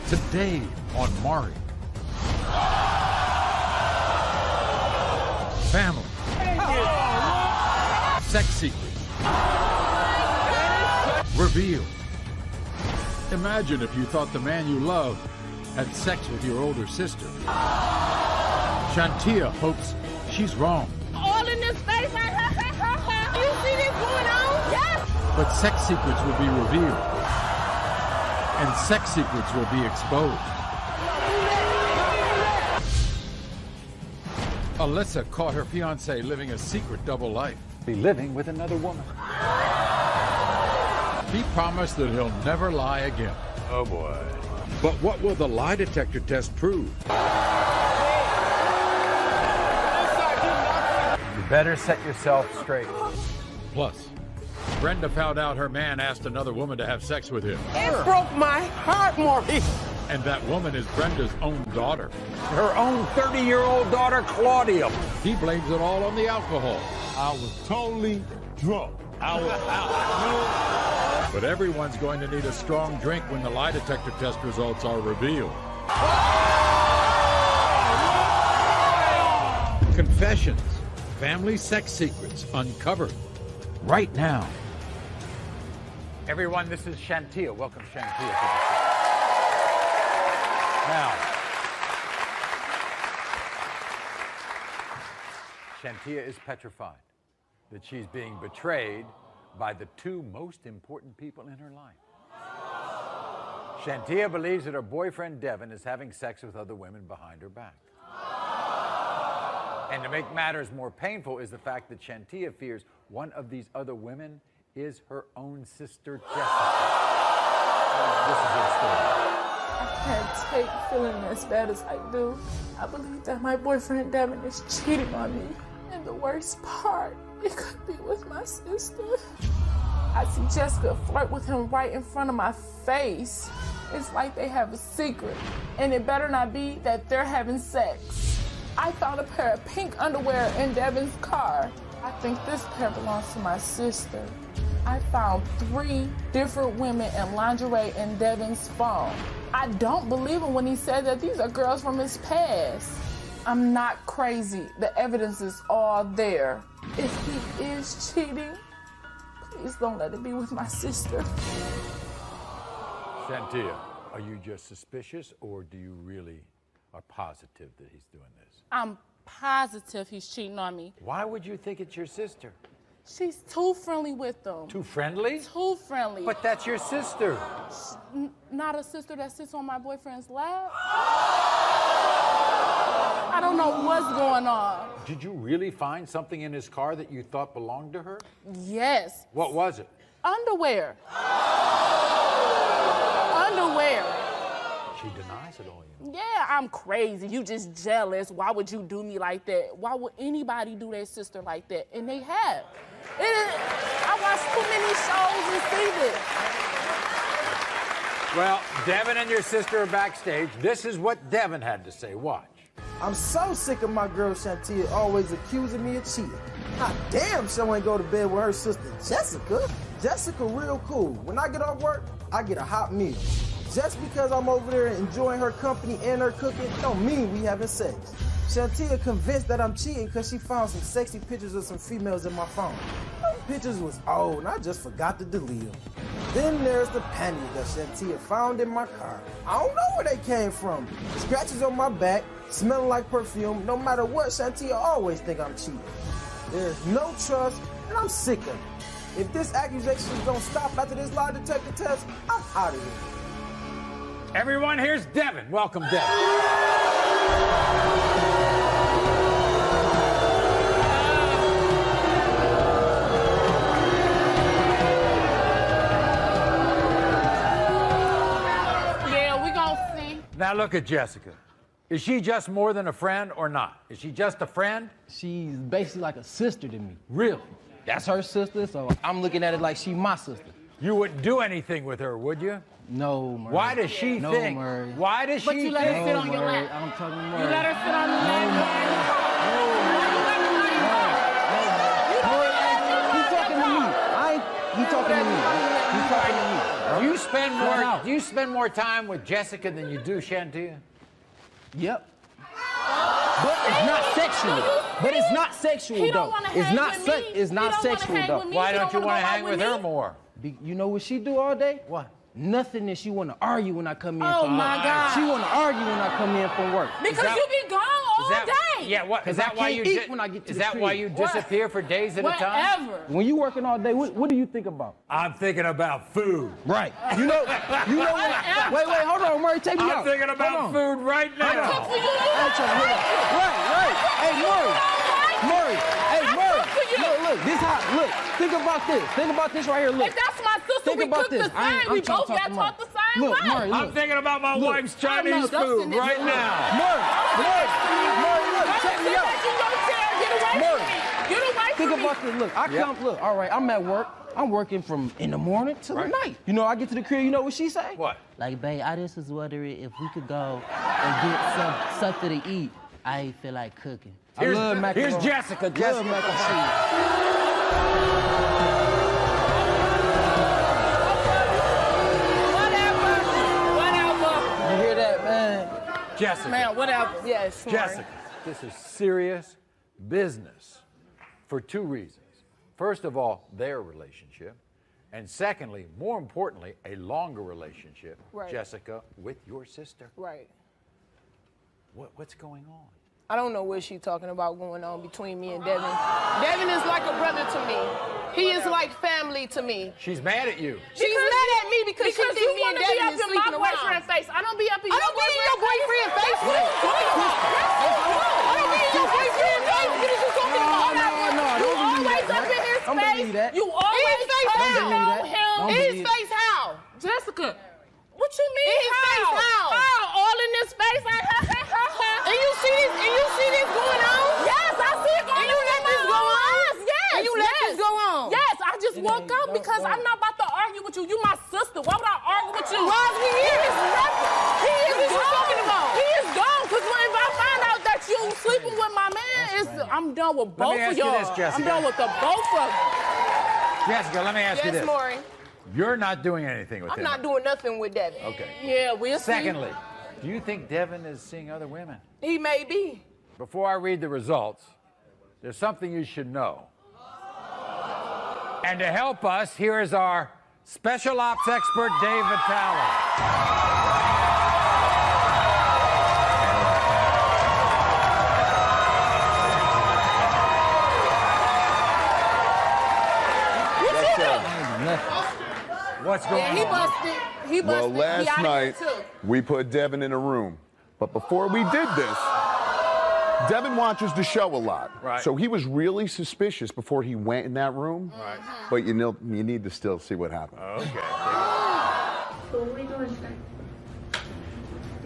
Today on Maury. Family. Sex secrets. Reveal. Imagine if you thought the man you love had sex with your older sister. Shantia hopes she's wrong. All in this face, like, you see this going on? Yes! But sex secrets will be revealed. And sex secrets will be exposed. Alyssa caught her fiancé living a secret double life. Be living with another woman. He promised that he'll never lie again. Oh boy. But what will the lie detector test prove? You better set yourself straight. Plus, Brenda found out her man asked another woman to have sex with him. It broke my heart, Maury. And that woman is Brenda's own daughter. Her own 30-year-old daughter, Claudia. He blames it all on the alcohol. I was totally drunk. I was out. But everyone's going to need a strong drink when the lie detector test results are revealed. Confessions, family sex secrets uncovered right now. Everyone, this is Shantia. Welcome, Shantia, to the show. Now, Shantia is petrified that she's being betrayed by the two most important people in her life. Shantia believes that her boyfriend, Devin, is having sex with other women behind her back. And to make matters more painful is the fact that Shantia fears one of these other women is her own sister, Jessica. This is her story. I can't take feeling as bad as I do. I believe that my boyfriend Devin is cheating on me. And the worst part, it could be with my sister. I see Jessica flirt with him right in front of my face. It's like they have a secret. And it better not be that they're having sex. I found a pair of pink underwear in Devin's car. I think this pair belongs to my sister. I found 3 different women in lingerie in Devin's phone. I don't believe him when he said that these are girls from his past. I'm not crazy. The evidence is all there. If he is cheating, please don't let it be with my sister. Shantia, are you just suspicious or do you really are positive that he's doing this? I'm positive he's cheating on me. Why would you think it's your sister? She's too friendly with them. Too friendly? Too friendly. But that's your sister. Not a sister that sits on my boyfriend's lap. I don't know what's going on. Did you really find something in his car that you thought belonged to her? Yes. What was it? Underwear. Underwear. She denies it all, you know. Yeah, I'm crazy. You just jealous. Why would you do me like that? Why would anybody do their sister like that? And they have. I watched too many shows and see this. Well, Devin and your sister are backstage. This is what Devin had to say. Watch. I'm so sick of my girl Shantia always accusing me of cheating. How damn she ain't go to bed with her sister Jessica. Jessica real cool. When I get off work, I get a hot meal. Just because I'm over there enjoying her company and her cooking don't mean we having sex. Shantia convinced that I'm cheating because she found some sexy pictures of some females in my phone. Those pictures was old and I just forgot to delete them. Then there's the panties that Shantia found in my car. I don't know where they came from. Scratches on my back, smelling like perfume. No matter what, Shantia always think I'm cheating. There's no trust and I'm sick of it. If this accusation don't stop after this lie detector test, I'm out of here. Everyone, here's Devin. Welcome, Devin. Yeah, we gonna see. Now look at Jessica. Is she just more than a friend or not? Is she just a friend? She's basically like a sister to me. Really? That's her sister, so I'm looking at it like she my sister. You wouldn't do anything with her, would you? No, Maury. Why does she no, think? Maury. Why does But she you let her think? sit on your Maury, lap. I'm talking to Maury. You let her sit on your lap. Maury, he's talking to me. He talking to me. He talking to me. Do you spend more time with Jessica than you do Shantia? Yep. But it's not sexual. But it's not sexual though. It's not sexual though. Why don't you want to hang with her more? You know what she do all day? What? Nothing that she want to argue when I come in from work. Oh my God. She want to argue when I come in from work. Because you be gone all day. Yeah, what? Is that why you disappear for days at a time? Whatever. When you working all day, what do you think about? I'm thinking about food. Right. You know what? Wait, hold on, Maury, take me out. I'm thinking about food right now. Right. Hey, Maury. Hey, Maury. Look, think about this. Think about this right here, look. If that's my sister, we cook the same. We both got taught the same way. Maury, I'm thinking about my wife's Chinese food right now. Maury, look, check me out. Maury, get away from me. Think about this. Look, all right, I'm at work. I'm working from in the morning till the night. You know, I get to the crib, you know what she say? What? Like, babe, I just was wondering if we could go and get something to eat. I feel like cooking. I love macaroni. Here's Jessica. Love mac and cheese. Whatever. You hear that, man? Jessica. Man, whatever. Yes, Jessica, this is serious business for two reasons. First of all, their relationship. And secondly, more importantly, a longer relationship, Jessica, with your sister. Right. What's going on? I don't know what she's talking about going on between me and Devin. Devin is like a brother to me. He is like family to me. She's mad at you. She's mad at me because she thinks me and Devin is sleeping around. Boyfriend face. I don't be up in I don't be in your boyfriend face. What are you talking about? I don't be in your boyfriend face. What are you talking about? You always up in his face. You always In his face how? Jessica, what you mean? In his face how? All in this space. And you see this going on? Yes, I see it going on. And you let this go on? Yes. And you let this go on? Yes, I just woke up because I'm not about to argue with you. You my sister. Why would I argue with you? Why is we here? He is What you talking about? He is gone. Because if I find out that you sleeping with my man, I'm done with both of y'all. I'm done with the both of them. Jessica, let me ask you this. Yes, Maury. You're not doing anything with him. I'm not doing nothing with Devin. Okay. Yeah, we'll see. Secondly, do you think Devin is seeing other women? He may be. Before I read the results, there's something you should know. And to help us, here is our special ops expert, Dave Vitale. What's going on? He busted. Well, last He out night, of here too. we put Devin in a room. But before we did this, Devin watches the show a lot. Right. So he was really suspicious before he went in that room. Right. But you know, you need to still see what happened. Okay. So what are you doing today?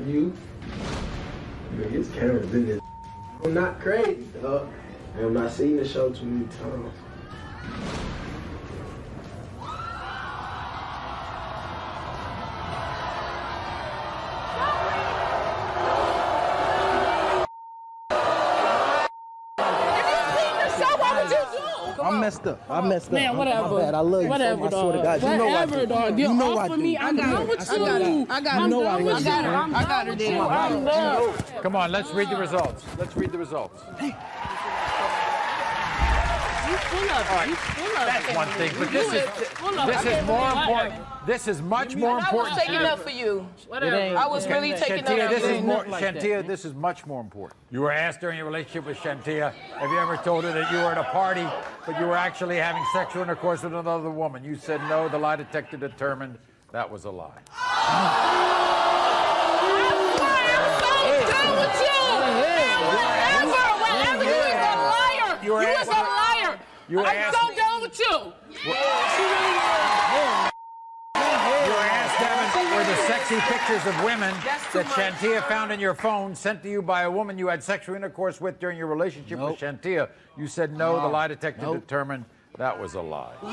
You? His camera's in this. I'm not crazy, dog. I have not seen the show too many times. I messed up. Man, whatever. My bad. I love you. Whatever, I swear to God. dog. You know I Whatever, do. dog. You Get know off I of do. me. I'm done with you. I got You know I love you. I got her there. I'm done. Come on, let's read the results. Let's read the results. That's one thing, but this is more important. This is much more I was important. taking up for you. Whatever. I was really taking Shantia, up this for is you. more. like that. Shantia, this is much more important. You were asked during your relationship with Shantia, have you ever told her that you were at a party, but you were actually having sexual intercourse with another woman? You said no. The lie detector determined that was a lie. You were asked. You were asked. I'm so done with you. You were asked, Devin, were the sexy pictures of women that Shantia found in your phone sent to you by a woman you had sexual intercourse with during your relationship with Shantia? You said no. The lie detector determined that was a lie. Wow.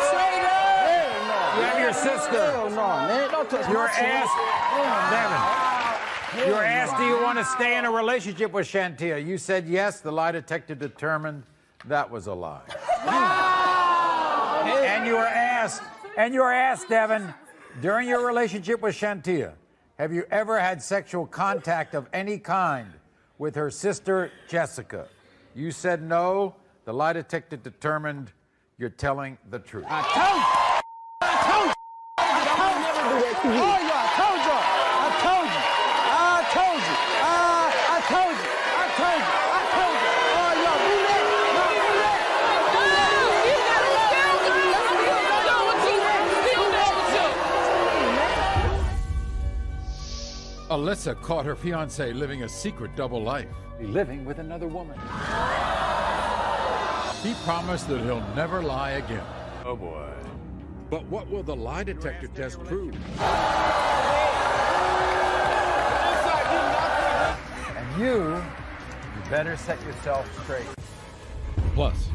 Straight up. You have your sister. Hell no, man. Don't touch You were my sister. asked, Devin. You were asked, do you want to stay in a relationship with Shantia? You said yes. The lie detector determined That was a lie. And you were asked, Devin, during your relationship with Shantia, have you ever had sexual contact of any kind with her sister, Jessica? You said no. The lie detector determined you're telling the truth. I told you. Alyssa caught her fiancé living a secret double life. Living with another woman. He promised that he'll never lie again. Oh, boy. But what will the lie detector test prove? And you better set yourself straight. Plus,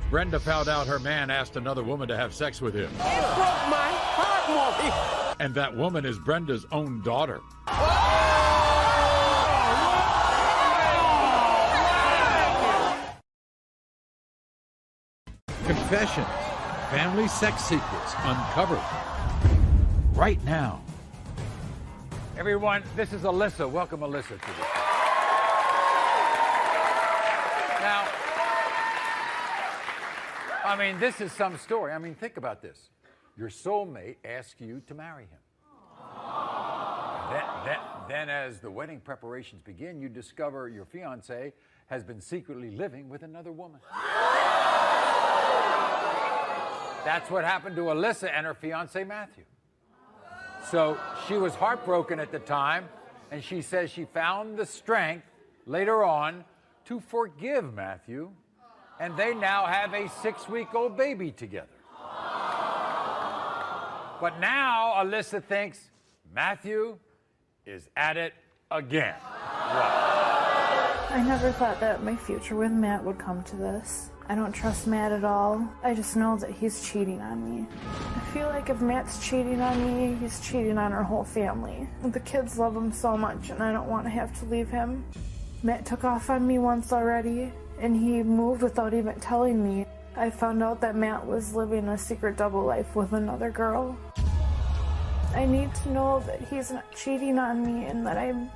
Brenda found out her man asked another woman to have sex with him. It broke my heart, Maury. And that woman is Brenda's own daughter. Confessions, family sex secrets uncovered right now. Everyone, this is Alyssa. Welcome, Alyssa, to this. Now, I mean, this is some story. I mean, think about this. Your soulmate asks you to marry him. Then as the wedding preparations begin, you discover your fiancé has been secretly living with another woman. That's what happened to Alyssa and her fiancé, Matthew. So she was heartbroken at the time, and she says she found the strength later on to forgive Matthew, and they now have a 6-week-old baby together. But now Alyssa thinks Matthew is at it again. I never thought that my future with Matt would come to this. I don't trust Matt at all. I just know that he's cheating on me. I feel like if Matt's cheating on me, he's cheating on our whole family. The kids love him so much, and I don't want to have to leave him. Matt took off on me once already, and he moved without even telling me. I found out that Matt was living a secret double life with another girl. I need to know that he's not cheating on me and that I'm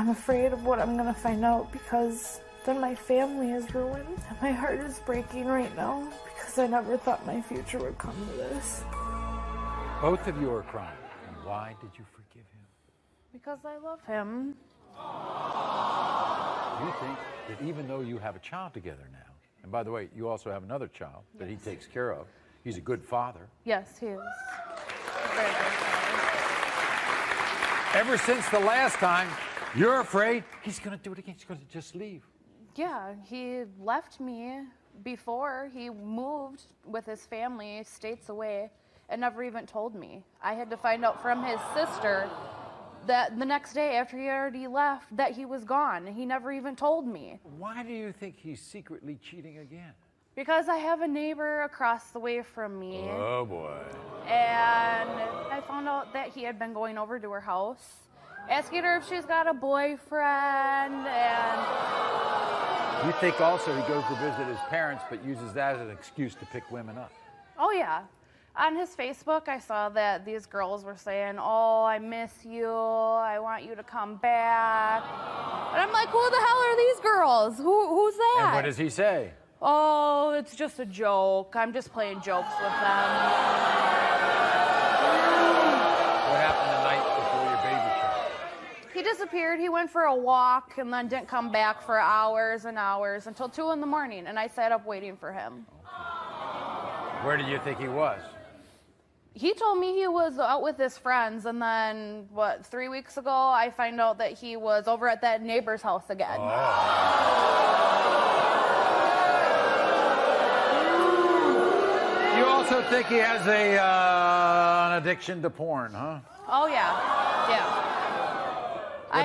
afraid of what I'm gonna find out, because then my family is ruined. My heart is breaking right now because I never thought my future would come to this. Both of you are crying. And why did you forgive him? Because I love him. You think that even though you have a child together now, and by the way, you also have another child that he takes care of. He's a good father. Yes, he is. Very good father. Ever since the last time, you're afraid he's going to do it again. He's going to just leave. Yeah, he left me before he moved with his family states away and never even told me. I had to find out from his sister that the next day after he already left that he was gone. He never even told me. Why do you think he's secretly cheating again? Because I have a neighbor across the way from me. Oh, boy. And I found out that he had been going over to her house, asking her if she's got a boyfriend, and... You think also he goes to visit his parents, but uses that as an excuse to pick women up? Oh, yeah. On his Facebook, I saw that these girls were saying, "Oh, I miss you. I want you to come back." And I'm like, who the hell are these girls? Who's that? And what does he say? Oh, it's just a joke. I'm just playing jokes with them. What happened the night before your baby shower? He disappeared. He went for a walk and then didn't come back for hours and hours until 2 in the morning, and I sat up waiting for him. Where do you think he was? He told me he was out with his friends, and then, 3 weeks ago, I find out that he was over at that neighbor's house again. You also think he has an addiction to porn, huh? Oh, yeah. Yeah. I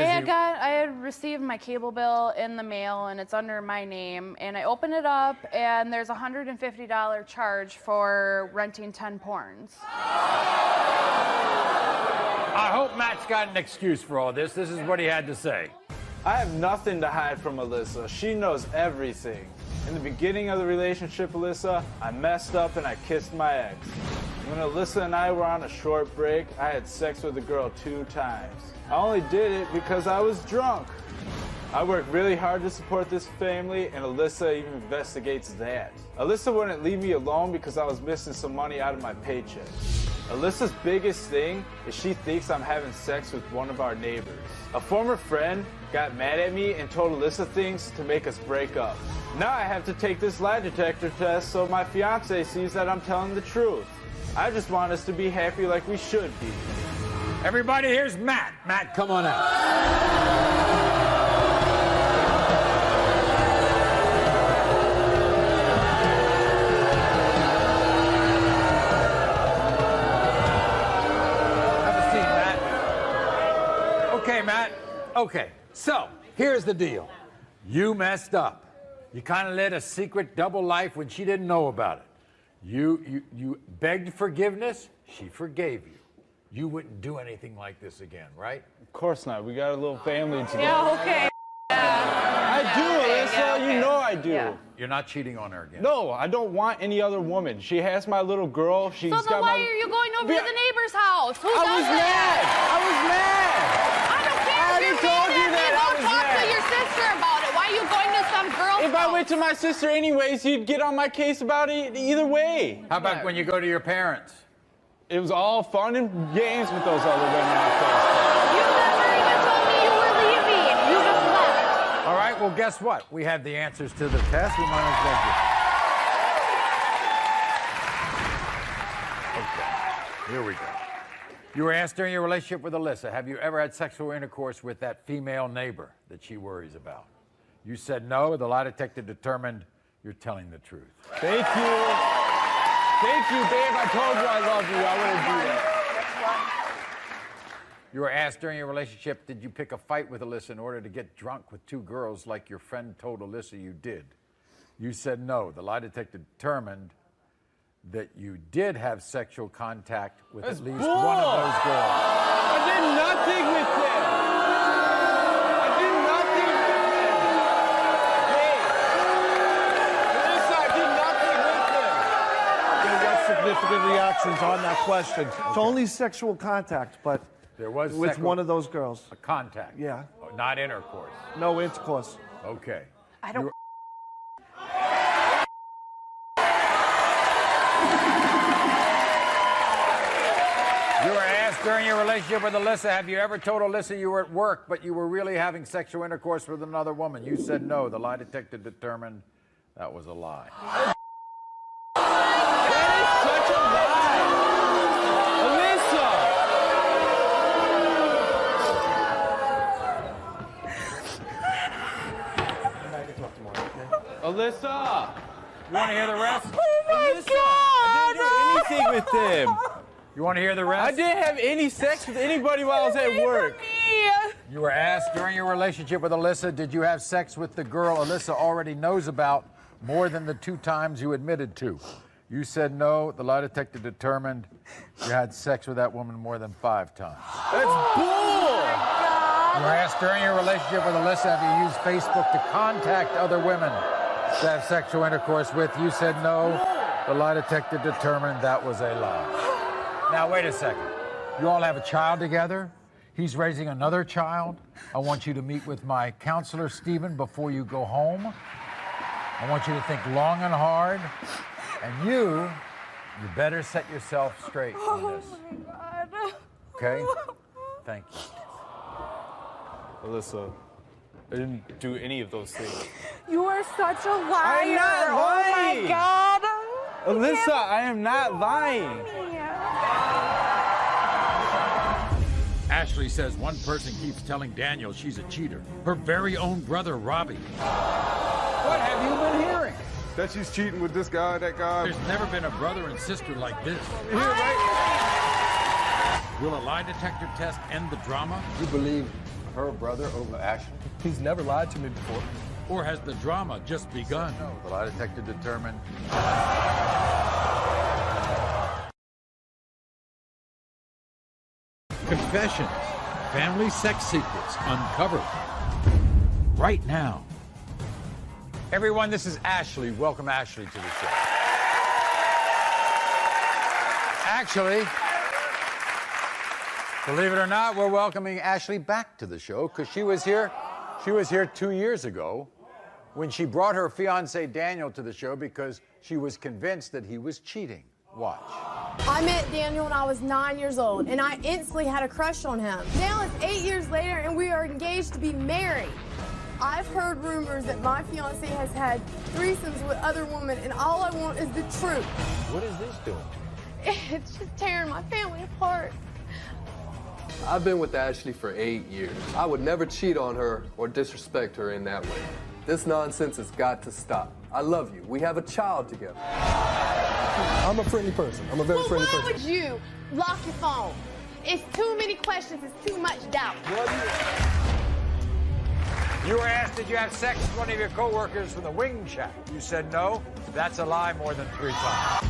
had received my cable bill in the mail, and it's under my name, and I open it up, and there's a $150 charge for renting 10 porns. I hope Matt's got an excuse for all this. This is what he had to say. I have nothing to hide from Alyssa. She knows everything. In the beginning of the relationship, Alyssa, I messed up and I kissed my ex. When Alyssa and I were on a short break, I had sex with a girl 2 times. I only did it because I was drunk. I worked really hard to support this family, and Alyssa even investigates that. Alyssa wouldn't leave me alone because I was missing some money out of my paycheck. Alyssa's biggest thing is she thinks I'm having sex with one of our neighbors. A former friend got mad at me and told Alyssa things to make us break up. Now I have to take this lie detector test so my fiance sees that I'm telling the truth. I just want us to be happy like we should be. Everybody, here's Matt. Matt, come on out. Okay, Matt. Okay, so here's the deal. You messed up. You kind of led a secret double life when she didn't know about it. You begged forgiveness. She forgave you. You wouldn't do anything like this again, right? Of course not. We got a little family together. Yeah, okay. I do, Alyssa. Yeah, okay. You know I do. Yeah. You're not cheating on her again. No, I don't want any other woman. She has my little girl. She's So got then why my... are you going over to the neighbor's house? Who I does was that? mad. I was mad. I don't care I if you're already told mad you at me. that I Go was talk to mad. your sister about it. Why are you going to some girl's If I house? went to my sister anyways, you'd get on my case about it either way. How about when you go to your parents? It was all fun and games with those other women on Facebook. You never even told me you were leaving. You just left. All right, well, guess what? We have the answers to the test. We might as well get. Okay, here we go. You were asked during your relationship with Alyssa, have you ever had sexual intercourse with that female neighbor that she worries about? You said no. The lie detector determined you're telling the truth. Thank you. Thank you, babe. I told you I love you. I wouldn't do that. You were asked during your relationship, did you pick a fight with Alyssa in order to get drunk with 2 girls like your friend told Alyssa you did? You said no. The lie detector determined that you did have sexual contact with at least one of those girls. I did nothing with them. I did nothing with them. Babe. Alyssa, I did nothing with them. There was significant reactions on that question. It's only sexual contact, but there was with one of those girls. A contact? Yeah. Oh, not intercourse? No intercourse. Okay. I don't... You were asked during your relationship with Alyssa, have you ever told Alyssa you were at work, but you were really having sexual intercourse with another woman? You said no. The lie detector determined that was a lie. That is such a lie. Alyssa! Alyssa! You want to hear the rest? Oh my Alyssa, God! I didn't do anything with them. You want to hear the rest? I didn't have any sex with anybody while I was at work. You were asked during your relationship with Alyssa, did you have sex with the girl Alyssa already knows about more than the 2 times you admitted to? You said no. The lie detector determined you had sex with that woman more than 5 times. That's bull! You were asked during your relationship with Alyssa, have you used Facebook to contact other women to have sexual intercourse with? You said no. The lie detector determined that was a lie. Now, wait a second. You all have a child together. He's raising another child. I want you to meet with my counselor, Stephen, before you go home. I want you to think long and hard. And you better set yourself straight on this. Oh, my God. Okay? Thank you. Alyssa, I didn't do any of those things. You are such a liar. I'm not lying. Oh, my God. Alyssa, I am not lying. Ashley says one person keeps telling Daniel she's a cheater. Her very own brother, Robbie. What have you been hearing? That she's cheating with this guy, that guy. There's never been a brother and sister like this. Here, right? Will a lie detector test end the drama? You believe her brother over Ashley? He's never lied to me before. Or has the drama just begun? No, the lie detector determined. Confessions. Family sex secrets uncovered. right now. Everyone, this is Ashley. Welcome Ashley to the show. Actually, believe it or not, we're welcoming Ashley back to the show because she was here 2 years ago when she brought her fiance Daniel to the show because she was convinced that he was cheating. Watch. I met Daniel when I was 9 years old, and I instantly had a crush on him. Now it's 8 years later, and we are engaged to be married. I've heard rumors that my fiance has had threesomes with other women, and all I want is the truth. What is this doing? It's just tearing my family apart. I've been with Ashley for 8 years. I would never cheat on her or disrespect her in that way. This nonsense has got to stop. I love you. We have a child together. I'm a friendly person. I'm a very friendly person. Why would you lock your phone? It's too many questions. It's too much doubt. You were asked, did you have sex with one of your coworkers from the wing shack? You said no. That's a lie more than 3 times.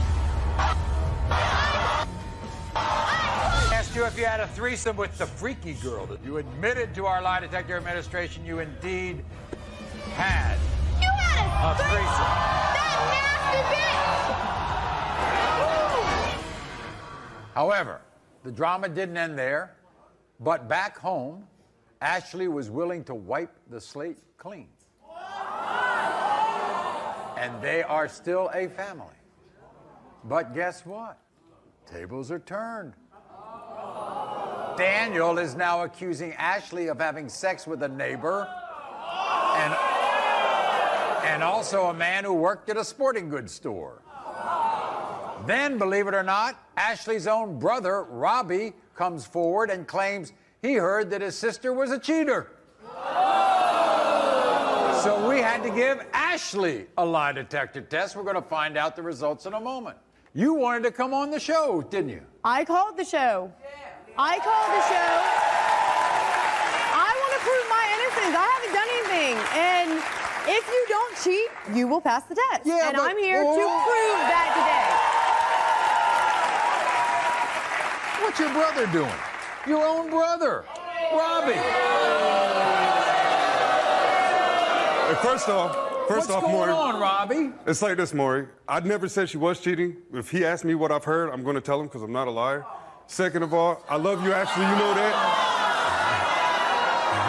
Asked you if you had a threesome with the freaky girl. You admitted to our lie detector administration you indeed had a threesome. That nasty bitch! However, the drama didn't end there, but back home, Ashley was willing to wipe the slate clean. And they are still a family. But guess what? Tables are turned. Daniel is now accusing Ashley of having sex with a neighbor and also a man who worked at a sporting goods store. Then, believe it or not, Ashley's own brother, Robbie, comes forward and claims he heard that his sister was a cheater. So we had to give Ashley a lie detector test. We're going to find out the results in a moment. You wanted to come on the show, didn't you? I called the show. I called the show. I want to prove my innocence. I haven't done anything. And if you don't cheat, you will pass the test. Yeah, and but- I'm here to prove that today. What's your brother doing? Your own brother, Robbie. Hey, first off, What's going Maury, on, Robbie? it's like this, Maury. I never said she was cheating. If he asks me what I've heard, I'm going to tell him because I'm not a liar. Second of all, I love you, Ashley. You know that.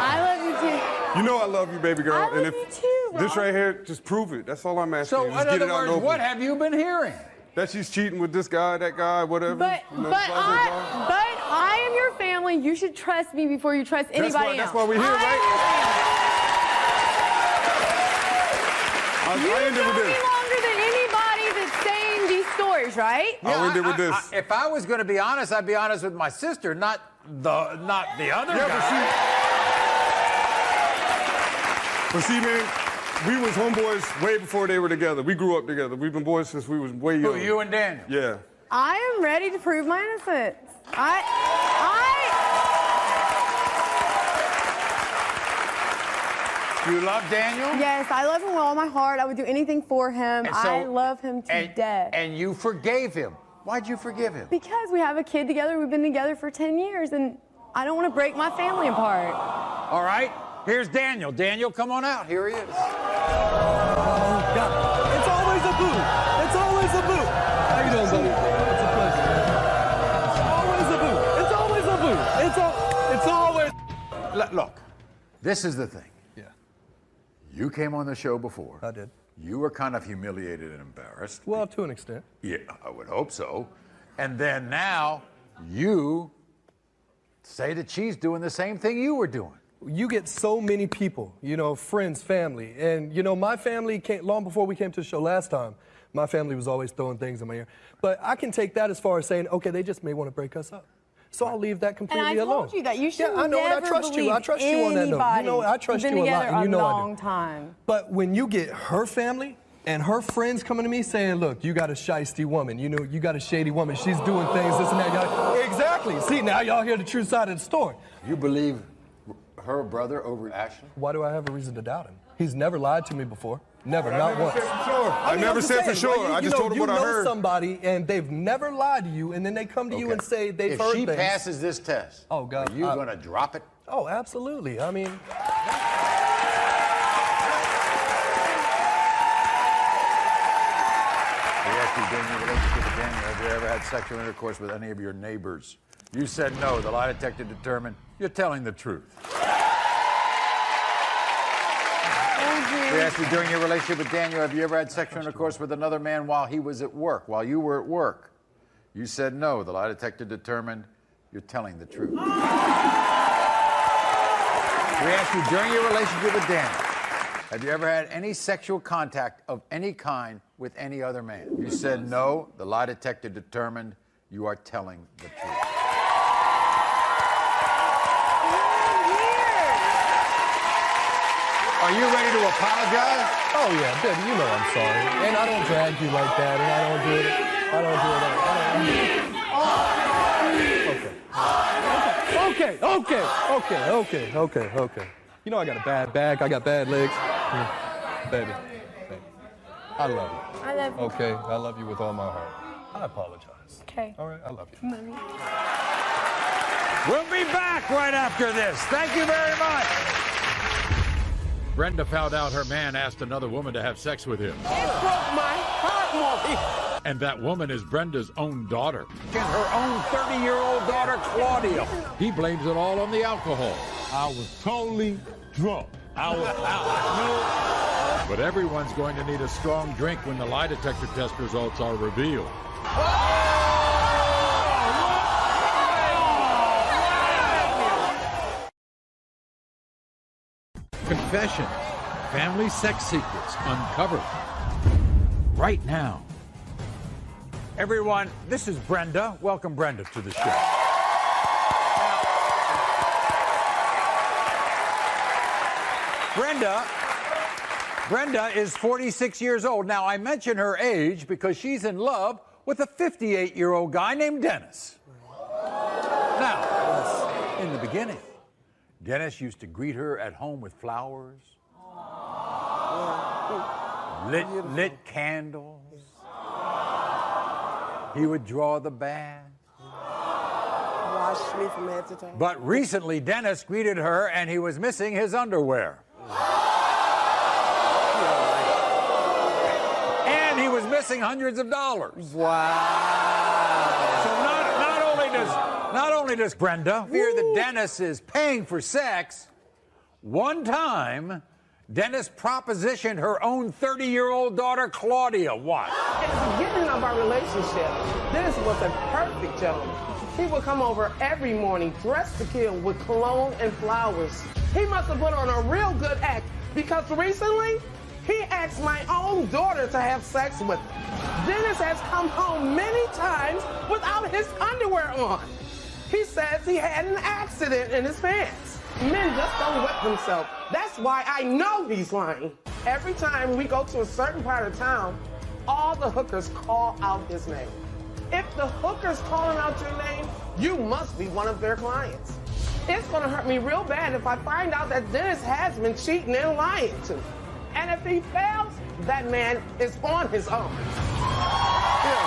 I love you too. You know I love you, baby girl. I love and if you too, this Rob. right here, just prove it. That's all I'm asking. So, you. in Just get other it out words, and open. what have you been hearing? That she's cheating with this guy, that guy, whatever. But You know, I am your family. You should trust me before you trust anybody That's else. why we're here, right? You I ended know with me this. longer than anybody that's saying these stories, right? I'll end it with this. If I was going to be honest, I'd be honest with my sister, not the other guy. But see, man, we was homeboys way before they were together. We grew up together. We've been boys since we was way young. Who, you and Daniel? Yeah. I am ready to prove my innocence. You love Daniel? Yes, I love him with all my heart. I would do anything for him. And so- I love him to death. And you forgave him. Why'd you forgive him? Because we have a kid together. We've been together for 10 years, and I don't want to break my family apart. All right, here's Daniel. Daniel, come on out. Here he is. It's always a boo. It's always a boo. How you doing, buddy? It's a pleasure. It's always a boo. It's always a boo. It's always. Look, this is the thing. Yeah. You came on the show before. I did. You were kind of humiliated and embarrassed. Well, to an extent. Yeah, I would hope so. And then now you say that she's doing the same thing you were doing. You get so many people, you know, friends, family. And, you know, my family came, long before we came to the show last time, my family was always throwing things in my ear. But I can take that as far as saying, okay, they just may want to break us up. So I'll leave that completely And I alone. told you that. You should I know, and I trust you. I trust you on that note. You know, I trust you a lot, and you know I do. We've been together a long time. But when you get her family and her friends coming to me saying, look, you got a shiesty woman, you know, you got a shady woman, she's doing things, this and that. Y'all, exactly. See, now y'all hear the true side of the story. You believe her brother over Ashley? Why do I have a reason to doubt him? He's never lied to me before. Never, not once. I never said for sure. I just told him what I heard. You know somebody and they've never lied to you, and then they come to you and say they've heard things. If she passes this test, oh God, are you going to drop it? Oh, absolutely. I mean, asked you during your relationship with Daniel, have you ever had sexual intercourse with any of your neighbors? You said no. The lie detector determined you're telling the truth. We asked you during your relationship with Daniel, have you ever had sexual intercourse with another man while he was at work, while you were at work? You said no. The lie detector determined you're telling the truth. We asked you during your relationship with Daniel, have you ever had any sexual contact of any kind with any other man? You said no. The lie detector determined you are telling the truth. Are you ready to apologize? Oh, yeah, baby, you know I'm sorry. And I don't drag you like that, and I don't do it. Okay. You know I got a bad back, I got bad legs. Baby. I love you. I love you. Okay, I love you with all my heart. I apologize. Okay. All right, I love you. Mommy. We'll be back right after this. Thank you very much. Brenda found out her man asked another woman to have sex with him. It broke my heart, Maury. And that woman is Brenda's own daughter. And her own 30-year-old daughter, Claudia. He blames it all on the alcohol. I was totally drunk. I was out. But everyone's going to need a strong drink when the lie detector test results are revealed. Confession. Family sex secrets uncovered. Right now. Everyone, this is Brenda. Welcome, Brenda, to the show. Brenda is 46 years old. Now, I mention her age because she's in love with a 58-year-old guy named Dennis. Now, in the beginning, Dennis used to greet her at home with flowers, lit candles. He would draw the bath. Wash me from head to toe. But recently, Dennis greeted her and he was missing his underwear. And he was missing hundreds of dollars. Wow. So not only does Brenda fear that Dennis is paying for sex, one time, Dennis propositioned her own 30-year-old daughter, Claudia. Watch. At the beginning of our relationship, Dennis was a perfect gentleman. He would come over every morning, dressed to kill, with cologne and flowers. He must have put on a real good act, because recently, he asked my own daughter to have sex with him. Dennis has come home many times without his underwear on. He says he had an accident in his pants. Men just don't wet themselves. That's why I know he's lying. Every time we go to a certain part of town, all the hookers call out his name. If the hooker's calling out your name, you must be one of their clients. It's gonna hurt me real bad if I find out that Dennis has been cheating and lying to me. And if he fails, that man is on his own. Get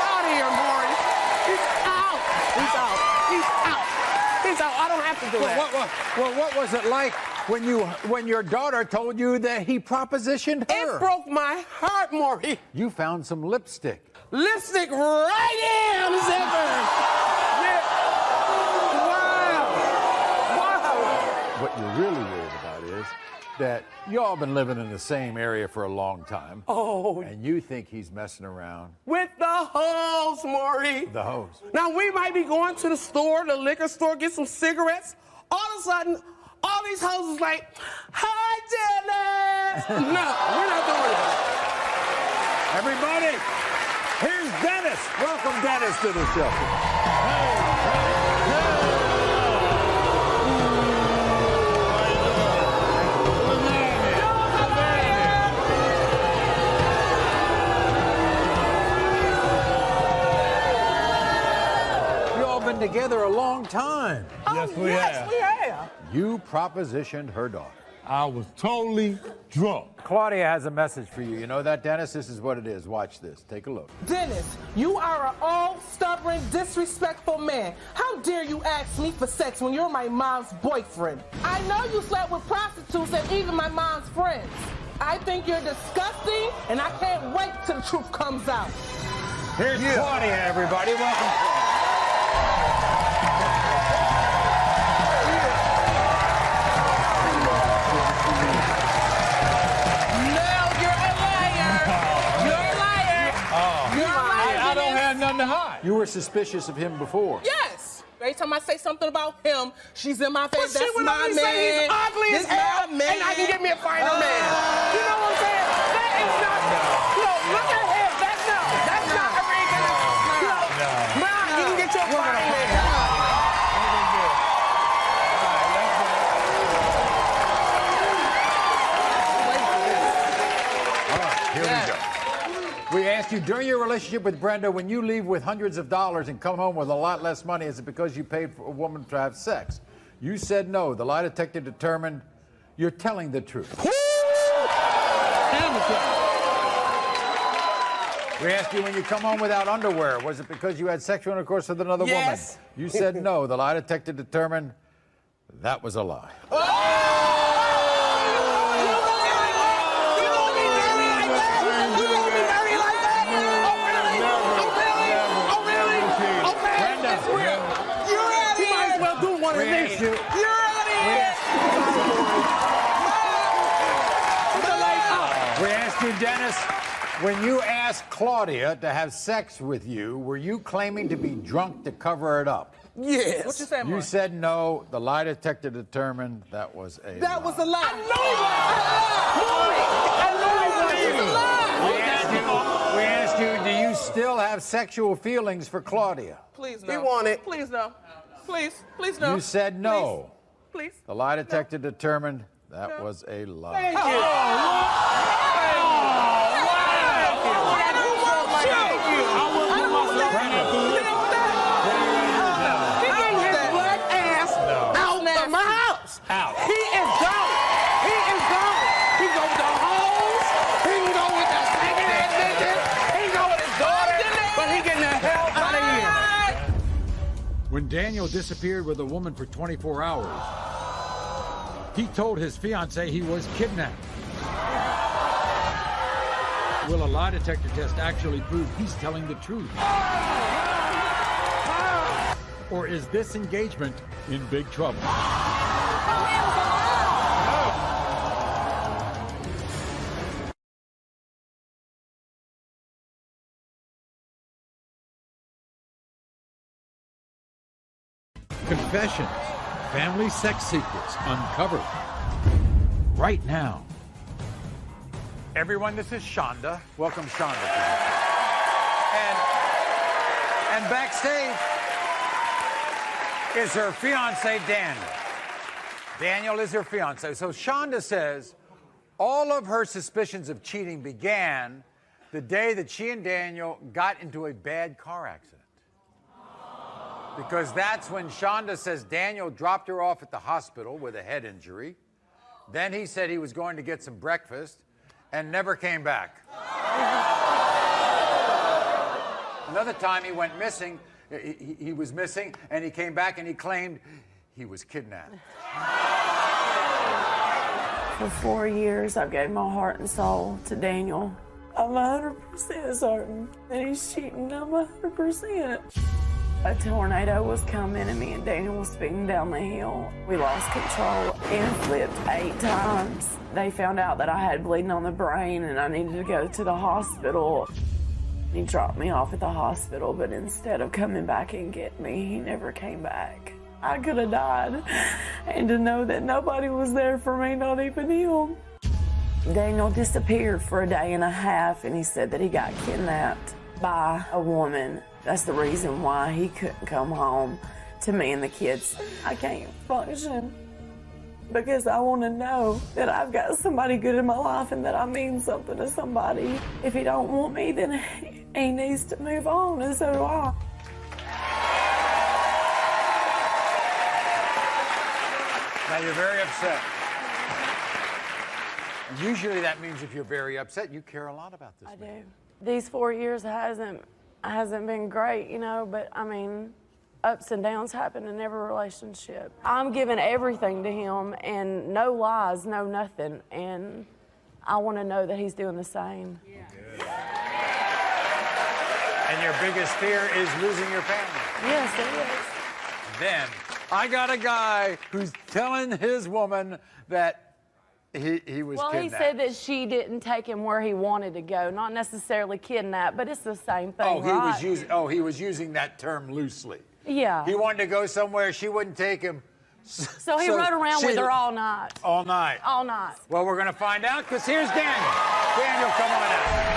out of here, Maury. He's out. He's out. He's out. He's out. I don't have to do that. What was it like when your daughter told you that he propositioned her? It broke my heart, Maury. You found some lipstick. Lipstick right in the zipper. Yeah. Wow. What you're really worried about is that y'all been living in the same area for a long time. Oh. And you think he's messing around. With the hoes, Maury. The hoes. Now, we might be going to the store, the liquor store, get some cigarettes. All of a sudden, all these hoes is like, hi, Dennis. No, we're not doing that. Everybody, here's Dennis. Welcome Dennis to the show. Been together a long time. Yes, we have. You propositioned her daughter. I was totally drunk. Claudia has a message for you. You know that, Dennis? This is what it is. Watch this. Take a look. Dennis, you are an old, stubborn, disrespectful man. How dare you ask me for sex when you're my mom's boyfriend? I know you slept with prostitutes and even my mom's friends. I think you're disgusting, and I can't wait till the truth comes out. Here's Claudia, everybody. Welcome, I don't have nothing to hide. You were suspicious of him before. Yes. Every time I say something about him, she's in my face. That's my man. Say he's ugly as hell, and I can get me a finer man. You know what I'm saying? That is not. Look at him. That's not a regular. Man, you can get your finer man. Here we go. We asked you, during your relationship with Brenda, when you leave with hundreds of dollars and come home with a lot less money, is it because you paid for a woman to have sex? You said no. The lie detector determined you're telling the truth. We asked you, when you come home without underwear, was it because you had sexual intercourse with another woman? You said no. The lie detector determined that was a lie. We asked you, Dennis, when you asked Claudia to have sex with you, were you claiming to be drunk to cover it up? Yes. What you say, You said no. The lie detector determined that was a lie. That was a lie. I know it was a lie. We asked you, do you still have sexual feelings for Claudia? Please no. He want it. Please no. Please no. You said no. Please. The lie detector determined that was a lie. Thank you. Out. He is gone. He is gone. He go with the hoes. He can go with the second-hand bitches. He can go with his daughter. But he getting the hell out of here. When Daniel disappeared with a woman for 24 hours, he told his fiancée he was kidnapped. Will a lie detector test actually prove he's telling the truth? Or is this engagement in big trouble? Confessions, family sex secrets uncovered right now. Everyone, this is Shonda. Welcome, Shonda. And backstage is her fiance, Daniel. Daniel is her fiance. So Shonda says all of her suspicions of cheating began the day that she and Daniel got into a bad car accident. Because that's when Shonda says Daniel dropped her off at the hospital with a head injury. Then he said he was going to get some breakfast and never came back. Another time he went missing. He was missing, and he came back and he claimed he was kidnapped. For 4 years, I've gave my heart and soul to Daniel. I'm 100% certain that he's cheating. I'm 100%. A tornado was coming and me and Daniel was speeding down the hill. We lost control and flipped 8 times. They found out that I had bleeding on the brain and I needed to go to the hospital. He dropped me off at the hospital, but instead of coming back and get me, he never came back. I could have died. And to know that nobody was there for me, not even him. Daniel disappeared for a day and a half and he said that he got kidnapped by a woman. That's the reason why he couldn't come home to me and the kids. I can't function because I want to know that I've got somebody good in my life and that I mean something to somebody. If he don't want me, then he needs to move on, and so do I. Now, you're very upset. Usually that means if you're very upset, you care a lot about this man. I do. These 4 years hasn't been great, you know, but I mean, ups and downs happen in every relationship. I'm giving everything to him and no lies, no nothing. And I want to know that he's doing the same. And your biggest fear is losing your family. Yes, it is. Then I got a guy who's telling his woman that he was Well, kidnapped. he said that she didn't take him where he wanted to go. Not necessarily kidnapped, but it's the same thing, right? He was using that term loosely. Yeah. He wanted to go somewhere she wouldn't take him. So he rode around with her all night. All night. All night. Well, we're going to find out because here's Daniel. Daniel, come on out.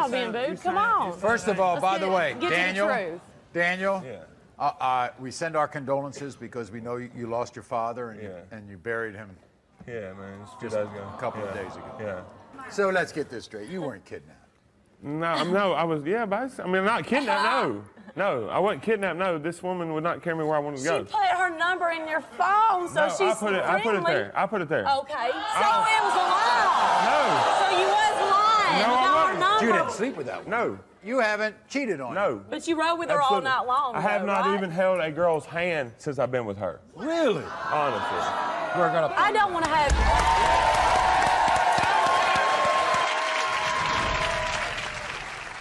Being booed. Come on. First of all, by the way, Daniel, we send our condolences because we know you lost your father and you buried him. Yeah, man. Just a couple of days ago. Yeah. So let's get this straight. You weren't kidnapped. No, I was. Yeah, but I mean, not kidnapped. No, I wasn't kidnapped. No, this woman would not carry me where I wanted to go. She put her number in your phone, so she's I put it there. I put it there. Okay, so it was a lie. No. So you was lying. No, I wasn't. You didn't sleep with that woman. No. You haven't cheated on her. No. But you rode with her all night long. I have not even held a girl's hand since I've been with her. Really? Honestly. We're gonna. I don't want to have.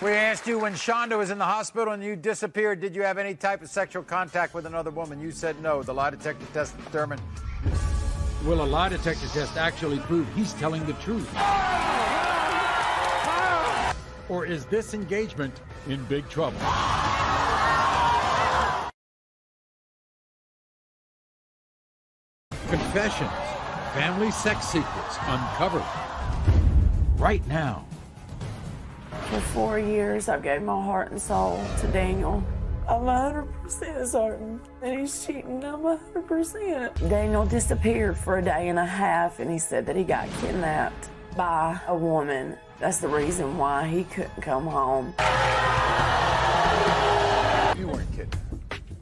We asked you when Shonda was in the hospital and you disappeared, did you have any type of sexual contact with another woman? You said no. The lie detector test determined. Will a lie detector test actually prove he's telling the truth? Or is this engagement in big trouble? Confessions, family sex secrets uncovered right now. For 4 years, I gave my heart and soul to Daniel. I'm 100% certain that he's cheating. I'm 100%. Daniel disappeared for a day and a half, and he said that he got kidnapped by a woman. That's the reason why he couldn't come home. You weren't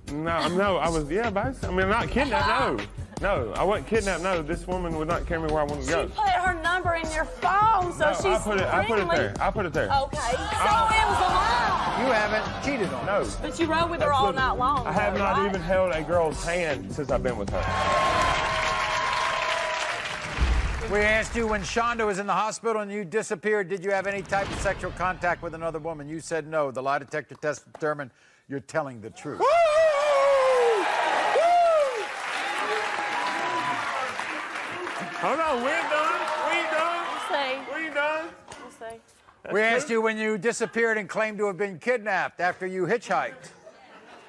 kidnapped. No, I was. Yeah, but I mean, not kidnapped. No, I wasn't kidnapped. No, this woman would not carry me where I wanted to go. She put her number in your phone, so she's I put it there. I put it there. Okay, so it was a lie. You haven't cheated on her. No. But you rode with her all night long. I have not even held a girl's hand since I've been with her. We asked you when Shonda was in the hospital and you disappeared, did you have any type of sexual contact with another woman? You said no. The lie detector test determined you're telling the truth. Hold on, we ain't done. We'll see. We asked you when you disappeared and claimed to have been kidnapped after you hitchhiked.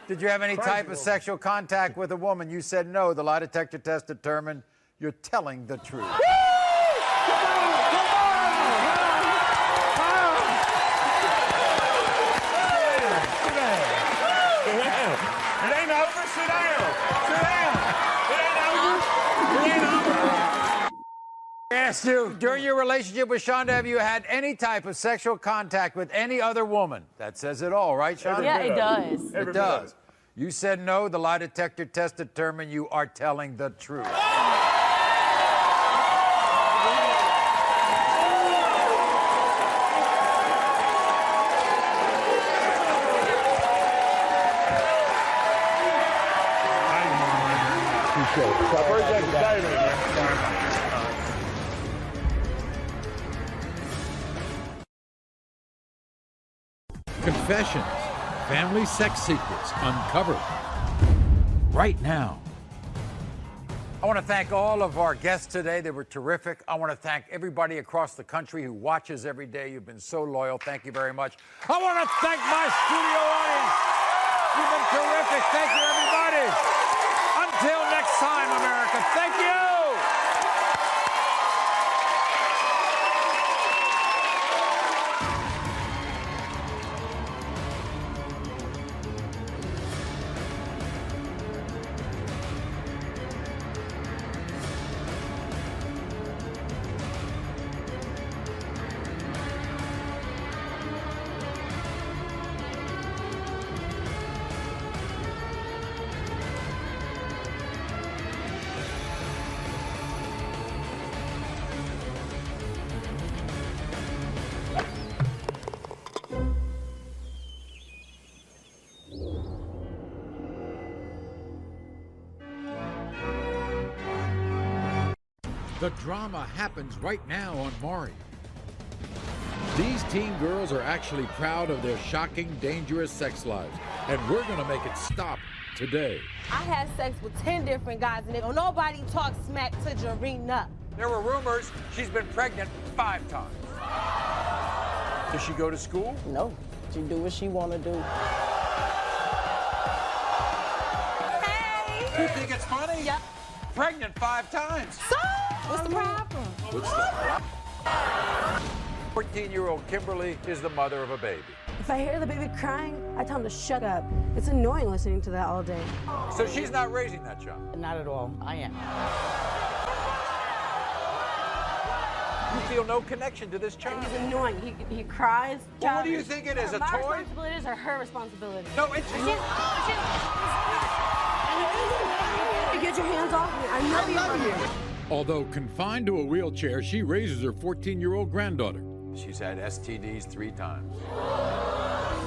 Did you have any type of sexual contact with a woman? You said no. The lie detector test determined you're telling the truth. It ain't over. Sit down. It ain't over. I asked you, during your relationship with Shonda, have you had any type of sexual contact with any other woman? That says it all, right, Shonda? Yeah, it does. It does. You said no. The lie detector test determined you are telling the truth. Confessions, family sex secrets uncovered right now. I want to thank all of our guests today. They were terrific. I want to thank everybody across the country who watches every day. You've been so loyal. Thank you very much. I want to thank my studio audience. You've been terrific. Thank you, everybody. Until next time, America. Thank you. The drama happens right now on Maury. These teen girls are actually proud of their shocking, dangerous sex lives, and we're gonna make it stop today. I had sex with 10 different guys, and nobody talked smack to Jarena. There were rumors she's been pregnant 5 times. Does she go to school? No. She do what she want to do. Hey! You think it's funny? Yep. Pregnant 5 times. So, what's the problem? What's the problem? 14-year-old Kimberly is the mother of a baby. If I hear the baby crying, I tell him to shut up. It's annoying listening to that all day. So she's not raising that child? Not at all. I am. You feel no connection to this child? He's annoying. He cries. Well, what do you think it is, a my toy? responsibilities are her responsibility. No, it's Get your hands off me. I know you. Although confined to a wheelchair, she raises her 14-year-old granddaughter. She's had STDs 3 times.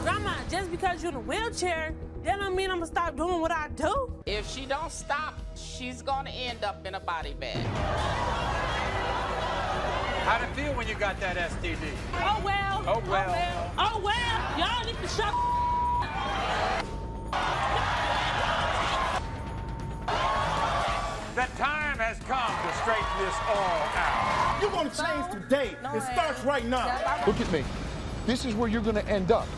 Grandma, just because you're in a wheelchair, that don't mean I'm gonna stop doing what I do. If she don't stop, she's gonna end up in a body bag. How'd it feel when you got that STD? Oh well. Oh well. Oh well. Y'all need to shut The time has come to straighten this all out. You're gonna change today. It starts right now. Look at me. This is where you're gonna end up.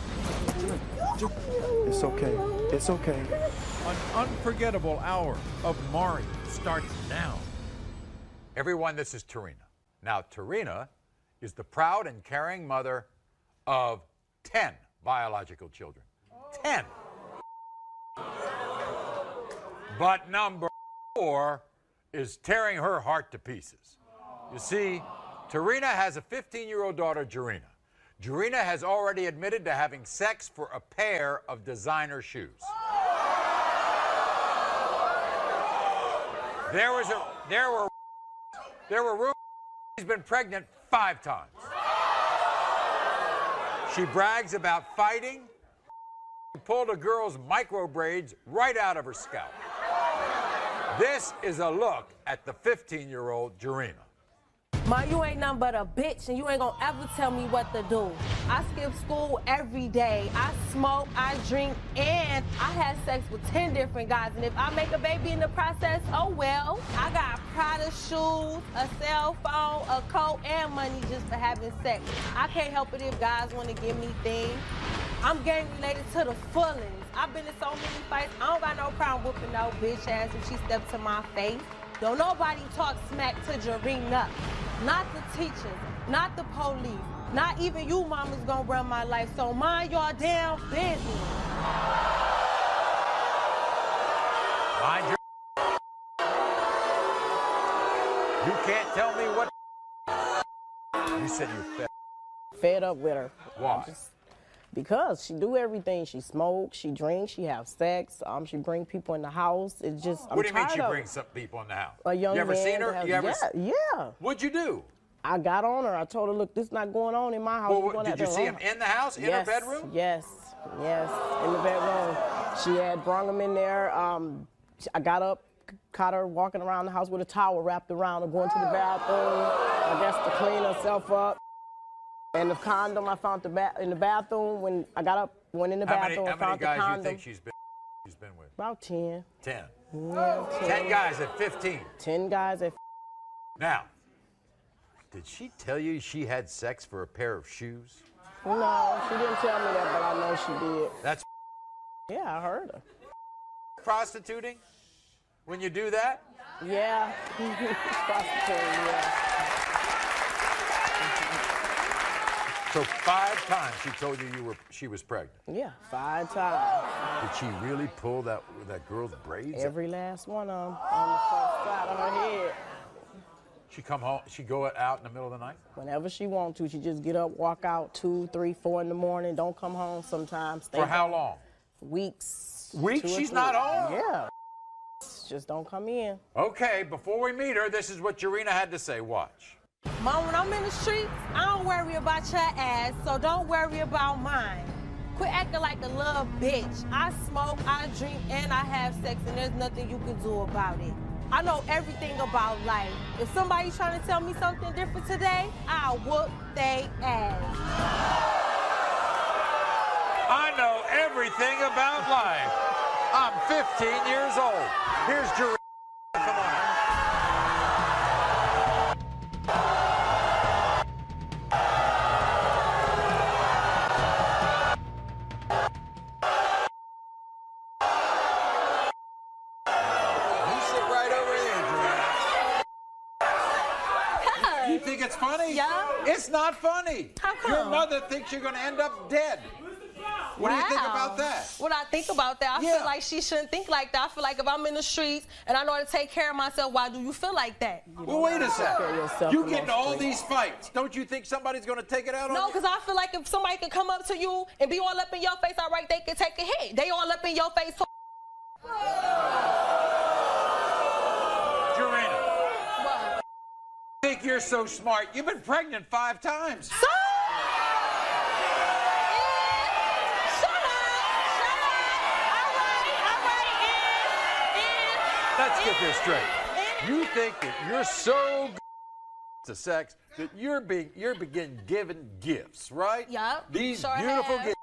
It's okay. It's okay. An unforgettable hour of Maury starts now. Everyone, this is Tarina. Now, Tarina is the proud and caring mother of 10 biological children. 10. But number 4 is tearing her heart to pieces. You see, Tarina has a 15-year-old daughter, Jarena. Jarena has already admitted to having sex for a pair of designer shoes. There were rumors she's been pregnant 5 times. She brags about fighting, pulled a girl's micro braids right out of her scalp. This is a look at the 15-year-old Jarena. Ma, you ain't nothing but a bitch, and you ain't gonna ever tell me what to do. I skip school every day. I smoke, I drink, and I had sex with 10 different guys. And if I make a baby in the process, oh well. I got Prada shoes, a cell phone, a coat, and money just for having sex. I can't help it if guys want to give me things. I'm gang related to the fullest. I've been in so many fights. I don't got no problem whooping no bitch ass if she steps to my face. Don't nobody talk smack to Jarena. Not the teachers, not the police, not even you mamas gonna run my life, so mind your damn business. Mind your... You can't tell me what... You said you're fed. Fed up with her. Why? Because she do everything. She smokes, she drinks, she have sex, she bring people in the house. It's just, What do you mean she brings some people in the house? A young you ever man seen her? have- You ever yeah. What'd you do? I got on her. I told her, look, this not going on in my house. Well, did you see him in the house, in her bedroom? Yes, in the bedroom. She had brung him in there. I got up, caught her walking around the house with a towel wrapped around her, going to the bathroom, I guess to clean herself up. And the condom I found in the bathroom when I got up, went in the bathroom, and found the condom. How many guys do you think she's been with? About 10. 10. Yeah, 10 guys at 15. 10 guys at. Now, did she tell you she had sex for a pair of shoes? No, she didn't tell me that, but I know she did. That's. Yeah, I heard her. Prostituting? When you do that? Yeah. Prostituting, yeah. So 5 times she told you she was pregnant. Yeah, 5 times. Did she really pull that girl's braids? Every last one of them on the front side of her head. She come home. She go out in the middle of the night. Whenever she want to, she just get up, walk out 2, 3, 4 in the morning. Don't come home sometimes. For how long? Weeks. Weeks? She's not home? Yeah. Just don't come in. Okay, before we meet her, this is what Jarena had to say. Watch. Mom, when I'm in the streets, I don't worry about your ass, so don't worry about mine. Quit acting like a little bitch. I smoke, I drink, and I have sex, and there's nothing you can do about it. I know everything about life. If somebody's trying to tell me something different today, I'll whoop they ass. I know everything about life. I'm 15 years old. Here's Jerry. Come on. You think it's funny? Yeah. It's not funny. How come? Your mother thinks you're going to end up dead. What do you think about that? What I think about that, I feel like she shouldn't think like that. I feel like if I'm in the streets and I know how to take care of myself, why do you feel like that? Well, wait a second. You get into all these fights. Don't you think somebody's going to take it out on you? No, because I feel like if somebody can come up to you and be all up in your face, all right, they can take a hit. They all up in your face. Jurina. What? You think you're so smart. You've been pregnant 5 times. So? Let's get this straight. You think that you're so good to sex that you're begin giving gifts, right? Yep. These sure beautiful have. gifts.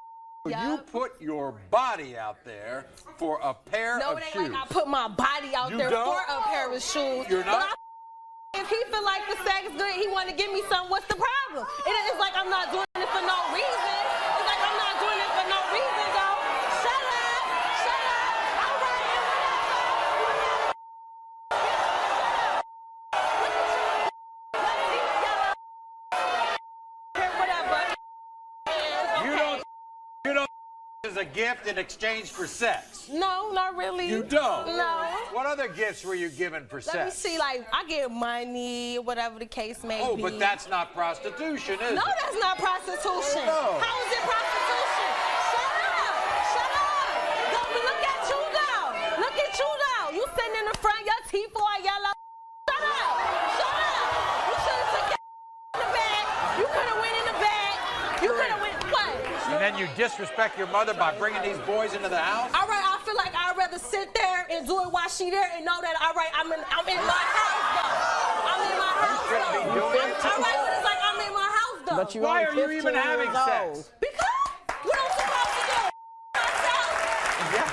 Yep. You put your body out there for a pair no, of it ain't shoes. like I put my body out You there don't? for a pair of shoes. You're not? If he feel like the sex is good, he want to give me something, what's the problem? It's like I'm not doing it for no reason. It's like I'm not doing it for no reason, though. Shut up. Shut up. All right. You don't as a gift in exchange for sex. No, not really. You don't? No. What other gifts were you given for sex? Let me see, like, I get money, whatever the case may be. Oh, but that's not prostitution, is it? No, that's not prostitution. No. How is it prostitution? Shut up. Shut up. Don't look at you, though. Look at you, though. You sitting in the front, your teeth all yellow. Shut up. Shut up. You should have took your in the back. You could have went in the back. You could have went, what? And then you disrespect your mother by bringing these boys into the house? All right, I feel like I'd rather sit there and do it while she there and know that, all right, I'm in my house, though. I'm in my house, though. All right, but it's like I'm in my house, though. But you Why are you 15 even having years sex? old. Because what I'm supposed to do? Yeah.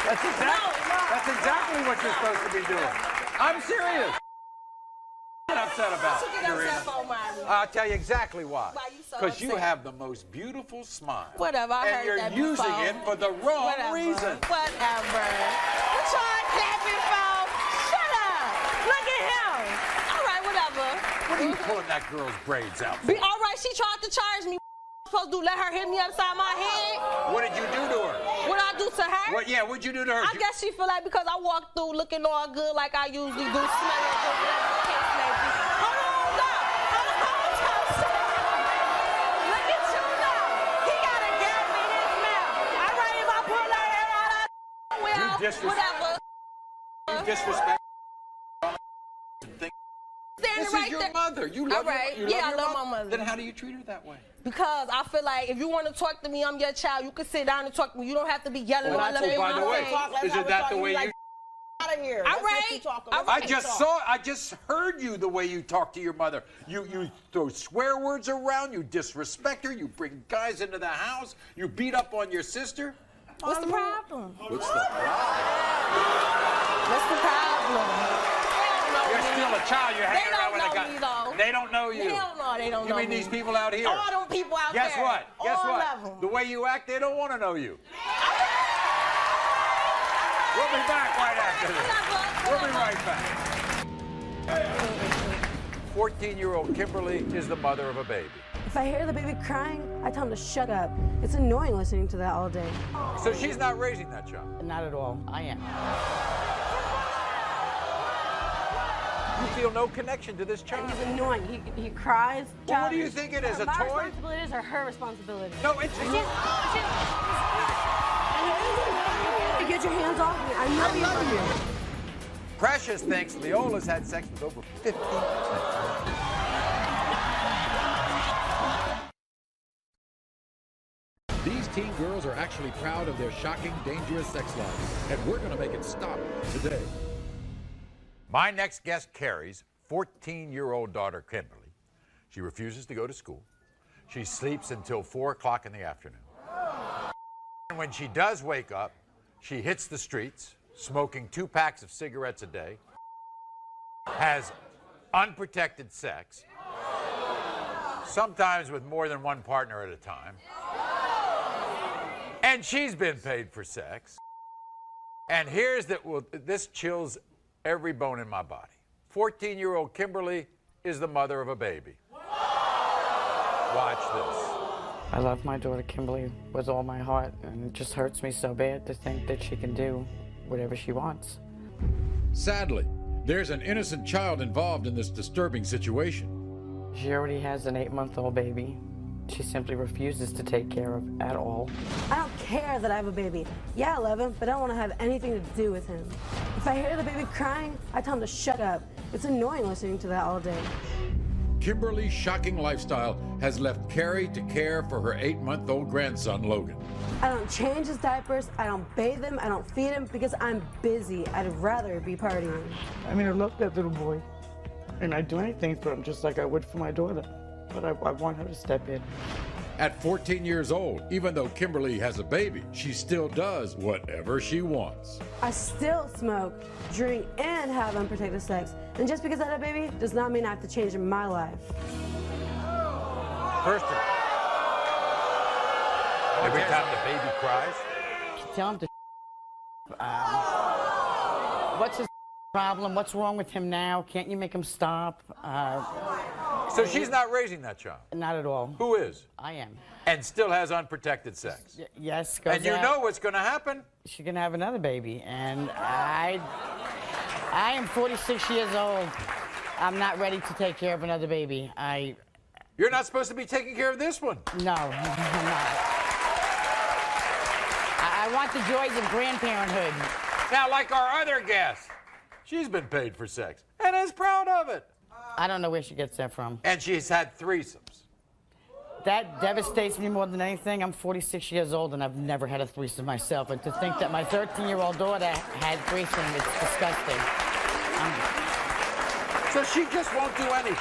That's exactly what you're supposed to be doing. I'm serious. What are you upset about, Jurina? I'll tell you exactly why. Why you so Because you upset? have the most beautiful smile. Whatever, I and heard you're that using before. it for the wrong reason. Whatever. What y'all clapping for? Shut up. Look at him. All right, whatever. What are you pulling that girl's braids out for? All right, she tried to charge me. What am I supposed to do? Let her hit me upside my head? What did you do to her? What I do to her? What'd you do to her? I guess she feel like because I walk through looking all good like I usually do, smelling good, whatever the case may be. Hold on, though. Look at you, though. He got a gap in his mouth. All right, if I pull her hair out, whatever. You disrespect. Standing This right is your there. mother. You love I love my mother. Then how do you treat her that way? Because I feel like if you want to talk to me, I'm your child. You can sit down and talk to me. You don't have to be yelling all up in my face. By the way, isn't that the way you... Out of here. All right. I just heard you the way you talk to your mother. You throw swear words around, you disrespect her, you bring guys into the house, you beat up on your sister. What's the problem? What's the problem? What's the problem? You're still a child. You're hanging around with a guy. They don't know you. Hell no, they don't know me. You mean these people out here? All them people out there. Guess what? Guess all what? Of them. The way you act, they don't want to know you. We'll be back right after this. We'll be right back. 14-year-old Kimberly is the mother of a baby. If I hear the baby crying, I tell him to shut up. It's annoying listening to that all day. So she's not raising that child? Not at all. I am. You feel no connection to this child? He's annoying. He cries. Well, what do you think it is, a my toy? responsibilities or her responsibility? No, it's Get your hands off me. I know you love you. Precious thinks Leola's had sex with over 15 men. These teen girls are actually proud of their shocking, dangerous sex lives, and we're going to make it stop today. My next guest, Carrie's 14-year-old daughter, Kimberly. She refuses to go to school. She sleeps until 4 o'clock in the afternoon. And when she does wake up, she hits the streets, smoking 2 packs of cigarettes a day, has unprotected sex, sometimes with more than one partner at a time, and she's been paid for sex. And here's that, this chills every bone in my body. 14-year-old Kimberly is the mother of a baby. Watch this. I love my daughter Kimberly with all my heart, and it just hurts me so bad to think that she can do whatever she wants. Sadly, there's an innocent child involved in this disturbing situation. She already has an 8-month-old baby. She simply refuses to take care of at all. I don't care that I have a baby. Yeah, I love him, but I don't want to have anything to do with him. If I hear the baby crying, I tell him to shut up. It's annoying listening to that all day. Kimberly's shocking lifestyle has left Carrie to care for her 8-month-old grandson, Logan. I don't change his diapers, I don't bathe him, I don't feed him because I'm busy. I'd rather be partying. I mean, I love that little boy, and I'd do anything for him just like I would for my daughter. But I want her to step in. At 14 years old, even though Kimberly has a baby, she still does whatever she wants. I still smoke, drink, and have unprotected sex. And just because I had a baby does not mean I have to change in my life. First, every time the baby cries, tell him to what's his problem? What's wrong with him now? Can't you make him stop? So she's not raising that child? Not at all. Who is? I am. And still has unprotected sex? Yes. And you know what's going to happen? She's going to have another baby. And I am 46 years old. I'm not ready to take care of another baby. You're not supposed to be taking care of this one. No, I'm not. I want the joys of grandparenthood. Now, like our other guest, she's been paid for sex and is proud of it. I don't know where she gets that from. And she's had threesomes. That devastates me more than anything. I'm 46 years old and I've never had a threesome myself. And to think that my 13-year-old daughter had threesome, it's disgusting. So she just won't do anything.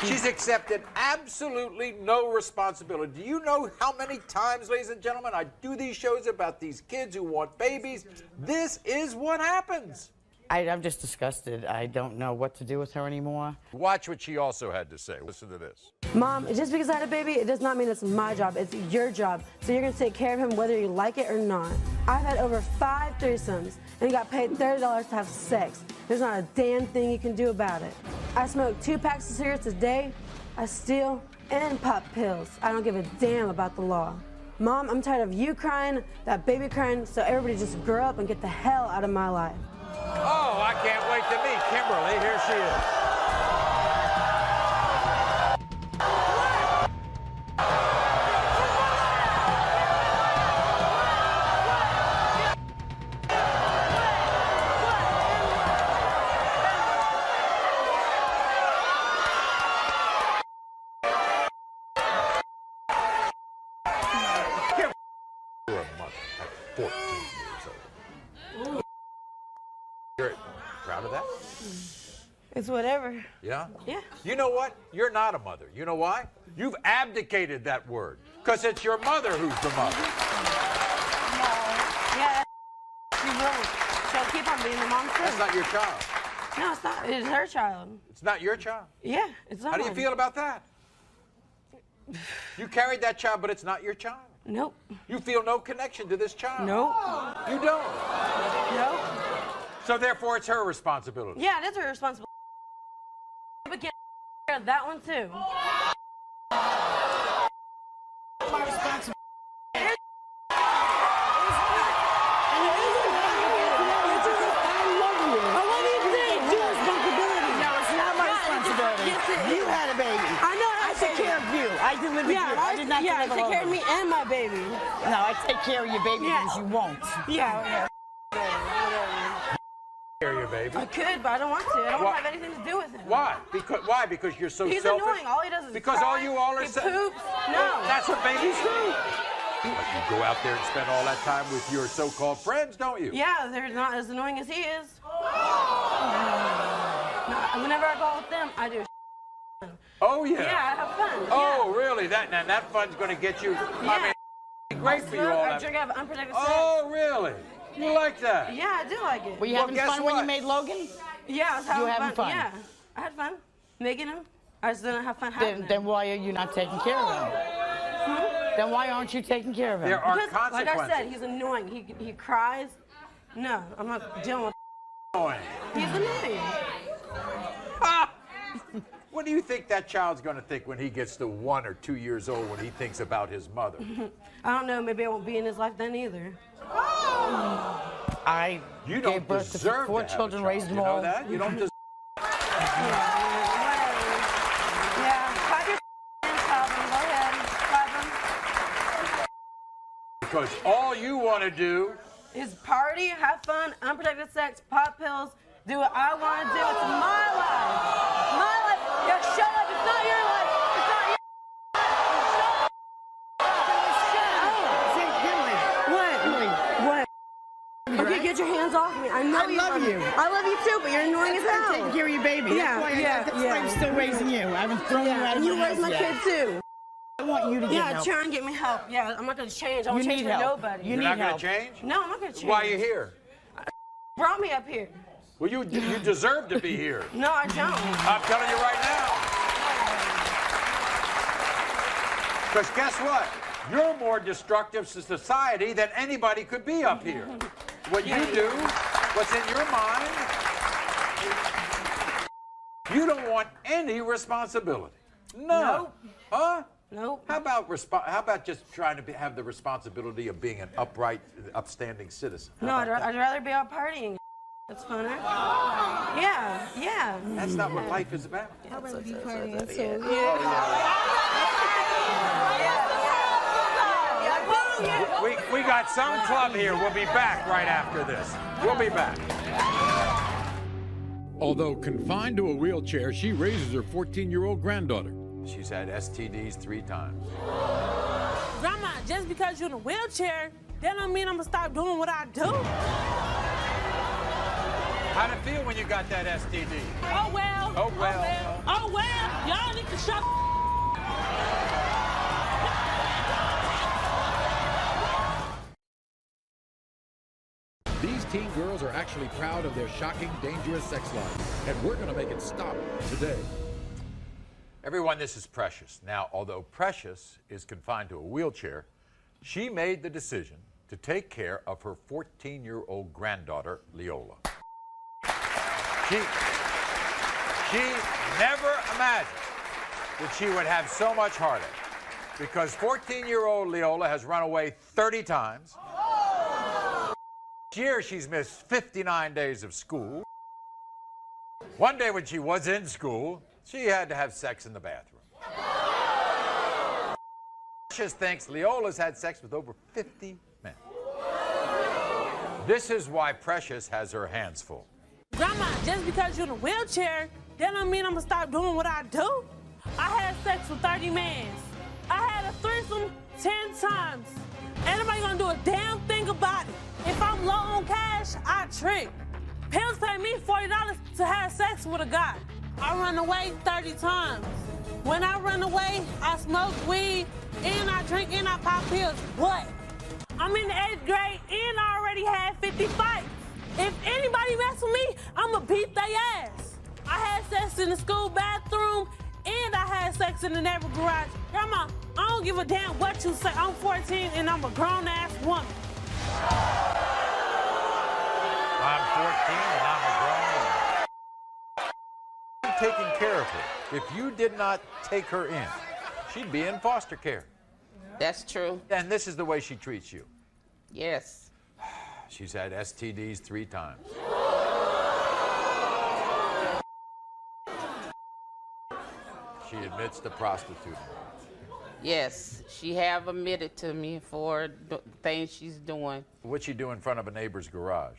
She's accepted absolutely no responsibility. Do you know how many times, ladies and gentlemen, I do these shows about these kids who want babies? This is what happens. I'm just disgusted. I don't know what to do with her anymore. Watch what she also had to say. Listen to this. Mom, just because I had a baby, it does not mean it's my job. It's your job. So you're going to take care of him whether you like it or not. I've had over 5 threesomes and got paid $30 to have sex. There's not a damn thing you can do about it. I smoke 2 packs of cigarettes a day. I steal and pop pills. I don't give a damn about the law. Mom, I'm tired of you crying, that baby crying, so everybody just grow up and get the hell out of my life. Oh, I can't wait to meet Kimberly. Here she is. You're a mother at 14 years old. You're proud of that? It's whatever. Yeah? Yeah. You know what? You're not a mother. You know why? You've abdicated that word. Because it's your mother who's the mother. Yeah, she won't. She'll keep on being the mom too. That's not your child. No, it's not. It's her child. It's not your child. Yeah, it's not. How do you feel about that? You carried that child, but it's not your child. Nope. You feel no connection to this child. Nope. You don't. Nope. So therefore, it's her responsibility. Yeah, it is her responsibility. But get care of that one too. My responsibility. You had a baby. I know. I took care of you. I delivered you. I did not deliver take care of me and my baby. No, I take care of your baby because you won't. Yeah. Care of your baby. I could, but I don't want to. I don't want to have anything to do with him. Why? Why? Because you're so He's selfish? annoying. All he does is because cry. all you all are He poops. No. That's what babies do. But you go out there and spend all that time with your so-called friends, don't you? Yeah, they're not as annoying as he is. Oh, yeah. Yeah, I have fun. Oh, really? That fun's going to get you. Yeah. I mean, it's great for you all. I drink, I have unprotected sex. Oh, really? You like that? Yeah, I do like it. Were you having fun when you made Logan? Yeah, I was having You having fun? Yeah, I had fun making him. I just didn't have fun having him. Then why are you not taking care of him? Then why aren't you taking care of him? There are Because, consequences. like I said, he's annoying. He cries. No, I'm not dealing with Annoying. He's annoying. What do you think that child's going to think when he gets to 1 or 2 years old when he thinks about his mother? I don't know. Maybe I won't be in his life then either. I You gave don't birth to deserve 4 to have a children, child. raised them You know all. that? You don't deserve. Yeah, clap your hands, Calvin. Go ahead. Clap them. Because all you want to do Is party, have fun, unprotected sex, pop pills, do what I want to do. It's my life. My life. Yeah, shut up. It's not your life. It's not your What? Okay, get your hands off me. I know I love you. I love you too, but you're annoying as hell. I'm taking care of your baby. Yeah, That's why I'm still raising you. I haven't thrown you out of and you the raise house my yet. kid too. I want you to get Yeah, help. try and get me help. Yeah, I'm not gonna change. I won't You change need for help. nobody. You You're need not going help. to change? No, I'm not gonna change. Why are you here? Brought me up here. Well, you deserve to be here. No, I don't. I'm telling you right now. Because guess what? You're more destructive to society than anybody could be up here. What you do, what's in your mind, you don't want any responsibility. None. Nope. Huh? Nope. How about just trying to have the responsibility of being an upright, upstanding citizen? How No, about I'd rather be out partying. That's funner. Yeah, yeah. That's not what life is about. I'd rather be partying We got some club here. We'll be back right after this. We'll be back. Although confined to a wheelchair, she raises her 14-year-old granddaughter. She's had STDs 3 times. Grandma, just because you're in a wheelchair, that don't mean I'm gonna stop doing what I do. How'd it feel when you got that STD? Oh well. Oh, well. Oh well. Y'all need to shut. These teen girls are actually proud of their shocking, dangerous sex life, and we're going to make it stop today. Everyone, this is Precious. Now, although Precious is confined to a wheelchair, she made the decision to take care of her 14-year-old granddaughter, Leola. She never imagined that she would have so much heartache because 14-year-old Leola has run away 30 times. This year, she's missed 59 days of school. One day when she was in school, she had to have sex in the bathroom. Precious thinks Leola's had sex with over 50 men. This is why Precious has her hands full. Grandma, just because you're in a wheelchair, that don't mean I'm gonna stop doing what I do. I had sex with 30 men. I had a threesome 10 times. Ain't nobody gonna do a damn thing about it. If I'm low on cash, I trick. Pills pay me $40 to have sex with a guy. I run away 30 times. When I run away, I smoke weed, and I drink, and I pop pills. What? I'm in the 8th grade, and I already had 50 fights. If anybody mess with me, I'ma beat their ass. I had sex in the school bathroom, and I had sex in the neighbor garage. Grandma, I don't give a damn what you say. I'm 14, and I'm a grown-ass woman. I'm 14 and I'm a grown woman. I'm taking care of her. If you did not take her in, she'd be in foster care. That's true. And this is the way she treats you. Yes. She's had STDs 3 times. She admits to prostituting. Yes, she have admitted to me for things she's doing. What'd she do in front of a neighbor's garage?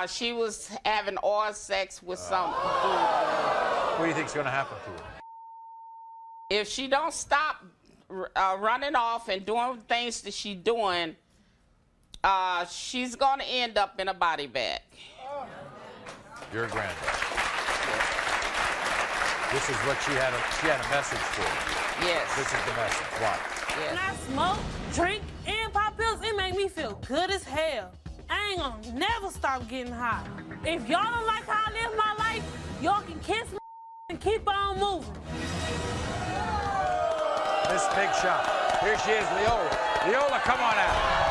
She was having oral sex with some. What do you think's going to happen to her? If she don't stop running off and doing things that she's doing, she's going to end up in a body bag. Your granddaughter. This is what she had a message for you. Yes. This is the message. Watch. When I smoke, drink, and pop pills, it make me feel good as hell. I ain't gonna never stop getting high. If y'all don't like how I live my life, y'all can kiss my and keep on moving. This big shot. Here she is, Leola. Leola, come on out.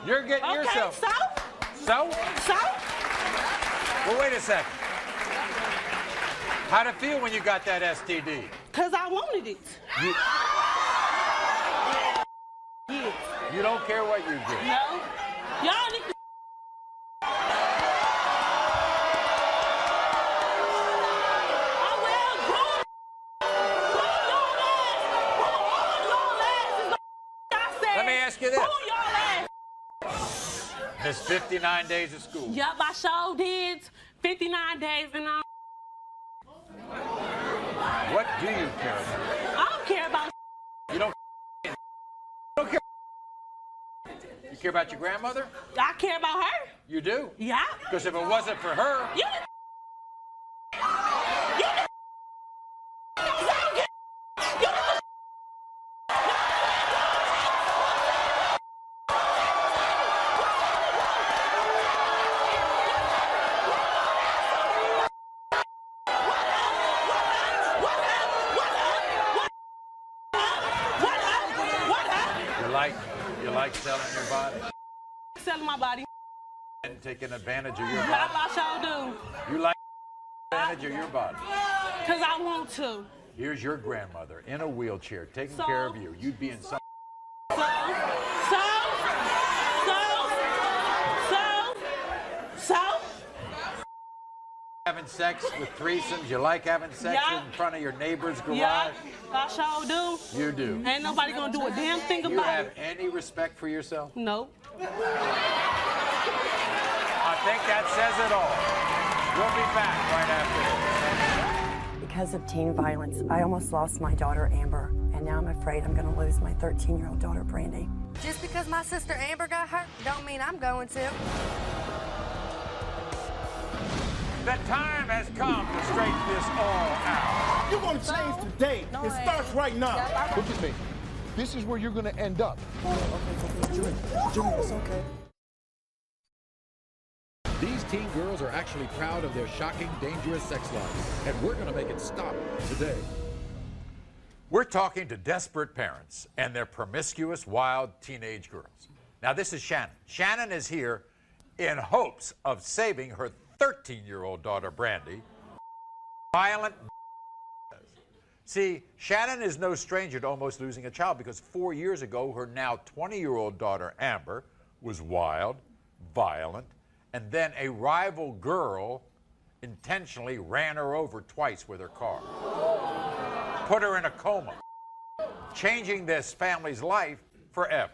You're getting yourself. So? Well, wait a second. How'd it feel when you got that STD? Because I wanted it. You don't care what you get. No. Y'all need to. Let me ask you this. It's 59 days of school. Yup, I sure did. 59 days and all. What do you care about? I don't care about. You don't care. You care about your grandmother? I care about her. You do? Yeah. Because if it wasn't for her. You like selling your body? Selling my body. And taking advantage of your body? I sure do. You like advantage of your body? Because I want to. Here's your grandmother in a wheelchair taking care of you. You'd be in some... So? Having sex with threesomes? You like having sex in front of your neighbor's garage? Yeah, I sure do. You do? Ain't nobody gonna do a damn thing about it. You have any respect for yourself? No. I think that says it all. We'll be back right after this. Because of teen violence, I almost lost my daughter, Amber, and now I'm afraid I'm gonna lose my 13-year-old daughter, Brandy. Just because my sister Amber got hurt, don't mean I'm going to. The time has come to straighten this all out. You're going to change today. It starts right now. Look at me. This is where you're going to end up. Junior, it's okay. These teen girls are actually proud of their shocking, dangerous sex lives, and we're going to make it stop today. We're talking to desperate parents and their promiscuous, wild teenage girls. Now, this is Shannon. Shannon is here in hopes of saving her 13-year-old daughter, Brandy, violent. See, Shannon is no stranger to almost losing a child because 4 years ago, her now 20-year-old daughter, Amber, was wild, violent, and then a rival girl intentionally ran her over twice with her car, put her in a coma, changing this family's life forever.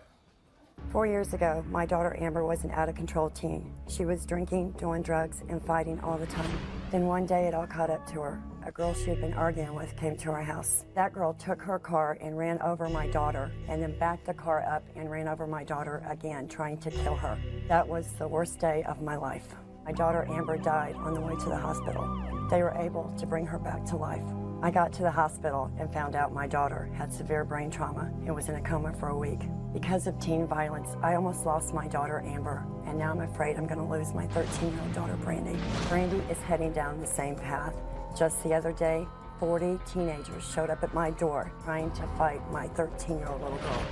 4 years ago, my daughter Amber was an out-of-control teen. She was drinking, doing drugs, and fighting all the time. Then one day it all caught up to her. A girl she had been arguing with came to our house. That girl took her car and ran over my daughter, and then backed the car up and ran over my daughter again, trying to kill her. That was the worst day of my life. My daughter Amber died on the way to the hospital. They were able to bring her back to life. I got to the hospital and found out my daughter had severe brain trauma and was in a coma for a week. Because of teen violence, I almost lost my daughter, Amber, and now I'm afraid I'm going to lose my 13-year-old daughter, Brandy. Brandy is heading down the same path. Just the other day, 40 teenagers showed up at my door trying to fight my 13-year-old little girl.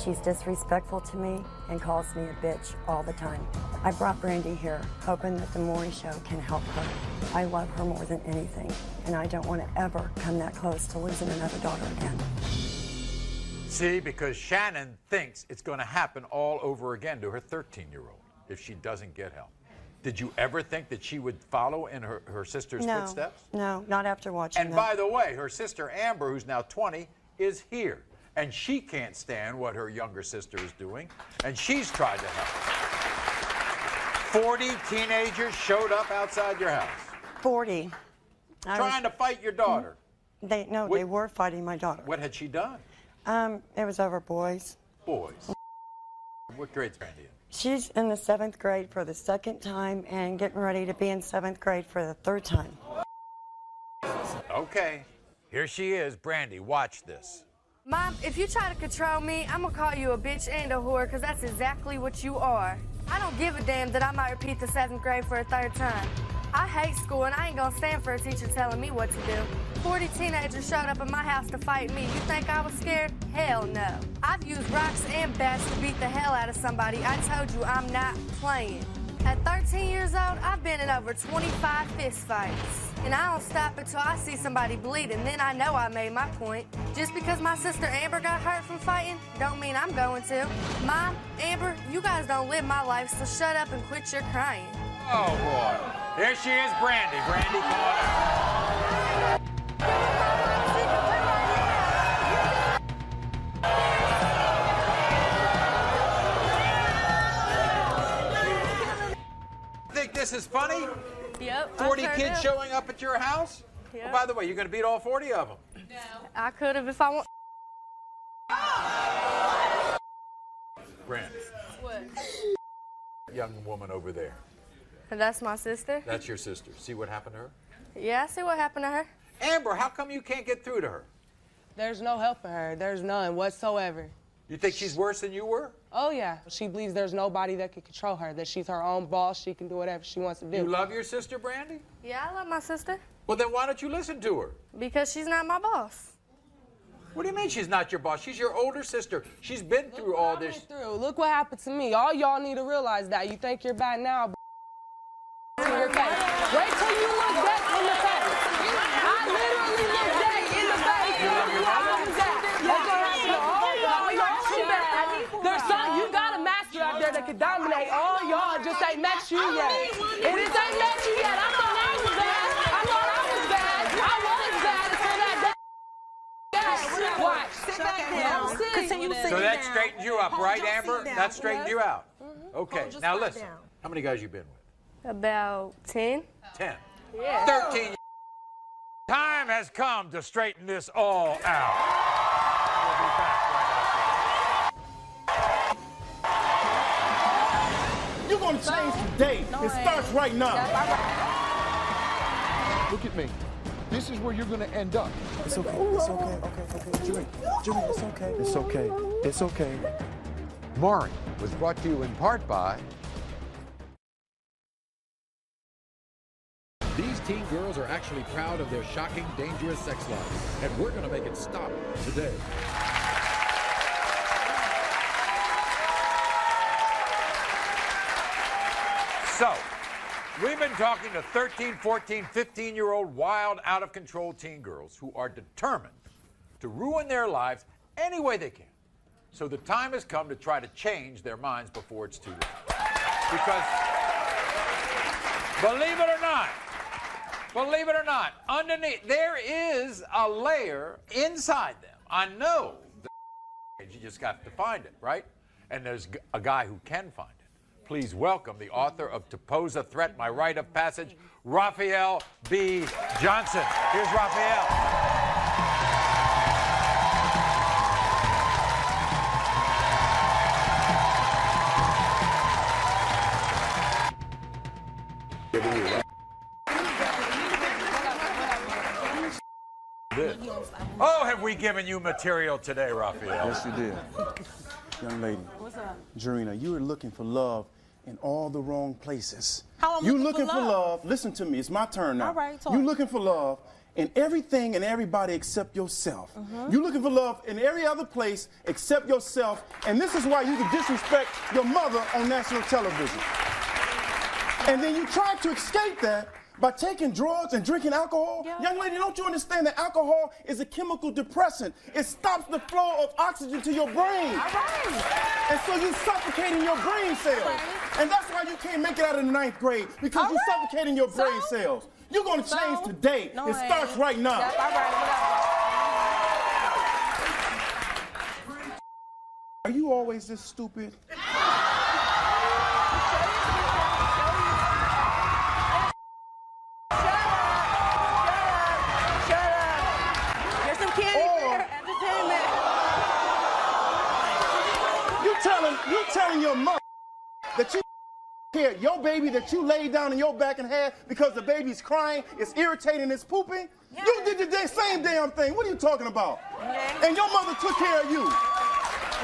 She's disrespectful to me and calls me a bitch all the time. I brought Brandy here, hoping that the Maury Show can help her. I love her more than anything, and I don't want to ever come that close to losing another daughter again. See, because Shannon thinks it's going to happen all over again to her 13-year-old if she doesn't get help. Did you ever think that she would follow in her sister's footsteps? No, not after watching And by the way, her sister Amber, who's now 20, is here. and she can't stand what her younger sister is doing, and she's tried to help. 40 teenagers showed up outside your house. 40. Trying to fight your daughter. They were fighting my daughter. What had she done? It was over boys. Boys. What grade's Brandy in? She's in the 7th grade for the 2nd time and getting ready to be in 7th grade for the 3rd time. Okay, here she is. Brandy, watch this. Mom, if you try to control me, I'm gonna call you a bitch and a whore, because that's exactly what you are. I don't give a damn that I might repeat the 7th grade for a 3rd time. I hate school, and I ain't gonna stand for a teacher telling me what to do. 40 teenagers showed up at my house to fight me. You think I was scared? Hell no. I've used rocks and bats to beat the hell out of somebody. I told you I'm not playing. At 13 years old, I've been in over 25 fist fights. And I don't stop until I see somebody bleed, and then I know I made my point. Just because my sister Amber got hurt from fighting, don't mean I'm going to. Mom, Amber, you guys don't live my life, so shut up and quit your crying. Oh, boy. Here she is, Brandy. Brandy, come on out. Think this is funny? Yep. 40 kids showing up at your house? Yep. Oh, by the way, you're going to beat all 40 of them. No. I could have if I want. Brandy. What? Young woman over there. That's my sister? That's your sister. See what happened to her? Yeah, I see what happened to her. Amber, how come you can't get through to her? There's no helping her. There's none whatsoever. You think she's worse than you were? Oh, yeah. She believes there's nobody that can control her, that she's her own boss, she can do whatever she wants to do. You love your sister, Brandy? Yeah, I love my sister. Well, then why don't you listen to her? Because she's not my boss. What do you mean she's not your boss? She's your older sister. She's been through all this. Look what happened to me. All y'all need to realize that. You think you're bad now, but in your face. Wait till you look back in the face. I literally look back in the face. There's some, you got a master out there that can dominate all y'all, just ain't met you yet. It just ain't met you yet. I thought I was bad. I thought I was bad. I was bad until that day. What? Sit back down. Continue to sit So that down. straightened you up, right, Amber? down. That straightened you out. Okay, just now lie listen. down. How many guys you been with? About 10. 10. Yeah. 13. Time has come to straighten this all out. We'll be back right after. You're gonna change today. It starts right now. Look at me. This is where you're gonna end up. It's okay. It's okay. Okay. Jimmy, it's okay. It's okay. It's okay. Maury was brought to you in part by... These teen girls are actually proud of their shocking, dangerous sex lives, and we're going to make it stop today. So, we've been talking to 13, 14, 15-year-old wild, out-of-control teen girls who are determined to ruin their lives any way they can. So the time has come to try to change their minds before it's too late. Because, believe it or not, underneath, there is a layer inside them. I know. You just got to find it, right? And there's a guy who can find it. Please welcome the author of To Pose a Threat, My Rite of Passage, Raphael B. Johnson. Here's Raphael. Oh, have we given you material today, Raphael? Yes, you did. Young lady. What's up? Jarena, you are looking for love in all the wrong places. How I'm you looking for love? Listen to me. It's my turn now. All right, talk. You looking for love in everything and everybody except yourself. You looking for love in every other place except yourself, and this is why you can disrespect your mother on national television. And then you try to escape that by taking drugs and drinking alcohol. Yeah. Young lady, don't you understand that alcohol is a chemical depressant? It stops the flow of oxygen to your brain. All right. And so you're suffocating your brain cells. Right. And that's why you can't make it out of the 9th grade, because you're suffocating your brain cells. You're going to change today. No, it starts right now. Yep, all right, you always this stupid? Here's some candy for your entertainment. You telling your mother that you care your baby that you laid down in your back and had because the baby's crying, it's irritating, it's pooping? Yeah. You did the same damn thing. What are you talking about? Okay. And your mother took care of you.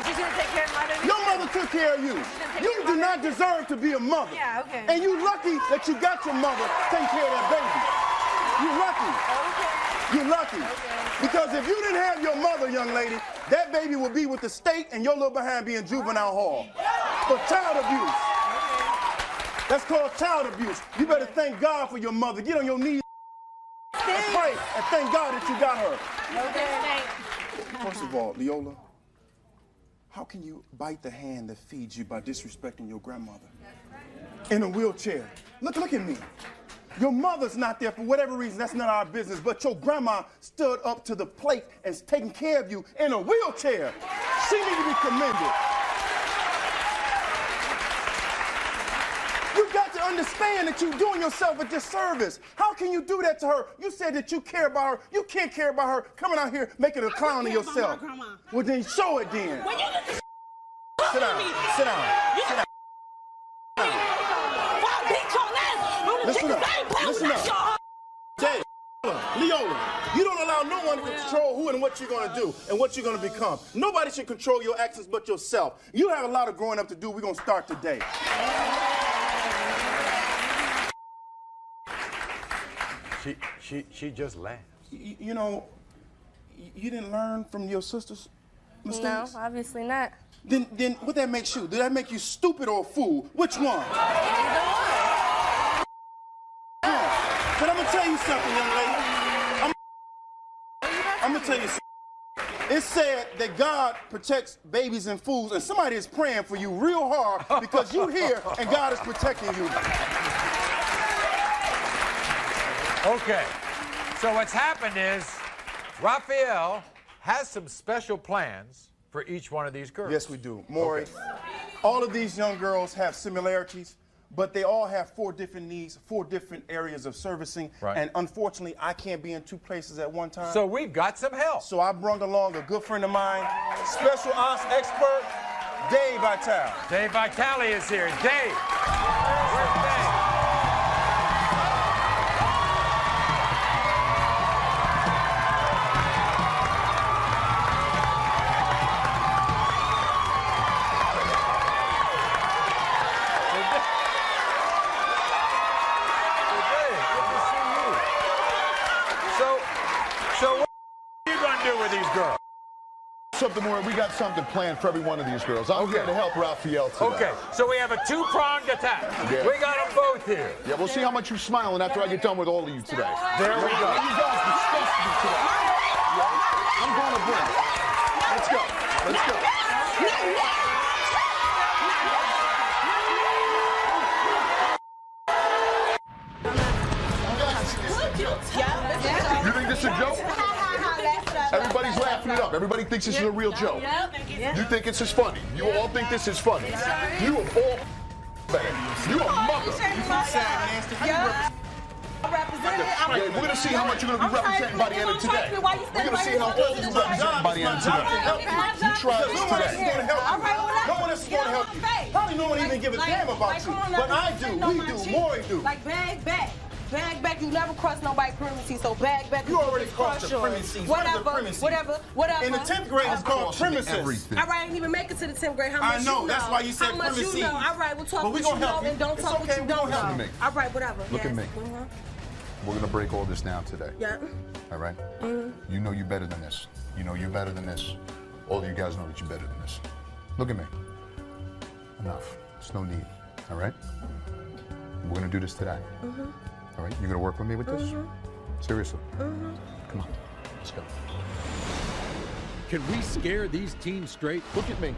She's gonna take care of my baby. Your mother took care of you. You do not deserve to be a mother. Yeah, okay. And you lucky that you got your mother taking care of that baby. You lucky. Okay. You lucky. Okay. Because if you didn't have your mother, young lady, that baby would be with the state and your little behind be in juvenile hall for child abuse. That's called child abuse. You better thank God for your mother. Get on your knees and pray and thank God that you got her. Okay. First of all, Leola, how can you bite the hand that feeds you by disrespecting your grandmother? In a wheelchair. Look at me. Your mother's not there for whatever reason, that's not our business, but your grandma stood up to the plate and is taking care of you in a wheelchair. She needs to be commended. You got to understand that you're doing yourself a disservice. How can you do that to her? You said that you care about her. You can't care about her coming out here making a clown of yourself. Well, then show it then. When you sit down. Sit down. Sit down. Listen up. Listen up. Jay, Leola, you don't allow no one to control who and what you're going to do and what you're going to become. Nobody should control your actions but yourself. You have a lot of growing up to do. We're going to start today. She just laughed. You know, you didn't learn from your sister's mistakes? No, obviously not. Then what that makes you? Did that make you stupid or a fool? Which one? But I'm gonna tell you something, young lady. I'm gonna tell you something. It's said that God protects babies and fools, and somebody is praying for you real hard because you're here and God is protecting you. Okay, so what's happened is Raphael has some special plans for each one of these girls. Yes, we do. Maury, all of these young girls have similarities, but they all have 4 different needs, 4 different areas of servicing. Right. And unfortunately, I can't be in 2 places at one time. So we've got some help. So I brought along a good friend of mine, special ops expert, Dave Vitale. Dave Vitale is here. Dave. Where's Dave? So what are you going to do with these girls? Something more. We got something planned for every one of these girls. I'm here to help Raphael today. Okay, so we have a 2-pronged attack. Yeah. We got them both here. Yeah, we'll see how much you're smiling after I get done with all of you today. There we go. You guys disgust me today. Yeah. I'm going to bring it. Let's go. Let's go. You think this is a joke? Everybody's laughing it up. Everybody thinks this is a real joke. You think it's just funny. You all think this is funny. You are all bad. You a mother. We're going to see how much you're going to be representing by the end of today. We're going to see how all you represent by the end of today. You try this today. No one else is going to help you. Probably no one even give a damn about you. But I do. We do. Maury do. Like bag back. Bag back, you never crossed nobody's premises, so bag back. You already crossed the premises. Whatever. In the 10th grade, it's called premises. All right, I didn't even make it to the 10th grade. How much I know, you know? that's why you said How much premises. you know? All right, we'll talk But what we gonna you help know you. and don't It's talk okay, what you we don't gonna help know. you. All right, whatever. Look at me. We're going to break all this down today. Yeah. All right? You know you're better than this. You know you're better than this. All of you guys know that you're better than this. Look at me. Enough. There's no need. All right? We're going to do this today. All right? You're going to work with me with this? Seriously? Come on. Let's go. Can we scare these teens straight? Look at me.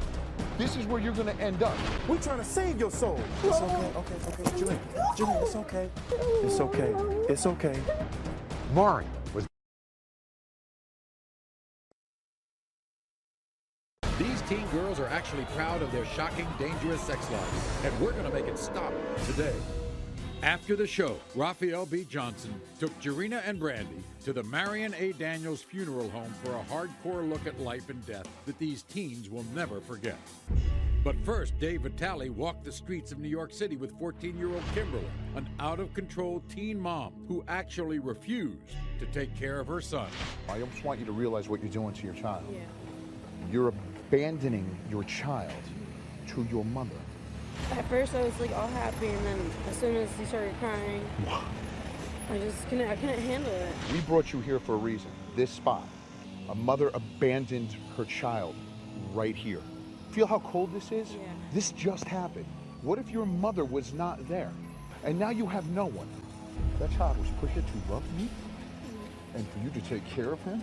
This is where you're going to end up. We're trying to save your soul. It's okay. Julian, it's okay. It's okay. It's okay. Maury was These teen girls are actually proud of their shocking, dangerous sex lives, and we're going to make it stop today. After the show, Raphael B. Johnson took Jarena and Brandy to the Marion A. Daniels Funeral Home for a hardcore look at life and death that these teens will never forget. But first, Dave Vitale walked the streets of New York City with 14-year-old Kimberly, an out-of-control teen mom who actually refused to take care of her son. I just want you to realize what you're doing to your child. Yeah. You're abandoning your child to your mother. At first I was like all happy, and then as soon as he started crying, I couldn't handle it. We brought you here for a reason. This spot. A mother abandoned her child right here. Feel how cold this is? Yeah. This just happened. What if your mother was not there? And now you have no one. That child was put here to love you and for you to take care of him,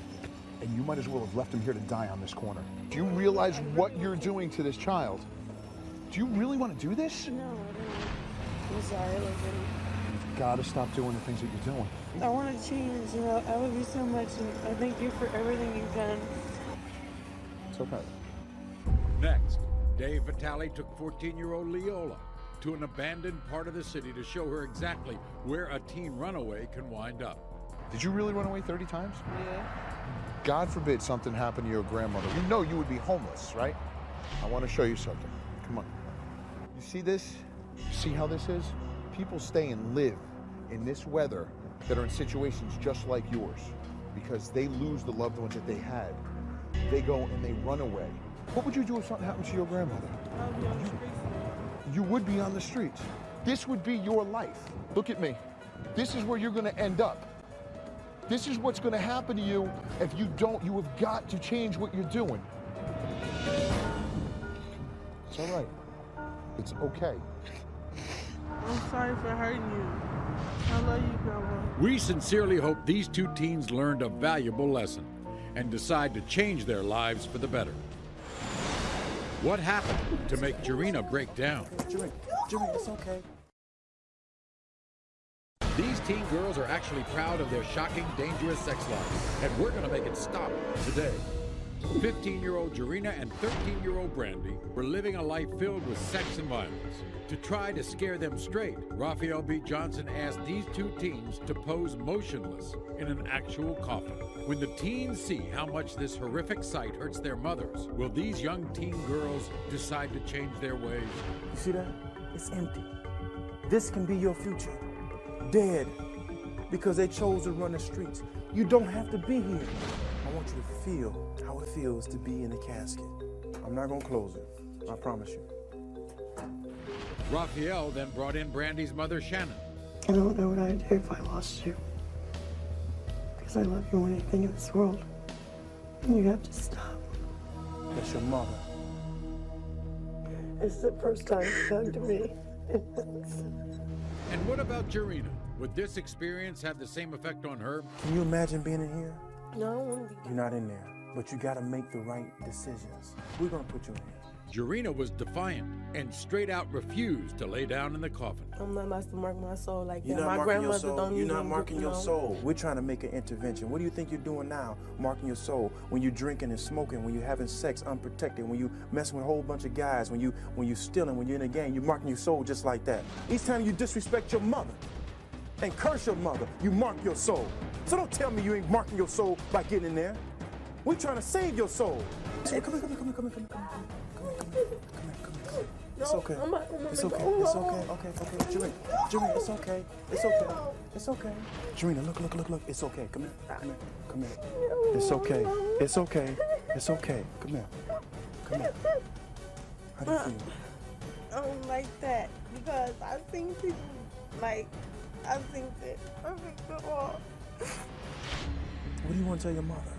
and you might as well have left him here to die on this corner. Do you realize what you're doing to this child? Do you really want to do this? No, I don't. I'm sorry, listen. You've got to stop doing the things that you're doing. I want to change. I love you so much, and I thank you for everything you've done. It's okay. Next, Dave Vitale took 14-year-old Leola to an abandoned part of the city to show her exactly where a teen runaway can wind up. Did you really run away 30 times? Yeah. God forbid something happened to your grandmother. You know you would be homeless, right? I want to show you something. Come on. You see this? You see how this is? People stay and live in this weather that are in situations just like yours because they lose the loved ones that they had. They go and they run away. What would you do if something happened to your grandmother? I'll be on the streets. You would be on the streets. This would be your life. Look at me. This is where you're going to end up. This is what's going to happen to you if you don't. You have got to change what you're doing. It's all right. It's okay. I'm sorry for hurting you. I love you, Grandma. We sincerely hope these two teens learned a valuable lesson and decide to change their lives for the better. What happened to make Jarena break down? Jarena, it's okay. These teen girls are actually proud of their shocking, dangerous sex lives, and we're going to make it stop today. 15-year-old Jarena and 13-year-old Brandy were living a life filled with sex and violence. To try to scare them straight, Raphael B. Johnson asked these two teens to pose motionless in an actual coffin. When the teens see how much this horrific sight hurts their mothers, will these young teen girls decide to change their ways? You see that? It's empty. This can be your future. Dead. Because they chose to run the streets. You don't have to be here. I want you to feel how it feels to be in a casket. I'm not going to close it. I promise you. Raphael then brought in Brandy's mother, Shannon. I don't know what I'd do if I lost you. Because I love you more than anything in this world. And you have to stop. That's your mother. It's the first time you come to me. And what about Jarena? Would this experience have the same effect on her? Can you imagine being in here? No, I don't want to be. You're not in there, but you got to make the right decisions. We're going to put you in here. Jarena was defiant and straight out refused to lay down in the coffin. I'm not about to mark my soul like that. You're not My marking grandmother your soul. don't You're even not marking your know. soul. We're trying to make an intervention. What do you think you're doing now, marking your soul? When you're drinking and smoking, when you're having sex unprotected, when you messing with a whole bunch of guys, when you're stealing, when you're in a gang, you're marking your soul just like that. Each time you disrespect your mother and curse your mother, you mark your soul. So don't tell me you ain't marking your soul by getting in there. We're trying to save your soul. Hey, come here. It's okay. It's okay. It's okay. Okay. Jarena, it's okay. It's okay. Jarena, look. It's okay. Come here. It's okay. It's okay. Come here. How do you feel? I don't like that because I think people I think that all. What do you want to tell your mother?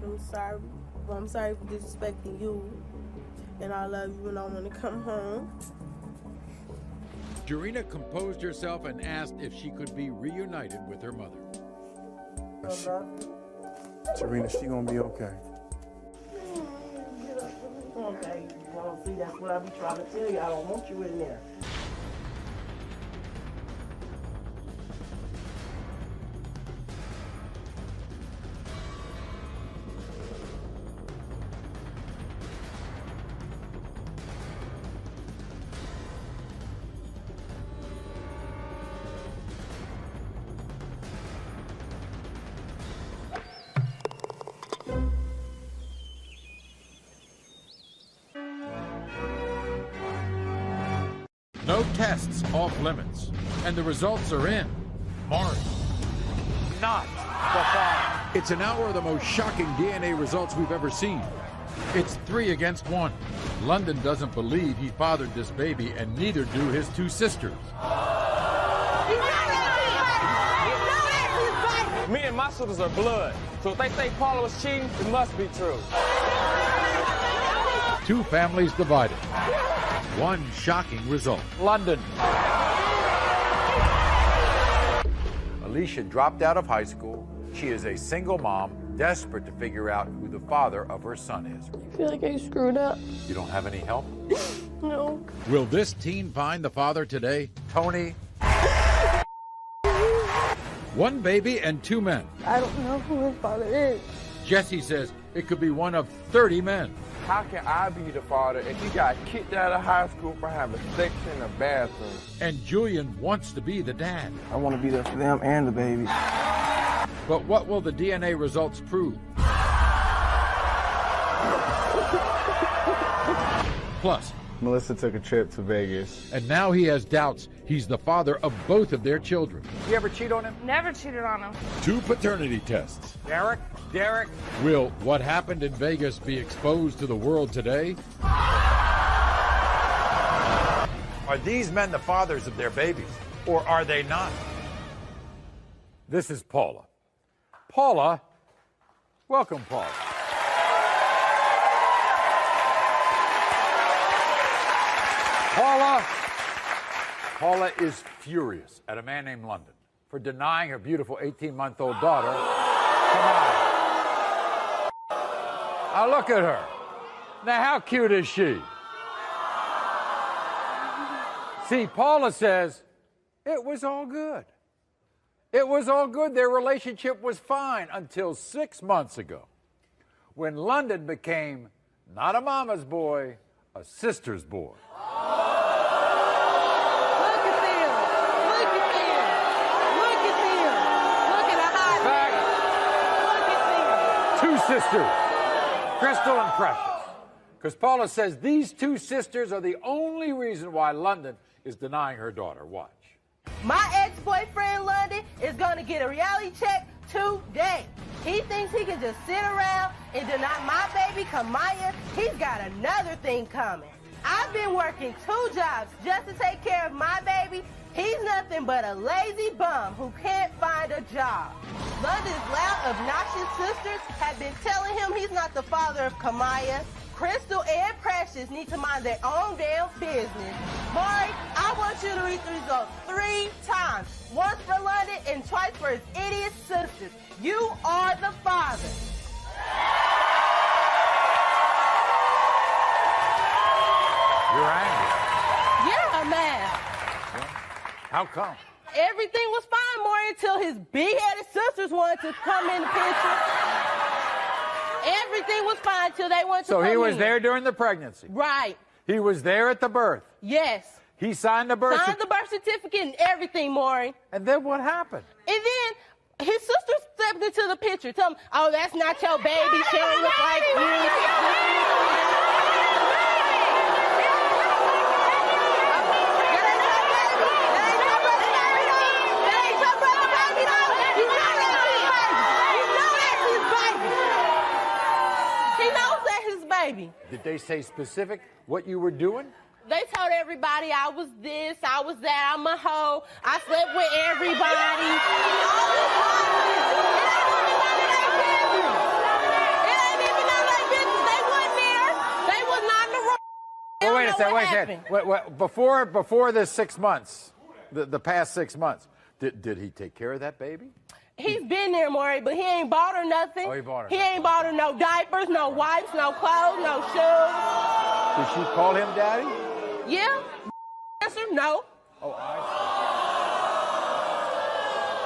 I'm sorry. I'm sorry for disrespecting you. And I love you and I want to come home. Jarena composed herself and asked if she could be reunited with her mother. Jarena, she gonna be okay. Okay, well, see, that's what I be trying to tell you. I don't want you in there. No tests off limits. And the results are in. Maury, not the father. It's an hour of the most shocking DNA results we've ever seen. It's 3 against 1. London doesn't believe he fathered this baby, and neither do his 2 sisters. Me and my sisters are blood, so if they say Paula was cheating, it must be true. 2 families divided. 1 shocking result. London. Alicia dropped out of high school. She is a single mom, desperate to figure out who the father of her son is. I feel like I screwed up. You don't have any help? No. Will this teen find the father today? Tony. 1 baby and 2 men. I don't know who his father is. Jesse says it could be one of 30 men. How can I be the father if he got kicked out of high school for having sex in the bathroom? And Julian wants to be the dad. I want to be there for them and the baby. But what will the DNA results prove? Plus, Melissa took a trip to Vegas. And now he has doubts he's the father of both of their children. You ever cheat on him? Never cheated on him. 2 paternity tests. Derek? Will what happened in Vegas be exposed to the world today? Are these men the fathers of their babies, or are they not? This is Paula. Paula, welcome, Paula. Paula is furious at a man named London for denying her beautiful 18-month-old daughter. Come on. Now look at her. Now how cute is she? See, Paula says it was all good. It was all good. Their relationship was fine until 6 months ago, when London became not a mama's boy, a sister's boy. Two sisters, Crystal and Precious. Because Paula says these 2 sisters are the only reason why London is denying her daughter. Watch. My ex-boyfriend, London, is going to get a reality check today. He thinks he can just sit around and deny my baby, Kamaya. He's got another thing coming. I've been working 2 jobs just to take care of my baby. He's nothing but a lazy bum who can't find a job. London's loud, obnoxious sisters have been telling him he's not the father of Kamaya. Crystal and Precious need to mind their own damn business. Maury, I want you to read the results 3 times. Once for London and twice for his idiot sisters. You are the father. You're angry. Yeah, I'm mad. How come? Everything was fine, Maury, until his big-headed sisters wanted to come in the picture. Everything was fine until they wanted to come in. So he was there during the pregnancy? Right. He was there at the birth? Yes. He signed the birth certificate? Signed the birth certificate and everything, Maury. And then what happened? And then his sister stepped into the picture. Tell him, oh, that's not your baby. She don't look like you. Did they say specific what you were doing? They told everybody I was this, I was that, I'm a hoe, I slept with everybody. It ain't even none of their business. They wasn't there. They was not in the room. Well, wait a second. Before this 6 months, the past 6 months, did he take care of that baby? He's been there, Maury, but he ain't bought her nothing. Oh, he bought her. He ain't bought her no diapers, no wipes, no clothes, no shoes. Did she call him daddy? Yeah. Answer, no. Oh, I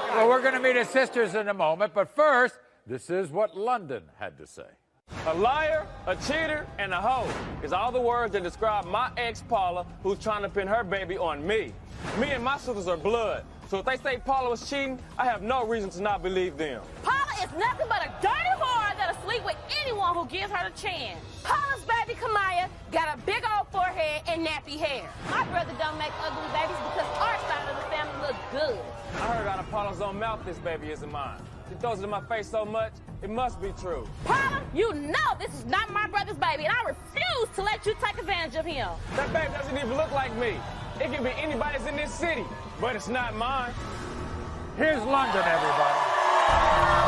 see. Well, we're going to meet his sisters in a moment, but first, this is what London had to say. A liar, a cheater, and a hoe is all the words that describe my ex, Paula, who's trying to pin her baby on me. Me and my sisters are blood. So if they say Paula was cheating, I have no reason to not believe them. Paula is nothing but a dirty whore that'll sleep sleep with anyone who gives her the chance. Paula's baby Kamaya got a big old forehead and nappy hair. My brother don't make ugly babies because our side of the family looks good. I heard out of Paula's own mouth this baby isn't mine. She throws it in my face so much, it must be true. Paula, you know this is not my brother's baby, and I refuse to let you take advantage of him. That baby doesn't even look like me. It can be anybody's in this city, but it's not mine. Here's London, everybody.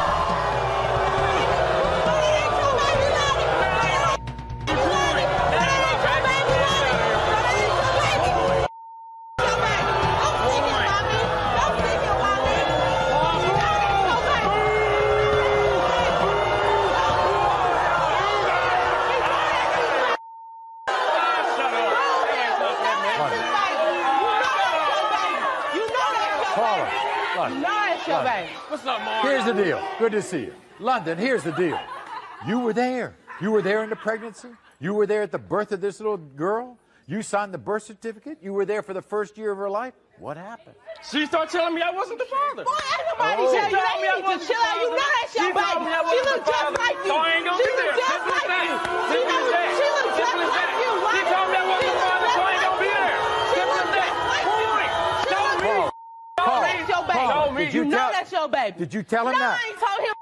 What's up, Maury? Here's the deal. Good to see you. London, here's the deal. You were there. You were there in the pregnancy. You were there at the birth of this little girl. You signed the birth certificate. You were there for the first year of her life. What happened? She started telling me I wasn't the father. Boy, ain't nobody tell you that. You need to chill out. You know that's your baby. She look just like you. So I ain't gonna She be look there. just Simple as like that. you. Simple as that. She look just Simple as like that. you. She told me I wasn't the father, so I ain't gonna be there. Simple as that. Point. Show me. Paul, that's your baby. Show me. You know that's your baby. Did you tell him No, that? I ain't told him.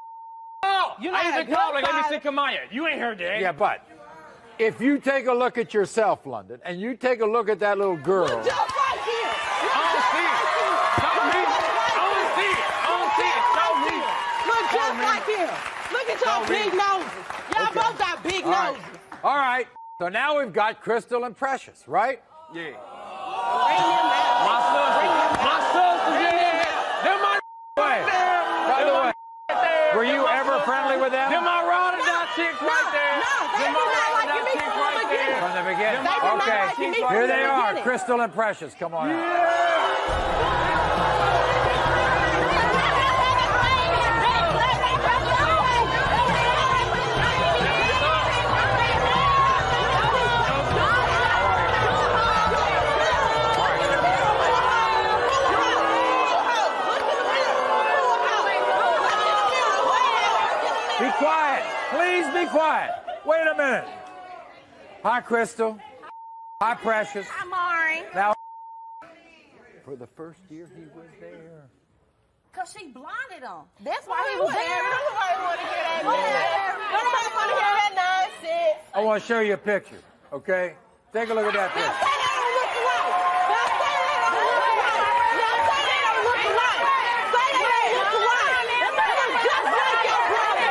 You know I that even called her. good Let me father. see Kamaya. You ain't heard that. Yeah, but if you take a look at yourself, London, and you take a look at that little girl. Look just like him. I don't see it. Show me. I don't see it. I don't see it. Show me. Look just like him. Look at your big noses. Y'all both got big noses. All right. So now we've got Crystal and Precious, right? Yeah. Bring him out. My sisters. My sisters, yeah. They're my Way. By the way, were you ever friendly with them? They're my ride or die chicks right there. No, they They're did my not ride or like die me chicks from the right there. beginning. From the beginning? They did not Okay. like me from Here the they are, beginning. Crystal and Precious. Come on out. Be quiet. Please be quiet. Wait a minute. Hi, Crystal. Hi, Precious. Hi, Maury. Now, for the first year he was there. Because she blinded him. That's why he was there. Nobody want to hear that nonsense. Nobody want to hear that nonsense. I want to show you a picture, okay? Take a look at that Now picture. say they don't look alike. Now say they don't look alike. Now say they don't look alike. Say they don't look alike. Look just like your brother.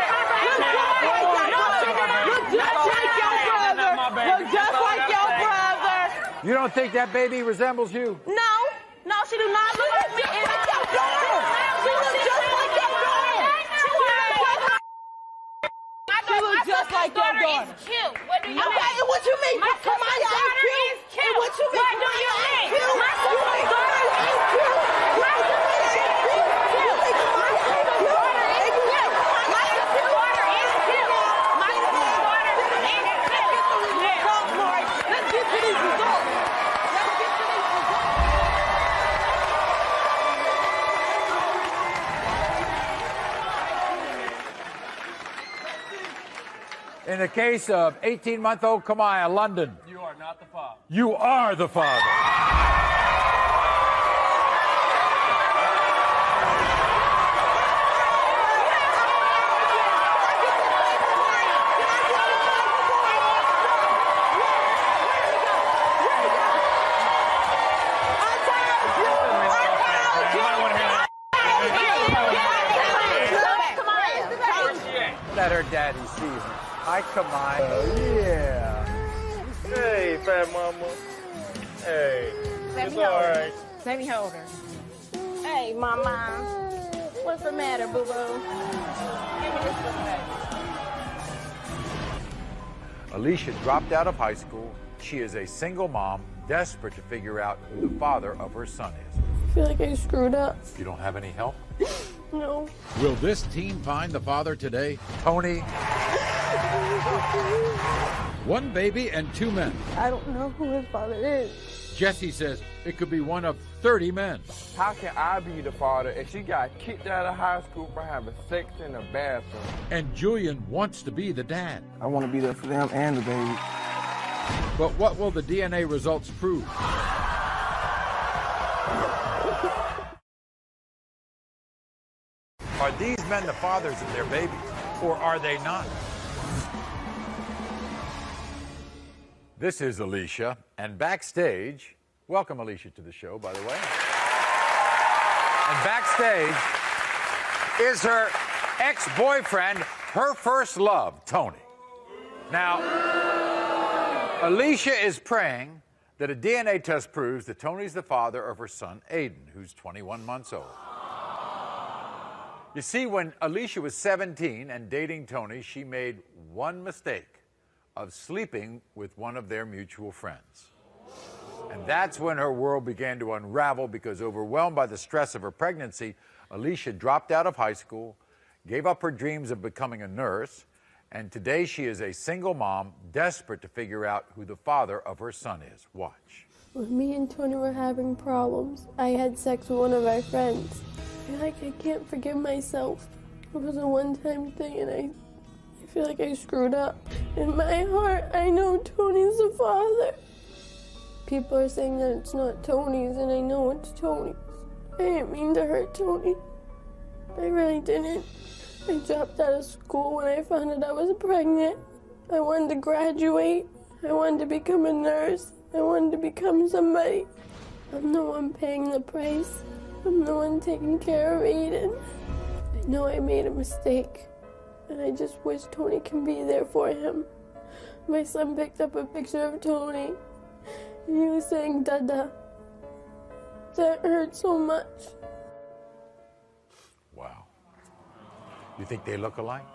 Look just like your brother. Look just like your brother. You don't think that baby resembles you? No. No, she do not look like me. She looks just like your daughter. She looks just like your daughter. Cute. What do you Okay, mean? and what you mean? My Kamaya sister's daughter ain't is cute. cute. And what you mean? What do you Kamaya ain't mean? cute. My You think sister's Kamaya ain't cute? My sister's daughter is cute. You think Kamaya ain't cute? My sister's daughter is cute. My sister's daughter is cute. Come, Maury. Let's get to these results. Let's get to these results. In the case of 18-month-old Kamaya, London, You are not the father. you are the father. Let her daddy see her. Hi, Kamaya. Yeah. Hey, fat mama. Hey. Let It's me all hold her. right. Let me hold her. Hey, mama. What's the matter, boo-boo? Give me this little baby. Alicia dropped out of high school. She is a single mom, desperate to figure out who the father of her son is. I feel like I screwed up. You don't have any help? No. Will this teen find the father today? Tony? One baby and two men. I don't know who his father is. Jesse says it could be one of 30 men. How can I be the father if she got kicked out of high school for having sex in the bathroom? And Julian wants to be the dad. I want to be there for them and the baby. But what will the DNA results prove? Are these men the fathers of their babies, or are they not? This is Alicia, and backstage, welcome Alicia to the show, by the way. And backstage is her ex-boyfriend, her first love, Tony. Now, Alicia is praying that a DNA test proves that Tony's the father of her son, Aiden, who's 21 months old. You see, when Alicia was 17 and dating Tony, she made one mistake of sleeping with one of their mutual friends. And that's when her world began to unravel because, overwhelmed by the stress of her pregnancy, Alicia dropped out of high school, gave up her dreams of becoming a nurse, and today she is a single mom, desperate to figure out who the father of her son is. Watch. When me and Tony were having problems, I had sex with one of our friends. I feel like I can't forgive myself. It was a one-time thing, and I feel like I screwed up. In my heart, I know Tony's the father. People are saying that it's not Tony's, and I know it's Tony's. I didn't mean to hurt Tony. I really didn't. I dropped out of school when I found out I was pregnant. I wanted to graduate. I wanted to become a nurse. I wanted to become somebody. I'm the one paying the price. I'm the one taking care of Aiden. I know I made a mistake, and I just wish Tony can be there for him. My son picked up a picture of Tony, and he was saying, Dada. That hurt so much. Wow. You think they look alike?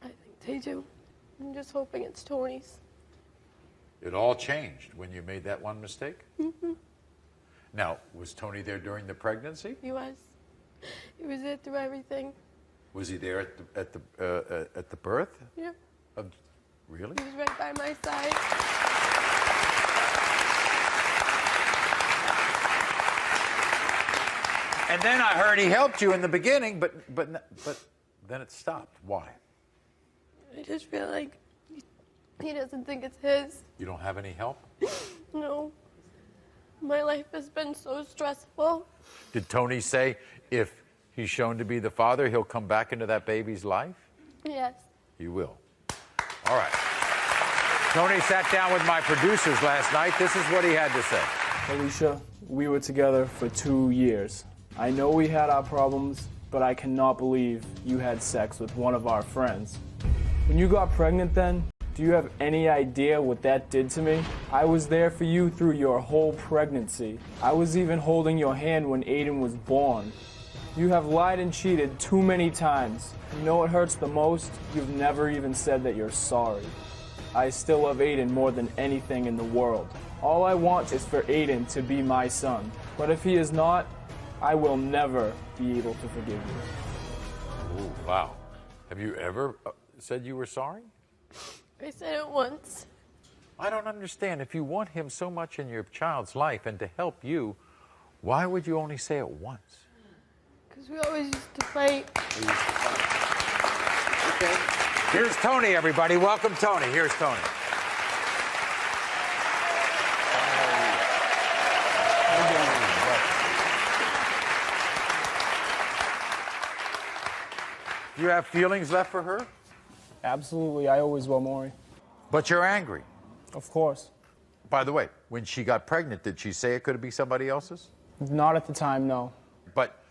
I think they do. I'm just hoping it's Tony's. It all changed when you made that one mistake? Mm-hmm. Now, was Tony there during the pregnancy? He was. He was there through everything. Was he there at the birth? Yeah. Really? He was right by my side. And then I heard he helped you in the beginning, but then it stopped. Why? I just feel like he doesn't think it's his. You don't have any help? No. My life has been so stressful. Did Tony say if he's shown to be the father, he'll come back into that baby's life? Yes. He will. All right. Tony sat down with my producers last night. This is what he had to say. Alicia, we were together for 2 years. I know we had our problems, but I cannot believe you had sex with one of our friends. When you got pregnant then, do you have any idea what that did to me? I was there for you through your whole pregnancy. I was even holding your hand when Aiden was born. You have lied and cheated too many times. You know what hurts the most? You've never even said that you're sorry. I still love Aiden more than anything in the world. All I want is for Aiden to be my son. But if he is not, I will never be able to forgive you. Ooh, wow. Have you ever said you were sorry? I said it once. I don't understand. If you want him so much in your child's life and to help you, why would you only say it once? Because we always used to fight. Okay. Here's Tony, everybody. Welcome, Tony. Here's Tony. Do you have feelings left for her? Absolutely, I always will, Maury. But you're angry. Of course. By the way, when she got pregnant, did she say it could be somebody else's? Not at the time, no. But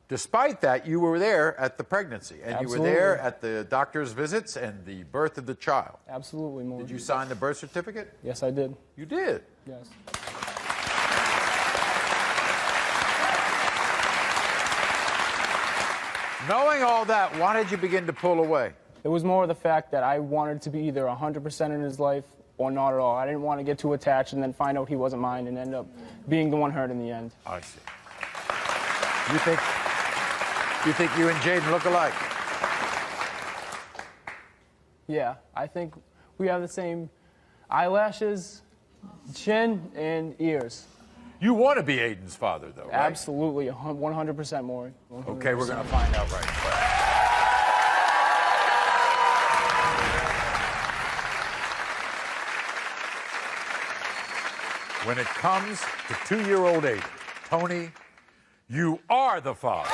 despite that, you were there at the pregnancy, and Absolutely. you were there at the doctor's visits and the birth of the child. Absolutely, Maury. Did you sign the birth certificate? Yes, I did. You did? Yes. Knowing all that, why did you begin to pull away? It was more the fact that I wanted to be either 100% in his life or not at all. I didn't want to get too attached and then find out he wasn't mine and end up being the one hurt in the end. I see. You think you and Jaden look alike? Yeah, I think we have the same eyelashes, Chin and ears. You want to be Aiden's father, though, right? Absolutely, 100% Maury. 100%. Okay, we're going to find out right now. When it comes to 2-year-old Aiden, Tony, you are the father.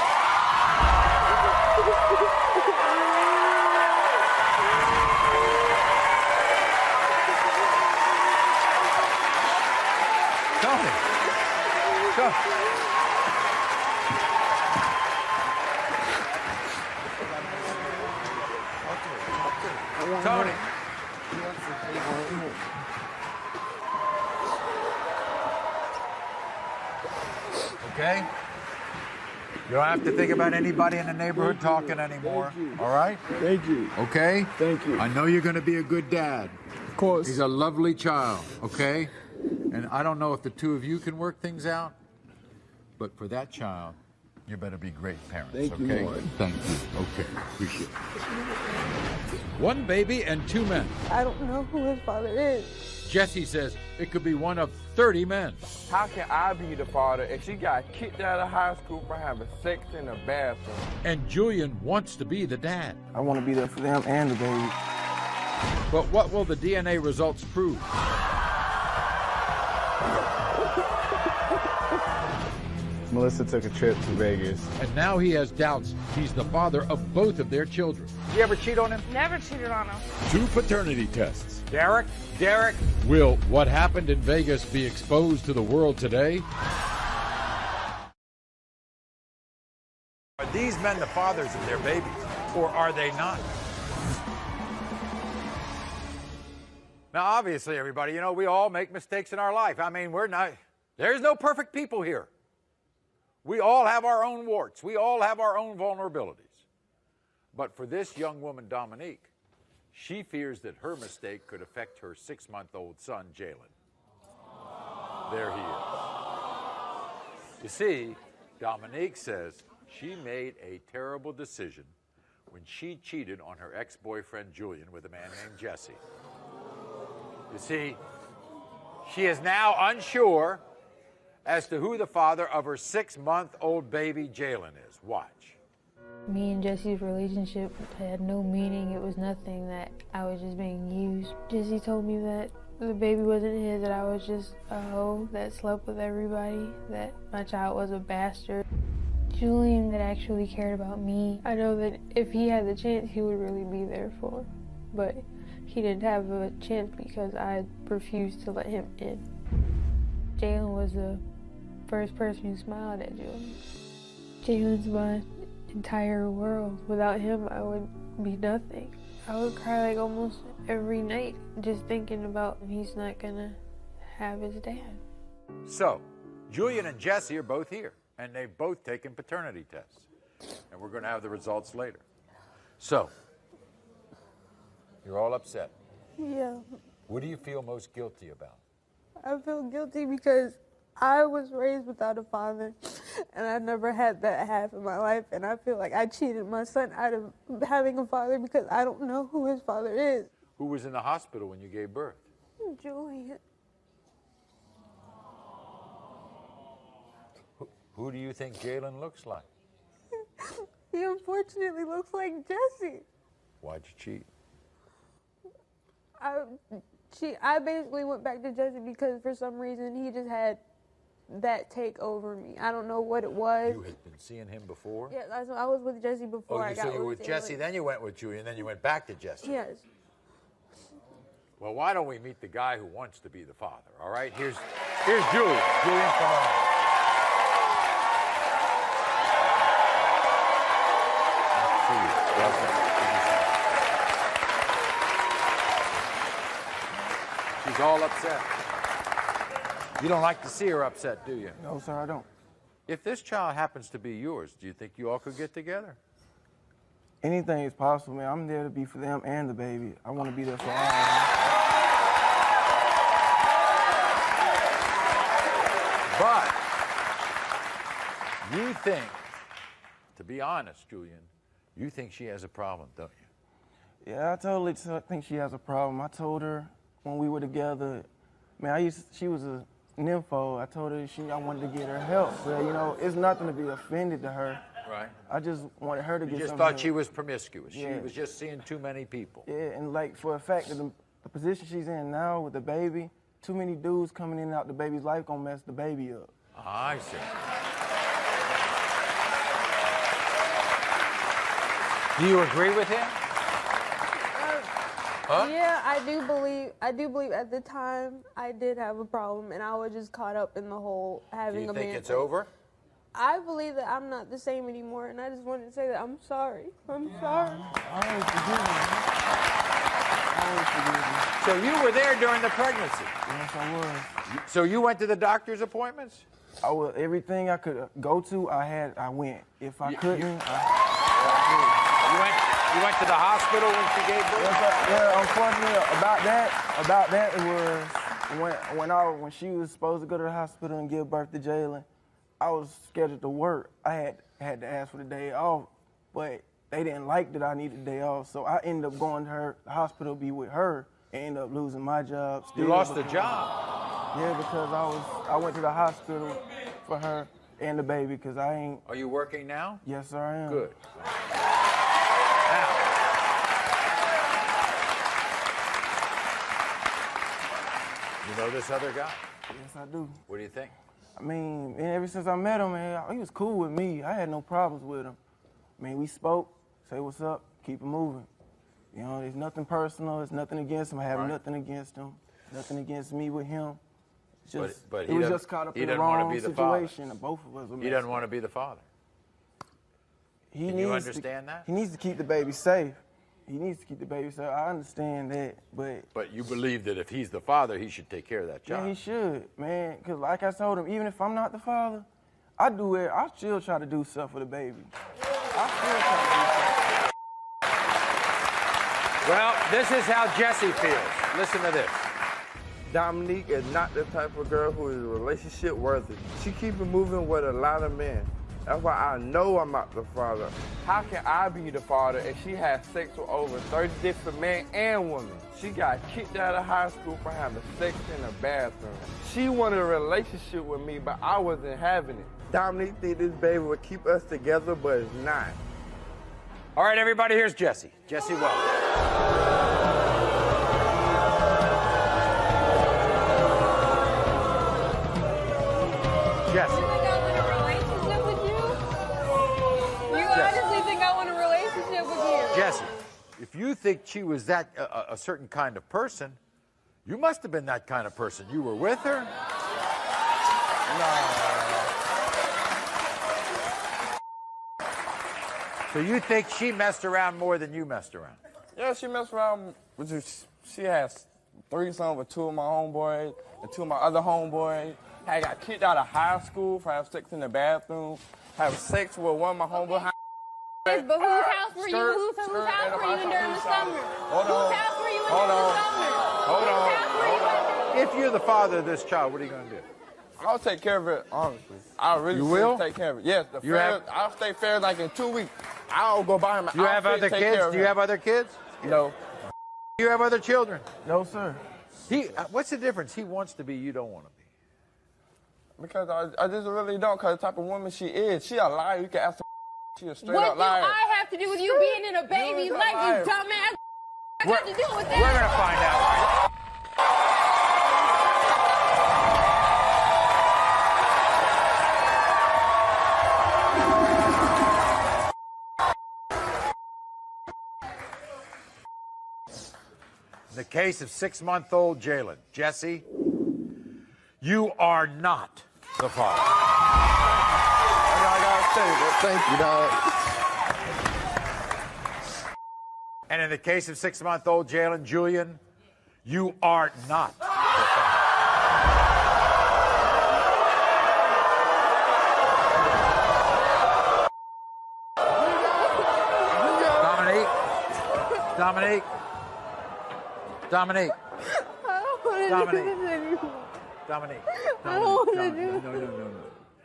Tony. Tony. Okay? You don't have to think about anybody in the neighborhood talking anymore. All right? Thank you. Okay? Thank you. I know you're going to be a good dad. Of course. He's a lovely child, okay? And I don't know if the two of you can work things out, but for that child, you better be great parents, Thank you, okay? Lord. Thank you. Okay, appreciate it. One baby and 2 men. I don't know who his father is. Jesse says it could be one of 30 men. How can I be the father if she got kicked out of high school for having sex in the bathroom? And Julian wants to be the dad. I want to be there for them and the baby. But what will the DNA results prove? Melissa took a trip to Vegas. And now he has doubts he's the father of both of their children. You ever cheat on him? Never cheated on him. 2 paternity tests. Derek? Will what happened in Vegas be exposed to the world today? Are these men the fathers of their babies, or are they not? Now, obviously, everybody, you know, we all make mistakes in our life. I mean, there's no perfect people here. We all have our own warts. We all have our own vulnerabilities. But for this young woman, Dominique, she fears that her mistake could affect her 6-month-old son, Jalen. There he is. You see, Dominique says she made a terrible decision when she cheated on her ex-boyfriend, Julian, with a man named Jesse. You see, she is now unsure as to who the father of her 6-month-old baby, Jalen, is. Watch. Me and Jesse's relationship had no meaning. It was nothing, that I was just being used. Jesse told me that the baby wasn't his, that I was just a hoe that slept with everybody, that my child was a bastard. Julian that actually cared about me. I know that if he had the chance, he would really be there for me. But he didn't have a chance because I refused to let him in. Jalen was the first person who smiled at Julian. Jalen's my entire world. Without him, I would be nothing. I would cry like almost every night just thinking about he's not gonna have his dad. So, Julian and Jesse are both here, and they've both taken paternity tests. And we're gonna have the results later. So, you're all upset. Yeah. What do you feel most guilty about? I feel guilty because I was raised without a father, and I never had that half in my life, and I feel like I cheated my son out of having a father because I don't know who his father is. Who was in the hospital when you gave birth? Julian. Who do you think Jalen looks like? He unfortunately looks like Jesse. Why'd you cheat? I basically went back to Jesse because for some reason he just had that take over me. I don't know what it was. You had been seeing him before? Yeah, I was with Jesse before I got so you were with Jesse, then you went with Julian, then you went back to Jesse. Yes. Well, why don't we meet the guy who wants to be the father, all right? Here's Julian. Julian, come on. She's all upset. You don't like to see her upset, do you? No, sir, I don't. If this child happens to be yours, do you think you all could get together? Anything is possible, man. I'm there to be for them and the baby. I want to be there for all of them. But you think, to be honest, Julian, you think she has a problem, don't you? Yeah, I totally think she has a problem. I told her when we were together, Man, she was a nympho. I told her I wanted to get her help. But, you know, it's nothing to be offended to her. Right. I just wanted her to get some You just help. thought she was promiscuous. Yeah. She was just seeing too many people. Yeah, and like for a fact that the position she's in now with the baby, too many dudes coming in and out the baby's life gonna mess the baby up. I see. Do you agree with him? Huh? Yeah, I do believe at the time I did have a problem, and I was just caught up in the whole having a man. Do you think it's over? I believe that I'm not the same anymore, and I just wanted to say that I'm sorry. I'm sorry. Always forgive me. Always forgive me. So you were there during the pregnancy? Yes, I was. So you went to the doctor's appointments? I was, everything I could go to, I went. If I couldn't, You went to the hospital when she gave birth? Yeah, unfortunately, about that it was when she was supposed to go to the hospital and give birth to Jalen, I was scheduled to work. I had to ask for the day off, but they didn't like that I needed the day off, so I ended up going to the hospital to be with her and ended up losing my job. You lost the job? Yeah, because I went to the hospital for her and the baby because I ain't. Are you working now? Yes, sir, I am. Good. You know this other guy? Yes, I do. What do you think? I mean, ever since I met him, man, he was cool with me. I had no problems with him. I mean, we spoke, say what's up, keep it moving. You know, there's nothing personal. There's nothing against him. I have nothing against him. Nothing against me with him. It's just, but it was just caught up in the wrong situation. Both of us. He doesn't want to be the father. Can you understand that? He needs to keep the baby safe. He needs to keep the baby safe. I understand that, but... But you believe that if he's the father, he should take care of that child. Yeah, he should, man. Because like I told him, even if I'm not the father, I still try to do stuff for the baby. I still try to do stuff. Well, this is how Jessie feels. Listen to this. Dominique is not the type of girl who is relationship worthy. She keep it moving with a lot of men. That's why I know I'm not the father. How can I be the father if she has sex with over 30 different men and women? She got kicked out of high school for having sex in the bathroom. She wanted a relationship with me, but I wasn't having it. Dominique think this baby would keep us together, but it's not. All right, everybody, here's Jessie. Jessie, welcome. Jessie. Jessie, if you think she was that a certain kind of person, you must have been that kind of person. You were with her? No. So you think she messed around more than you messed around? Yeah, she messed around. She has threesomes with two of my homeboys and two of my other homeboys. I got kicked out of high school for having sex in the bathroom. Have sex with one of my homeboys. But whose house were you? Whose house were you in during the summer? Whose house were you in during the summer? Hold on. If you're the father of this child, what are you going to do? I'll take care of it, honestly. I really will take care of it. Yes, I'll stay fair like in 2 weeks. I'll go buy him. Do you have other kids? Do you have other kids? No. Do you have other children? No, sir. What's the difference? He wants to be, you don't want to be. Because I just really don't, because the type of woman she is. She a liar. You can ask her. She a straight up liar. What do I have to do with you being in a baby's life, you dumbass? I got to do with that. We're going to find out. In the case of 6-month-old Jalen, Jessie, you are not the father. Thank you, dog. And in the case of 6-month-old Jalen, Julian, you are not the father. Dominique. I don't want to do this anymore. Dominique. I don't want to do this. No.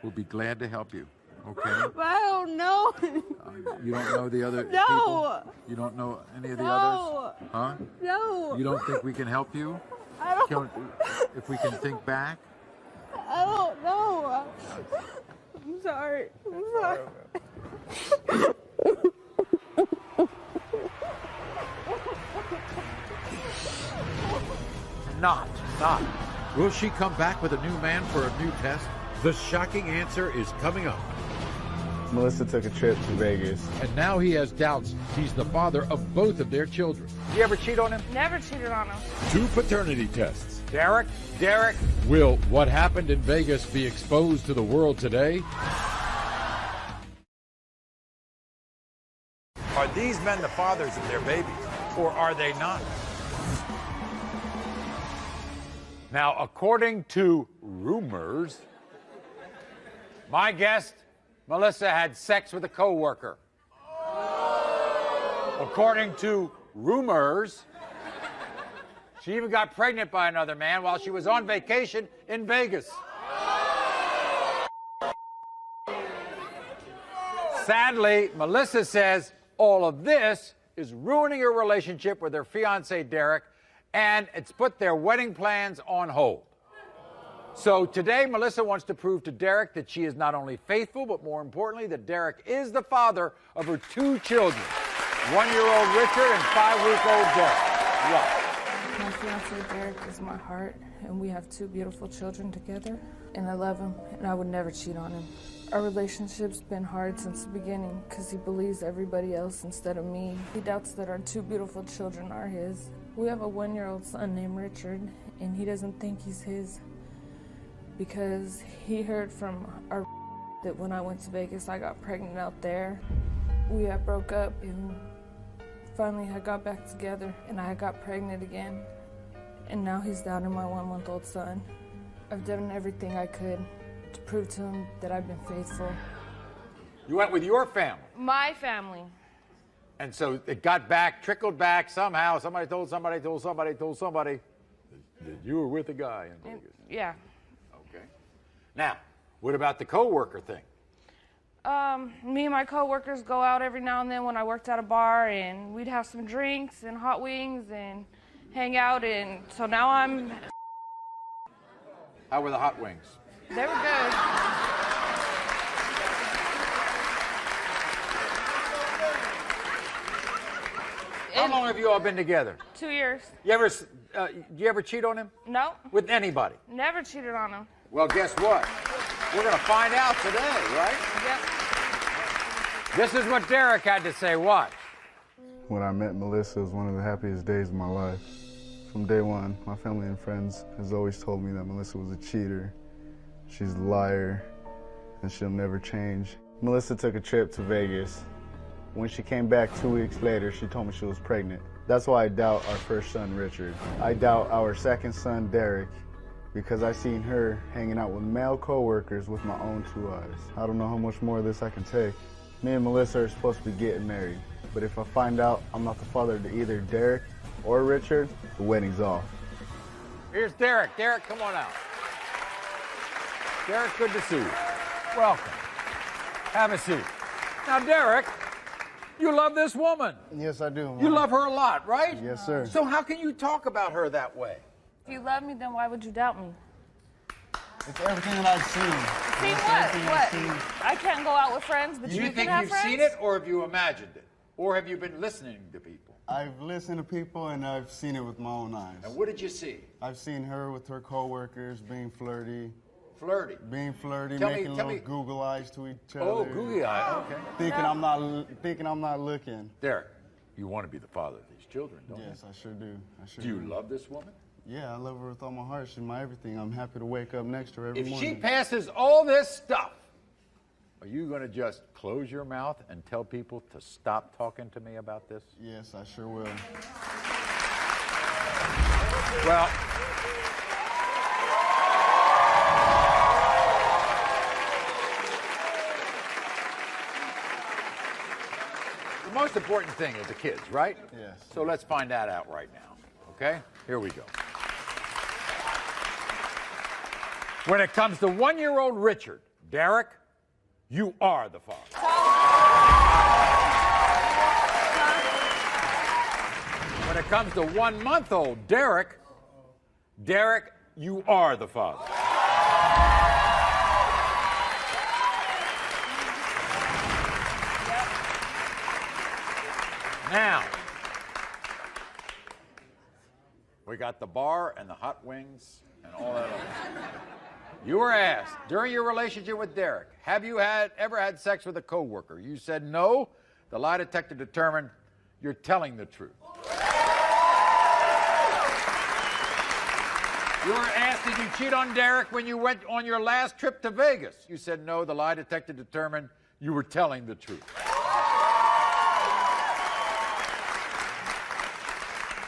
We'll be glad to help you. Okay. But I don't know. You don't know the other No. people? You don't know any of the others? Huh? No. You don't think we can help you? I don't If we can think back. I don't know. I'm sorry. I'm sorry. Not. Will she come back with a new man for a new test? The shocking answer is coming up. Melissa took a trip to Vegas. And now he has doubts he's the father of both of their children. You ever cheat on him? Never cheated on him. 2 paternity tests. Derek. Will what happened in Vegas be exposed to the world today? Are these men the fathers of their babies, or are they not? Now, according to rumors, my guest, Melissa, had sex with a co-worker. According to rumors, she even got pregnant by another man while she was on vacation in Vegas. Sadly, Melissa says all of this is ruining her relationship with her fiancé, Derek, and it's put their wedding plans on hold. So today, Melissa wants to prove to Derek that she is not only faithful, but more importantly, that Derek is the father of her 2 children, 1-year-old Richard and 5-week-old Derek. What? My fiance Derek is my heart, and we have 2 beautiful children together, and I love him, and I would never cheat on him. Our relationship's been hard since the beginning because he believes everybody else instead of me. He doubts that our 2 beautiful children are his. We have a 1-year-old son named Richard, and he doesn't think he's his because he heard from our that when I went to Vegas, I got pregnant out there. We had broke up, and finally I got back together, and I got pregnant again. And now he's down to my 1-month-old son. I've done everything I could to prove to him that I've been faithful. You went with your family. My family. And so it got back, trickled back somehow. Somebody told somebody that you were with a guy in Vegas. Yeah. Okay. Now, what about the co-worker thing? Me and my coworkers go out every now and then when I worked at a bar, and we'd have some drinks and hot wings and hang out, and so now I'm... How were the hot wings? They were good. How long have you all been together? 2 years. You ever cheat on him? No. With anybody? Never cheated on him. Well, guess what? We're going to find out today, right? Yep. This is what Derek had to say. Watch. When I met Melissa, it was one of the happiest days of my life. From day one, my family and friends has always told me that Melissa was a cheater. She's a liar, and she'll never change. Melissa took a trip to Vegas. When she came back 2 weeks later, she told me she was pregnant. That's why I doubt our first son, Richard. I doubt our second son, Derek, because I seen her hanging out with male co-workers with my own 2 eyes. I don't know how much more of this I can take. Me and Melissa are supposed to be getting married, but if I find out I'm not the father to either Derek or Richard, the wedding's off. Here's Derek. Derek, come on out. Derek, good to see you. Welcome. Have a seat. Now, Derek, you love this woman. Yes, I do. You love her a lot, right? Yes, sir. So how can you talk about her that way? If you love me, then why would you doubt me? It's everything that I've seen. See what? I can't go out with friends, but Do you you can think have you've friends? seen it, or have you imagined it? Or have you been listening to people? I've listened to people and I've seen it with my own eyes. And what did you see? I've seen her with her coworkers being flirty. Flirty? Being flirty, Tell making me- little Google eyes to each other. Oh, googly eye, okay. Thinking I'm not looking. Derek, you want to be the father of these children, don't you? Yes, I sure do. Do you love this woman? Yeah, I love her with all my heart. She's my everything. I'm happy to wake up next to her every If morning. she passes all this stuff, are you going to just close your mouth and tell people to stop talking to me about this? Yes, I sure will. Well, the most important thing is the kids, right? Yes. So let's find that out right now, okay? Here we go. When it comes to 1-year-old Richard, Derek, you are the father. When it comes to 1-month-old Derek, Derek, you are the father. Now, we got the bar and the hot wings and all that. You were asked, during your relationship with Derek, have you ever had sex with a coworker? You said no. The lie detector determined you're telling the truth. You were asked, did you cheat on Derek when you went on your last trip to Vegas? You said no. The lie detector determined you were telling the truth.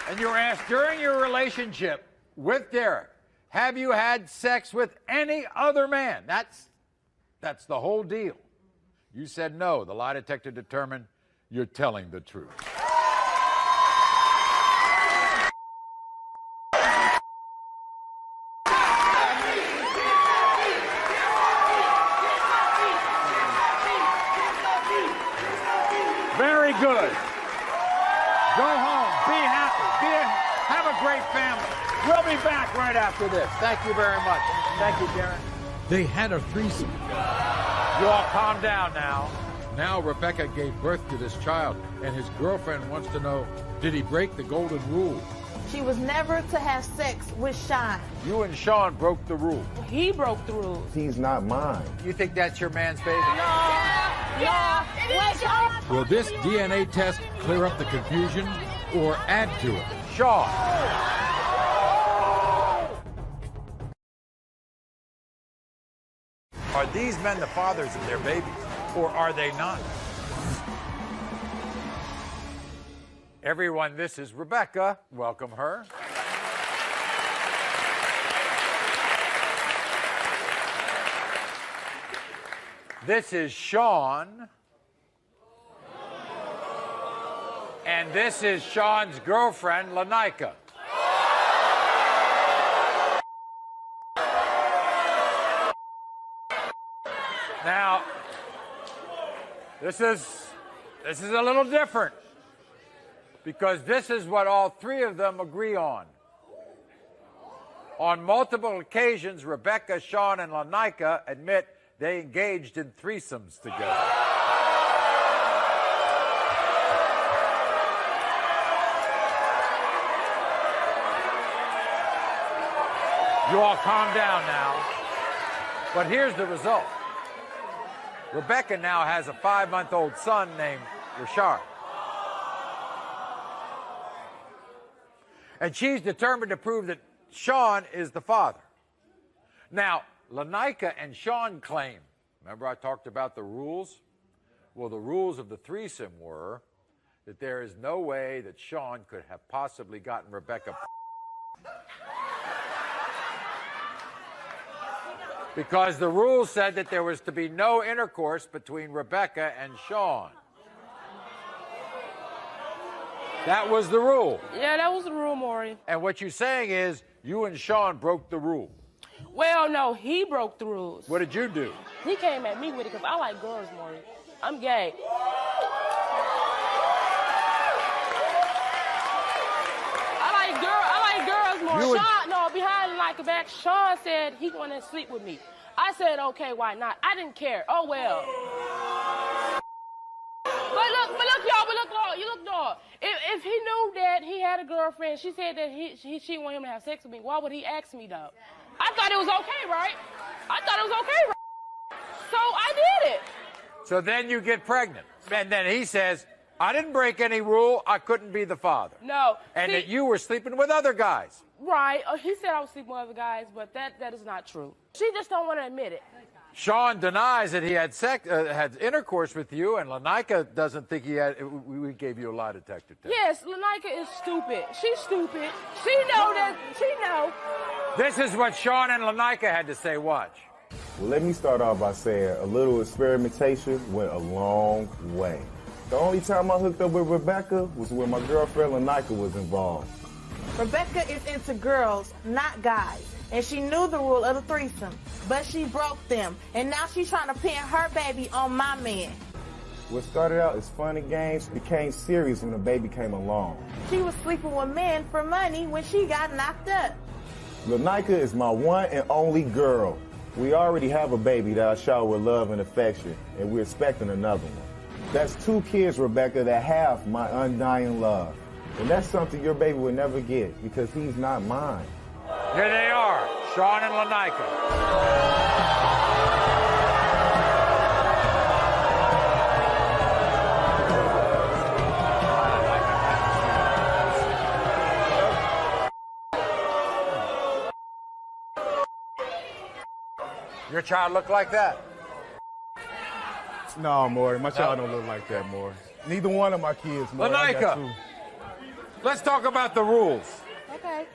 And you were asked, during your relationship with Derek, have you had sex with any other man? That's the whole deal. You said no. The lie detector determined you're telling the truth. Very good. Go home. Be happy. Have a great family. We'll be back right after this. Thank you very much. Thank you, Darren. They had a threesome. You all calm down now. Now Rebecca gave birth to this child, and his girlfriend wants to know, did he break the golden rule? She was never to have sex with Sean. You and Sean broke the rule. He broke the rules. He's not mine. You think that's your man's baby? Yeah, it is. Will this DNA test clear up the confusion or add to it? Sean. Are these men the fathers of their babies, or are they not? Everyone, this is Rebecca. Welcome her. This is Sean. And this is Sean's girlfriend, Lanika. Now, this is a little different because this is what all three of them agree on. On multiple occasions, Rebecca, Sean, and Lanika admit they engaged in threesomes together. You all calm down now. But here's the result. Rebecca now has a 5-month-old son named Richard. And she's determined to prove that Sean is the father. Now, Lanika and Sean claim, remember I talked about the rules? Well, the rules of the threesome were that there is no way that Sean could have possibly gotten Rebecca because the rules said that there was to be no intercourse between Rebecca and Sean. That was the rule. Yeah, that was the rule, Maury. And what you're saying is you and Sean broke the rule. Well, no, he broke the rules. What did you do? He came at me with it because I like girls, Maury. I'm gay. I like girls more. Sean, no, behind like a back, Sean said he wanted to sleep with me. I said, okay, why not? I didn't care. Oh, well. But look, dog. If he knew that he had a girlfriend, she said that she wanted him to have sex with me, why would he ask me, though? I thought it was okay, right? So I did it. So then you get pregnant. And then he says, I didn't break any rule. I couldn't be the father. No. And that you were sleeping with other guys. Right. He said I was sleeping with other guys, but that is not true. She just don't want to admit it. Sean denies that he had had intercourse with you, and Lanika doesn't think he had. We gave you a lie detector test. Yes, Lanika is stupid. She's stupid. She know. This is what Sean and Lanika had to say. Watch. Well, let me start off by saying a little experimentation went a long way. The only time I hooked up with Rebecca was when my girlfriend Lanika was involved. Rebecca is into girls, not guys. And she knew the rule of the threesome, but she broke them. And now she's trying to pin her baby on my man. What started out as fun and games became serious when the baby came along. She was sleeping with men for money when she got knocked up. Lanika is my one and only girl. We already have a baby that I shower with love and affection, and we're expecting another one. That's 2 kids, Rebecca, that have my undying love. And that's something your baby will never get because he's not mine. Here they are, Sean and Lanika. Your child look like that? No, Maury, my child don't look like that, Maury. Neither one of my kids, Maury. I got 2. Lanika, let's talk about the rules. Okay.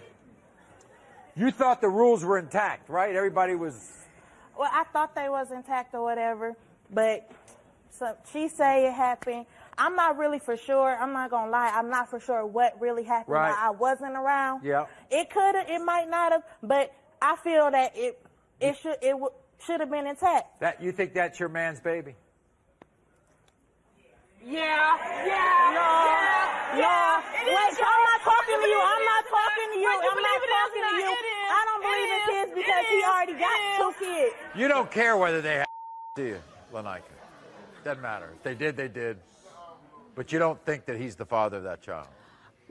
You thought the rules were intact, right? Everybody was... Well, I thought they was intact or whatever, but so she say it happened. I'm not really for sure. I'm not gonna lie. I'm not for sure what really happened. Right. I wasn't around. Yeah. It could have. It might not have. But I feel that it should have been intact. That you think that's your man's baby? Yeah. Wait, I'm not talking to you. I'm not talking to you. I'm not talking to you. I don't believe in kids because he already got 2 kids. You don't care whether they have, do you, Lanika? Doesn't matter. If they did, they did. But you don't think that he's the father of that child?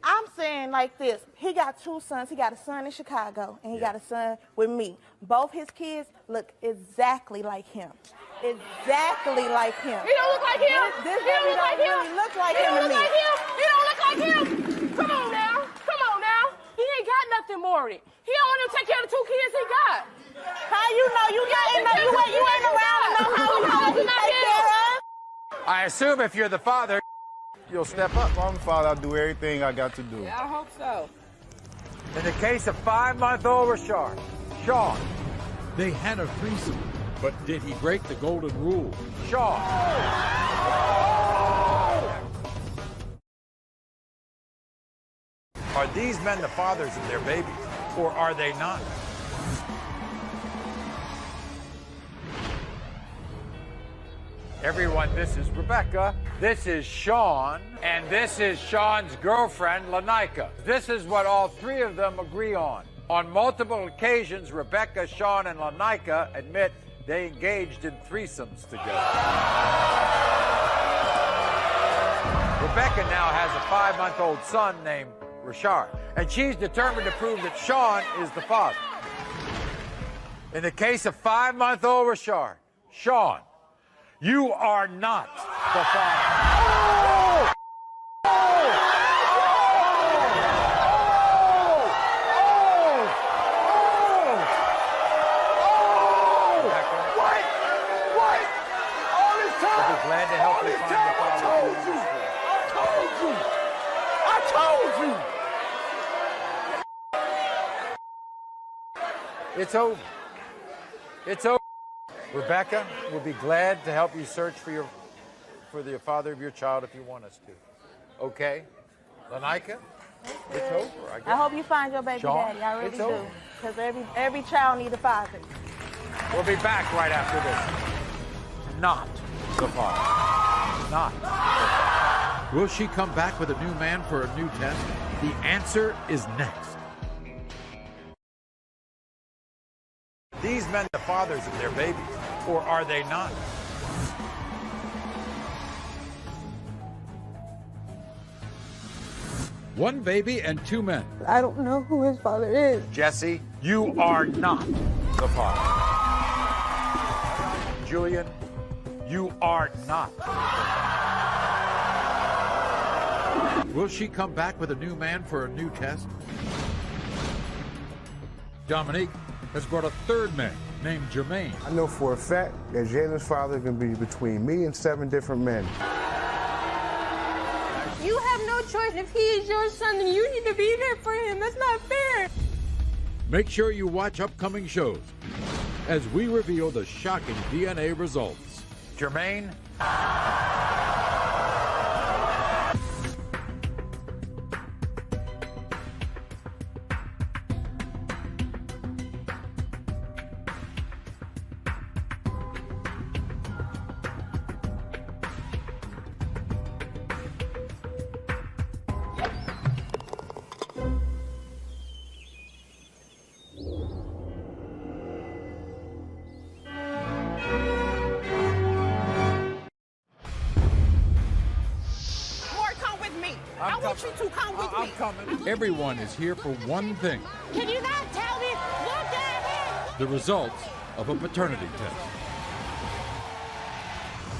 I'm saying like this. He got 2 sons. He got a son in Chicago, and he got a son with me. Both his kids look exactly like him. Exactly like him. He don't look like him. This baby don't really look like him to me. He don't look like him. Come on now. He ain't got nothing, Maury. He don't want to take care of the 2 kids he got. How you know? You ain't around to know how he take care of. I assume if you're the father, you'll step up. If I'm the father, I'll do everything I got to do. Yeah, I hope so. In the case of 5-month-old Rashard, Sean. They had a threesome, but did he break the golden rule? Sean. Are these men the fathers of their babies, or are they not? Everyone, this is Rebecca, this is Sean, and this is Sean's girlfriend, Lanika. This is what all 3 of them agree on. On multiple occasions, Rebecca, Sean, and Lanika admit they engaged in threesomes together. Rebecca now has a 5-month-old son named Rashard, and she's determined to prove that Sean is the father. In the case of 5-month-old Rashard, Sean, you are not the father. What? All this time? I'll be glad to help you find the father. I told you. It's over. It's over. Rebecca, we'll be glad to help you search for the father of your child if you want us to. Okay? Lanika, it's over. I guess. I hope you find your baby Sean, daddy. I really it's do. over. Because every child needs a father. We'll be back right after this. Not the father. Not. Will she come back with a new man for a new test? The answer is next. These men the fathers of their babies, or are they not? One baby and 2 men. I don't know who his father is. Jesse, you are not the father. Julian, you are not. Will she come back with a new man for a new test? Dominique has brought a 3rd man named Jermaine. I know for a fact that Jalen's father can be between me and 7 different men. You have no choice. If he is your son, then you need to be there for him. That's not fair. Make sure you watch upcoming shows as we reveal the shocking DNA results. Jermaine? want you to come with me. I'm coming. Everyone is here for one thing: Can you not tell me? Look at him. the results of a paternity test.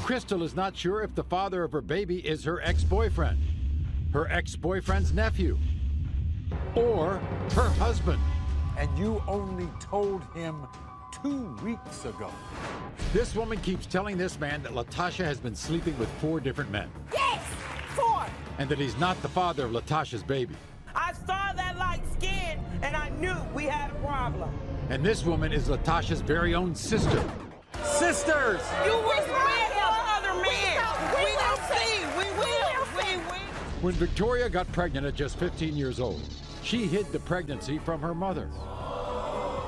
Crystal is not sure if the father of her baby is her ex-boyfriend, her ex-boyfriend's nephew, or her husband. And you only told him 2 weeks ago. This woman keeps telling this man that Latasha has been sleeping with 4 different men, Yes, 4. and that he's not the father of Latasha's baby. I saw that light skin, and I knew we had a problem. And this woman is Latasha's very own sister. Sisters! You was with other men. We will see. We will. When Victoria got pregnant at just 15 years old, she hid the pregnancy from her mother.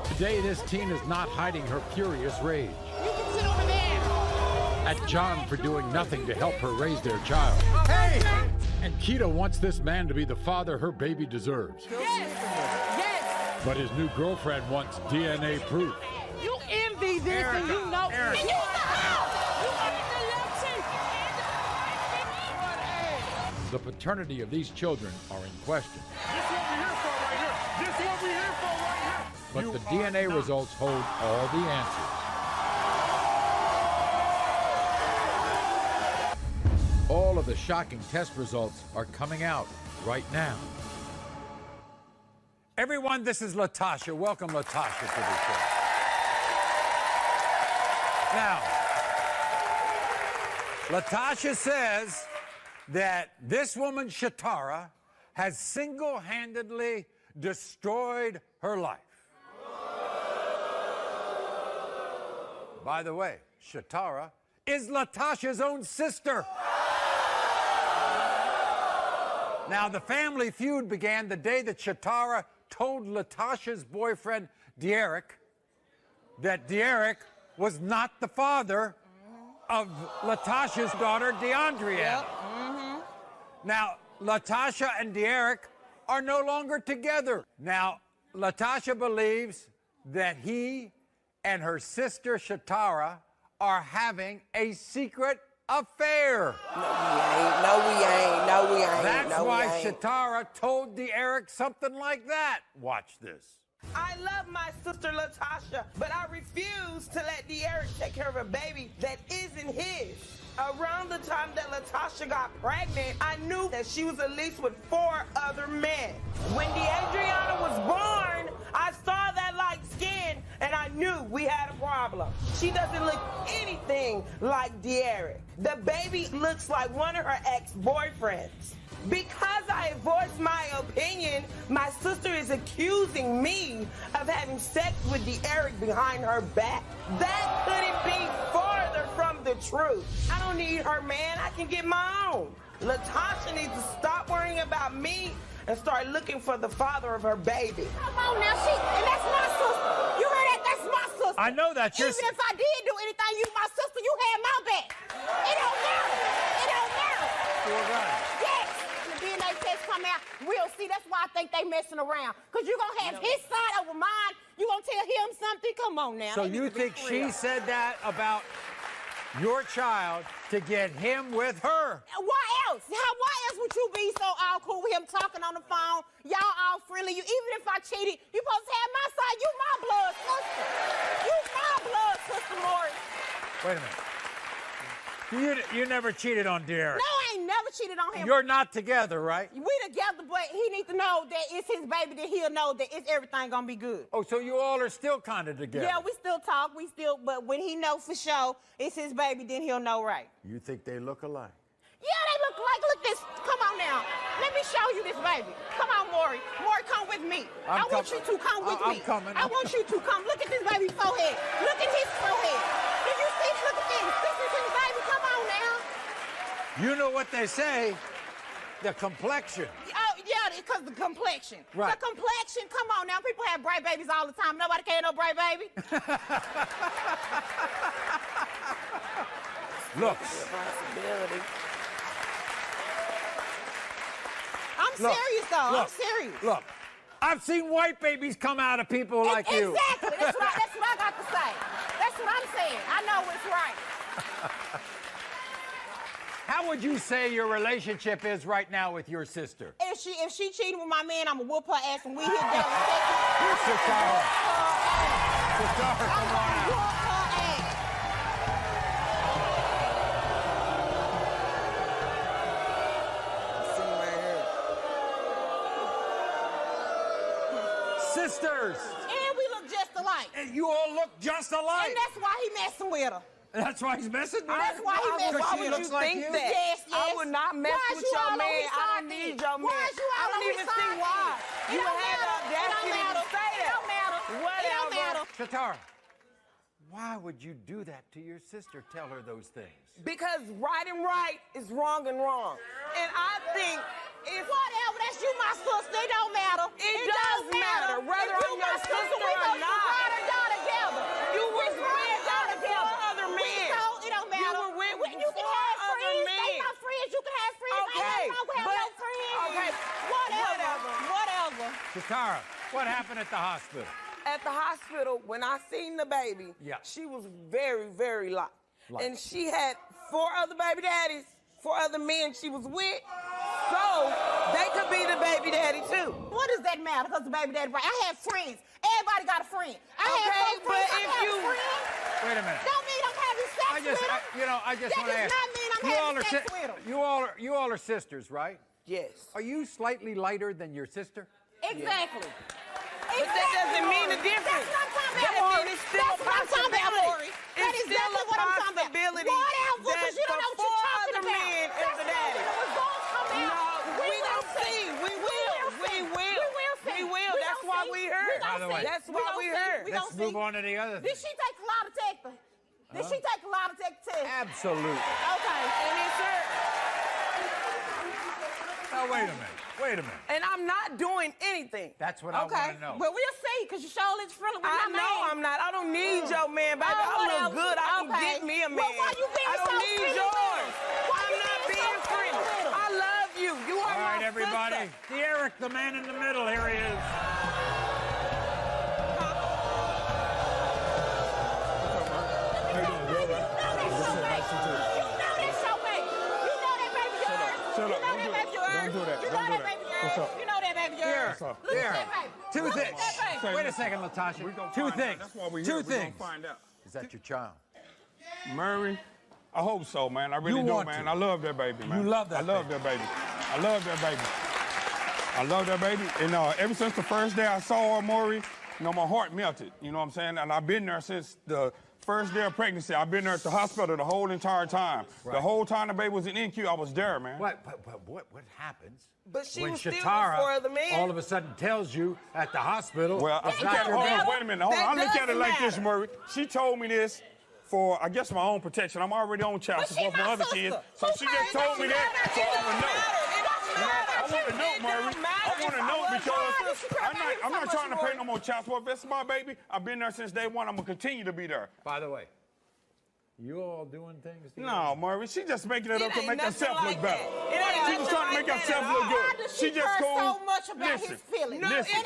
Today, this teen is not hiding her furious rage You can sit over there. at John for doing nothing to help her raise their child. Hey! And Keita wants this man to be the father her baby deserves. Yes. But his new girlfriend wants DNA proof. You envy this and you know. And you The paternity of these children are in question. But the DNA results hold all the answers. All of the shocking test results are coming out right now. Everyone, this is Latasha. Welcome, Latasha, to the show. Now, Latasha says that this woman, Shatara, has single-handedly destroyed her life. By the way, Shatara is Latasha's own sister. Now, the family feud began the day that Shatara told Latasha's boyfriend, Derek, that Derek was not the father of Latasha's daughter, DeAndrea. Now, Latasha and Derek are no longer together. Now, Latasha believes that he and her sister, Shatara, are having a secret affair. No, we ain't. That's No, we why ain't. Shatara told Derek something like that. Watch this. I love my sister Latasha, but I refuse to let Derek take care of a baby that isn't his. Around the time that Latasha got pregnant, I knew that she was at least with 4 other men. When DeAndriana was born, I saw that light skin, and I knew we had a problem. She doesn't look anything like Derek. The baby looks like one of her ex-boyfriends. Because I voiced my opinion, my sister is accusing me of having sex with Derek behind her back. That couldn't be farther from the truth. I don't need her man, I can get my own. Latasha needs to stop worrying about me and start looking for the father of her baby. Come on now, and that's my sister. You heard that? That's my sister. I know that's your Even if I did do anything, you my sister, you had my back. It don't matter. It don't matter. Yes. When the DNA test come out, we'll see. That's why I think they messing around. Because you're going to have his side over mine. You going to tell him something? Come on now. So you think she said that about your child to get him with her? Why else? Why else would you be so all cool with him talking on the phone? Y'all all friendly. Even if I cheated, you supposed to have my side. You my blood sister. You my blood sister, Maury. Wait a minute. You never cheated on Derek. No, I ain't never cheated on him. You're not together, right? We together, but he needs to know that it's his baby, that he'll know that it's everything gonna be good. Oh, so you all are still kind of together? Yeah, we still talk, but when he know for sure it's his baby, then he'll know right. You think they look alike? Yeah, they look like, look this, come on now. Let me show you this baby. Come on, Maury. Maury, come with me. I want you to come with me. I'm coming. I want you to come. Look at this baby's forehead. Look at his forehead. Did you see? Look at this. This is his baby. Come on now. You know what they say, the complexion. Oh, yeah, because the complexion. Right. The complexion, come on now. People have bright babies all the time. Nobody can have no bright baby. Look. I'm serious, though. I'm serious. Look, I've seen white babies come out of people like you. Exactly. That's what I got to say. That's what I'm saying. I know it's right. How would you say your relationship is right now with your sister? If she cheating with my man, I'ma whoop her ass and we hit down Shitara, come on out. Sisters! And we look just alike. And you all look just alike. And that's why he messing with her. That's why he's messing with her? That's why he messing with her. Why would you think that? Yes, yes. I would not mess Why with you your all on man. his I side don't need then? your man. Why is you all I on don't his even side see why. then? You It don't had the matter. It audacity don't matter. to say It that. don't matter. It don't matter. Shitara, why would you do that to your sister? Tell her those things. Because right and right is wrong and wrong. And I think it's... Whatever, that's you, my sister. It don't matter. It does matter, whether I'm your sister or not. We ride or die together. You was ride or with die together. four other men. It don't matter. You were with You can four have other friends. men. They my friends. You can have friends. Okay, Ain't nothing wrong with having no friends. okay, Whatever. Shitara, what happened at the hospital? At the hospital, when I seen the baby, she was very, very light. And she had 4 other baby daddies, 4 other men she was with, so they could be the baby daddy too. What does that matter? Because the baby daddy, right? I have friends. Everybody got a friend. I have 4 friends. but I if have you... a friend. Wait a minute. Don't mean I'm having sex with them. I just want to ask. That does not mean I'm having sex with them. You all are sisters, right? Yes. Are you slightly lighter than your sister? Exactly. But that doesn't mean the difference. That's what I'm talking That about, means it's still a possibility. That is exactly what I'm talking about. Possibility Whatever, because you don't know what you're talking about. men is the daddy. No, we will see. We will. That's why we heard. By the way, that's why we heard. Let's move on to the other thing. Did she take a lie detector? Did she take a lie detector test? Absolutely. Okay. And it's her. Now, wait a minute. And I'm not doing anything. That's what I want to know. Well, we'll see, because you sure is friendly with my man. I know I'm not. I don't need your man, baby. I look good. I can get me a man. Well, why you being I don't so need friendly yours. with him? Why I'm you not being being so friendly. friendly with him? I love you. You are All right, my everybody. sister. Derek, the man in the middle. Here he is. Two things. Wait a second, Latasha. Two things. That's why we're Two here. things. We're gonna find out. Is that your child? Maury, I hope so, man. I really do, man. I love that baby, man. You love that I love that baby. I love that baby. I love that baby. And ever since the first day I saw her, Maury, my heart melted. You know what I'm saying? And I've been there since the first day of pregnancy. I've been there at the hospital the whole entire time. Right. The whole time the baby was in NQ, I was there, man. What happens But she when was still Shitara before the man. all of a sudden tells you at the hospital? Well, I it's look not at it, your hold on, baby? wait a minute. Hold on. I look at it like this, Maury. She told me this for, I guess, my own protection. I'm already on child support for other kids. So she just told me that so I would know. I want to know, Maury. I want to know because I'm not trying to pay no more child support. If it's my baby, I've been there since day one. I'm going to continue to be there. By the way, you all doing things together? No, Maury, she just making it up to make herself look better. She was trying to make herself look good. She just cares told so much about his feelings. Listen,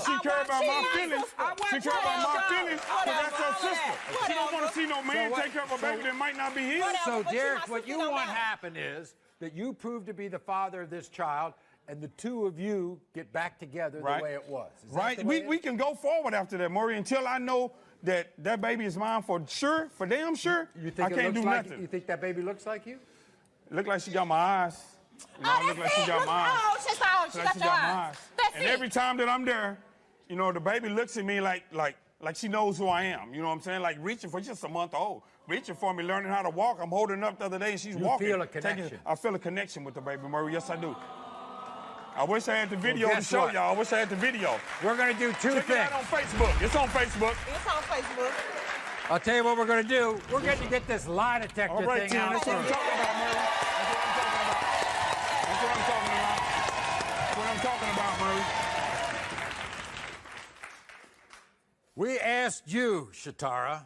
she cares about my feelings. She cares about my feelings because that's her sister. She don't want to see no man take care of a baby that might not be his. So, Derek, what you want happen is that you prove to be the father of this child, and the two of you get back together the way it was. Is that the way We can go forward after that, Maury, until I know that baby is mine for sure, for damn sure. You think I can't do like, nothing. You think that baby looks like you? Look like she got my eyes. Look like she got my eyes. Oh, she got your eyes. That's and it. every time that I'm there, the baby looks at me like she knows who I am. You know what I'm saying? Like reaching for just a month old. Reaching for me, learning how to walk. I'm holding her up the other day and she's walking. You feel a connection. I feel a connection with the baby, Maury. Yes, I do. I wish I had the video to show what? y'all. I wish I had the video. We're going to do two Check things. it out on Facebook. It's on Facebook. It's on Facebook. I'll tell you what we're going to do. We're going to get this lie detector All right, thing Tim, out. that's what I'm talking about, Maury. That's what I'm talking about. That's what I'm talking about, Maury. We asked you, Shitara,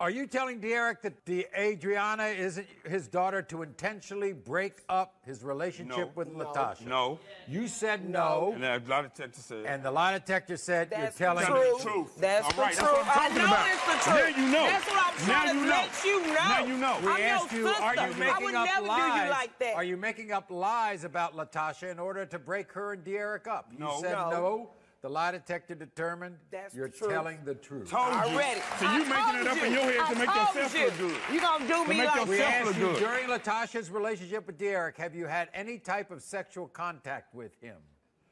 Are you telling Derek that the Adriana isn't his daughter to intentionally break up his relationship with Latasha? No. You said no. And a lie detector said. And the lie detector said That's you're telling the the truth. That's All right, the that's truth. what I'm talking I know about. it's the truth. Now you know. That's what I'm trying to let you know. Now you know. We I'm asked your you, sister. are you I would making up never lies? do you like that. Are you making up lies about Latasha in order to break her and Derek up? You No. said No. no. The lie detector determined That's you're the truth. telling the truth. Told you. Already. So you making it up in your head to make yourself look good. You gonna do me make like We yourself asked look you, good. during Latasha's relationship with Derek, have you had any type of sexual contact with him?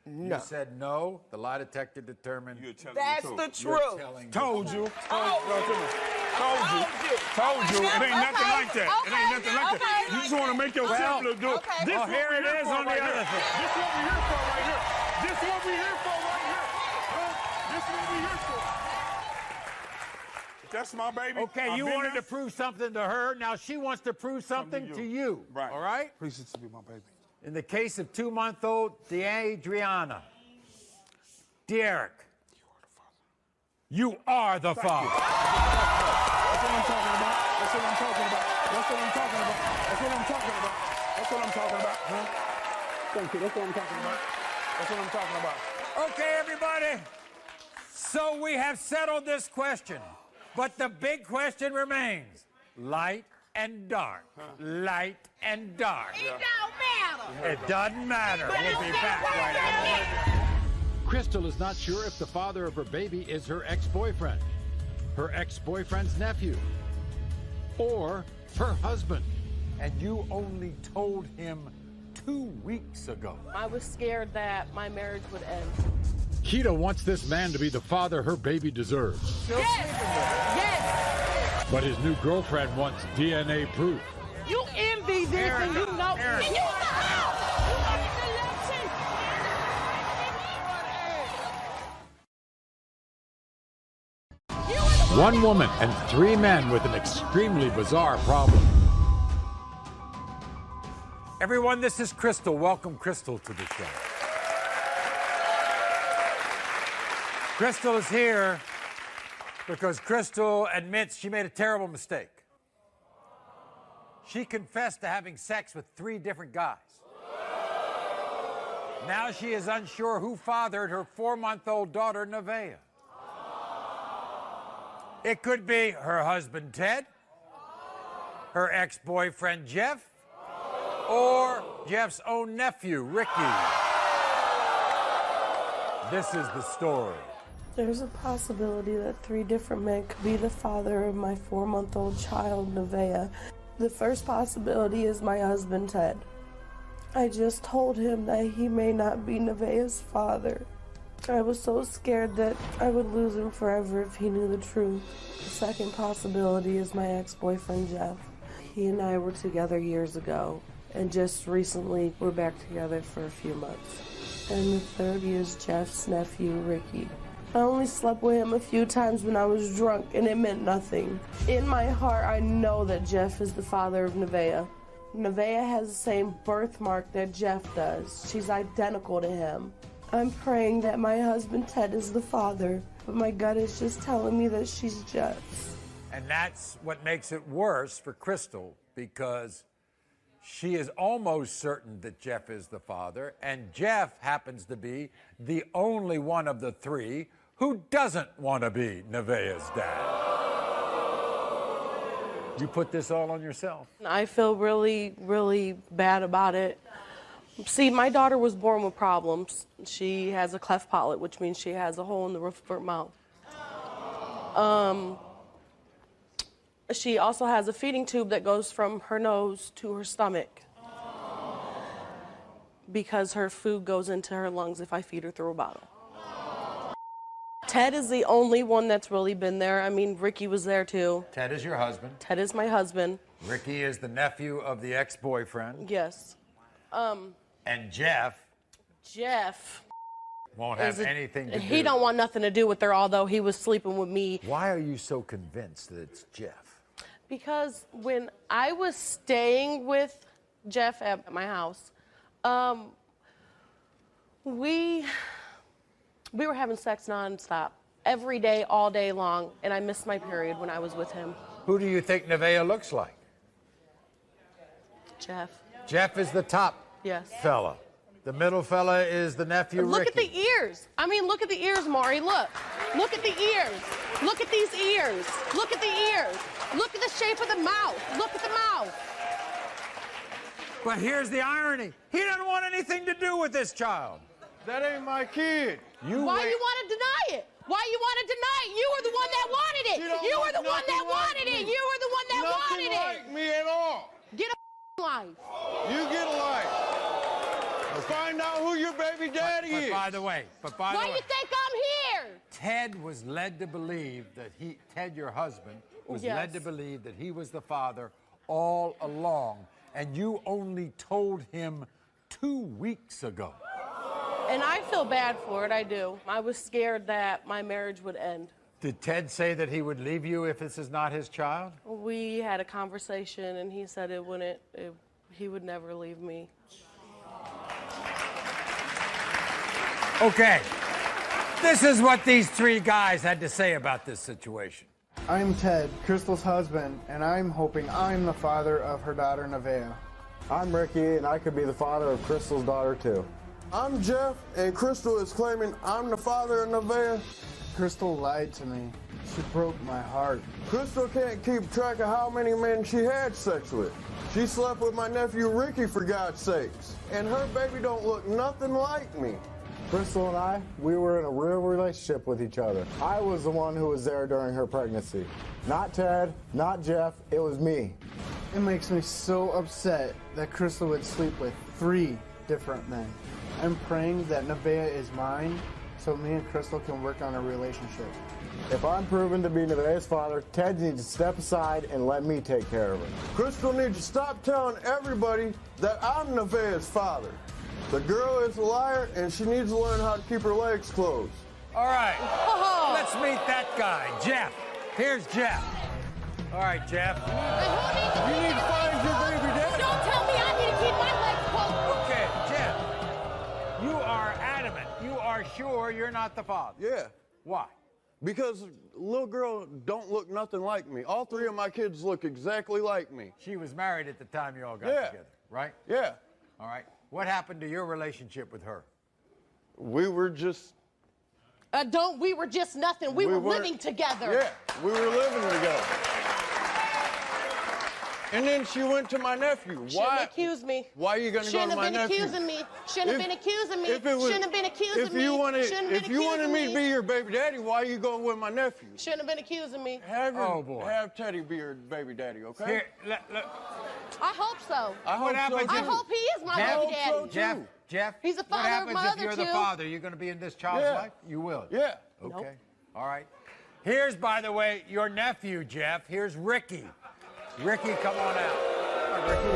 No. You said no. The lie detector determined You're telling That's the the truth. you're truth. telling Told you. Told It ain't nothing like that. It ain't nothing like okay. that. You just want to make yourself look good. okay. This Well, what here we it here is for on the right other here. thing. This what we here for right here. This what we here for right here. This what we here for. That's my baby. Okay, you wanted to prove something to her. Now she wants to prove something to you. Right. All right? Please to be my baby. In the case of 2-month-old Adriana, Derek, you are the father. That's what I'm talking about. That's what I'm talking about. That's what I'm talking about. That's what I'm talking about. That's what I'm talking about. Huh? Thank you. That's what I'm talking about. That's what I'm talking about. Okay, everybody. So we have settled this question. But the big question remains. Light and dark. Light and dark. It don't matter. It doesn't matter. We'll be back right after. Crystal is not sure if the father of her baby is her ex-boyfriend, her ex-boyfriend's nephew, or her husband. And you only told him 2 weeks ago. I was scared that my marriage would end. Keita wants this man to be the father her baby deserves. Yes! But his new girlfriend wants DNA proof. You envy this and you know. And you know. One woman and 3 men with an extremely bizarre problem. Everyone, this is Crystal. Welcome Crystal to the show. Crystal is here because Crystal admits she made a terrible mistake. She confessed to having sex with 3 different guys. Now she is unsure who fathered her 4-month-old daughter, Nevaeh. It could be her husband, Ted, her ex-boyfriend, Jeff, or Jeff's own nephew, Ricky. This is the story. There's a possibility that 3 different men could be the father of my 4-month-old child, Nevaeh. The first possibility is my husband, Ted. I just told him that he may not be Nevaeh's father. I was so scared that I would lose him forever if he knew the truth. The second possibility is my ex-boyfriend, Jeff. He and I were together years ago, and just recently we're back together for a few months. And the third is Jeff's nephew, Ricky. I only slept with him a few times when I was drunk, and it meant nothing. In my heart, I know that Jeff is the father of Nevaeh. Nevaeh has the same birthmark that Jeff does. She's identical to him. I'm praying that my husband Ted is the father, but my gut is just telling me that she's Jeff's. And that's what makes it worse for Crystal, because she is almost certain that Jeff is the father, and Jeff happens to be the only one of the 3 who doesn't want to be Nevaeh's dad. You put this all on yourself. I feel really, really bad about it. See, my daughter was born with problems. She has a cleft palate, which means she has a hole in the roof of her mouth. She also has a feeding tube that goes from her nose to her stomach because her food goes into her lungs if I feed her through a bottle. Ted is the only one that's really been there. I mean, Ricky was there too. Ted is your husband. Ted is my husband. Ricky is the nephew of the ex-boyfriend. Yes. And Jeff won't have anything to do. He don't want nothing to do with her, although he was sleeping with me. Why are you so convinced that it's Jeff? Because when I was staying with Jeff at my house, we were having sex nonstop, every day, all day long, and I missed my period when I was with him. Who do you think Nevaeh looks like? Jeff. Jeff is the top Yes. fella. The middle fella is the nephew, Look Ricky. at the ears. I mean, look at the ears, Maury. Look. Look at the ears. Look at these ears. Look at the ears. Look at the shape of the mouth. Look at the mouth. But here's the irony. He doesn't want anything to do with this child. That ain't my kid. Why you want to deny it? Why you want to deny it? You were the one that wanted it. You were the one that wanted it. You were the one that wanted it. Nothing like me at all. Get a life. You get a life. Find out who your baby daddy is. By the way, Why you think I'm here? Ted was led to believe that Ted, your husband, was Yes. led to believe that he was the father all along, and you only told him 2 weeks ago. And I feel bad for it, I do. I was scared that my marriage would end. Did Ted say that he would leave you if this is not his child? We had a conversation, and he said he would never leave me. Okay. This is what these 3 guys had to say about this situation. I'm Ted, Crystal's husband, and I'm hoping I'm the father of her daughter, Nevaeh. I'm Ricky, and I could be the father of Crystal's daughter, too. I'm Jeff, and Crystal is claiming I'm the father of Nevaeh. Crystal lied to me. She broke my heart. Crystal can't keep track of how many men she had sex with. She slept with my nephew Ricky, for God's sakes. And her baby don't look nothing like me. Crystal and I, we were in a real relationship with each other. I was the one who was there during her pregnancy. Not Ted, not Jeff, it was me. It makes me so upset that Crystal would sleep with 3 different men. I'm praying that Nevaeh is mine so me and Crystal can work on a relationship. If I'm proven to be Nevaeh's father, Ted needs to step aside and let me take care of her. Crystal needs to stop telling everybody that I'm Nevaeh's father. The girl is a liar, and she needs to learn how to keep her legs closed. All right. Let's meet that guy, Jeff. Here's Jeff. All right, Jeff. You need to find your baby daddy. Don't tell me I need to keep my legs closed. Okay, Jeff. You are adamant. You are sure you're not the father. Yeah. Why? Because little girl don't look nothing like me. All 3 of my kids look exactly like me. She was married at the time you all got together, right? Yeah. All right. What happened to your relationship with her? We were just... We were just nothing. We were living together. Yeah, we were living together. And then she went to my nephew. Shouldn't accuse me. Why are you going to go to my nephew? Shouldn't have been accusing me. Shouldn't have been accusing me. Shouldn't have been accusing me. If you wanted me to be your baby daddy, why are you going with my nephew? Shouldn't have been accusing me. Have Teddy be your baby daddy, okay? Here, I hope so. I hope he is my baby daddy. Jeff, he's the what father of my happens if other you're two. the father? You're going to be in this child's life? You will? Yeah. Okay. Nope. All right. Here's, by the way, your nephew, Jeff. Here's Ricky. Ricky, come on out. Come on, Ricky.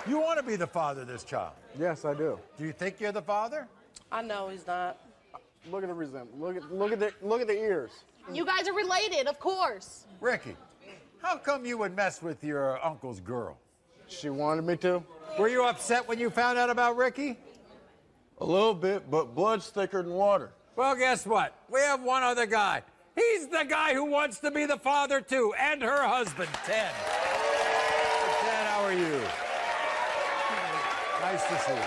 You want to be the father of this child? Yes, I do. Do you think you're the father? I know he's not. Look at the resemblance. Look at the ears. You guys are related, of course. Ricky, how come you would mess with your uncle's girl? She wanted me to. Were you upset when you found out about Ricky? A little bit, but blood's thicker than water. Well, guess what? We have one other guy. He's the guy who wants to be the father, too, and her husband, Ted. Ted, how are you? Nice to see you.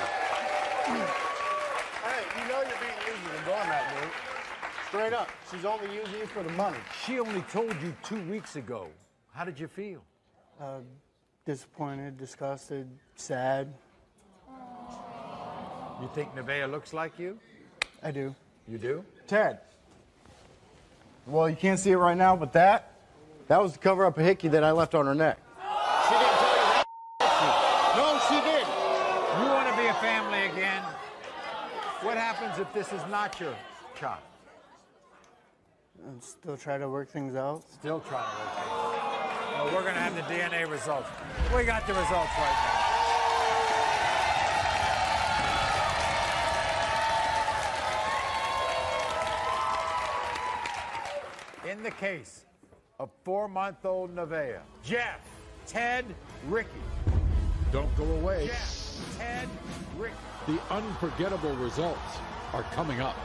Hey, you know you're being used as a doormat, dude. Straight up. She's only using you for the money. She only told you 2 weeks ago. How did you feel? Disappointed, disgusted, sad. You think Nevaeh looks like you? I do. You do? Ted. Well, you can't see it right now, but that was to cover up a hickey that I left on her neck. She didn't tell you that? No, she didn't. You want to be a family again? What happens if this is not your child? And still try to work things out. Still trying to work things out. Well, we're going to have the DNA results. We got the results right now. In the case of 4-month-old Nevaeh, Jeff, Ted, Ricky, Don't go away. Ted, Rick. The unforgettable results are coming up.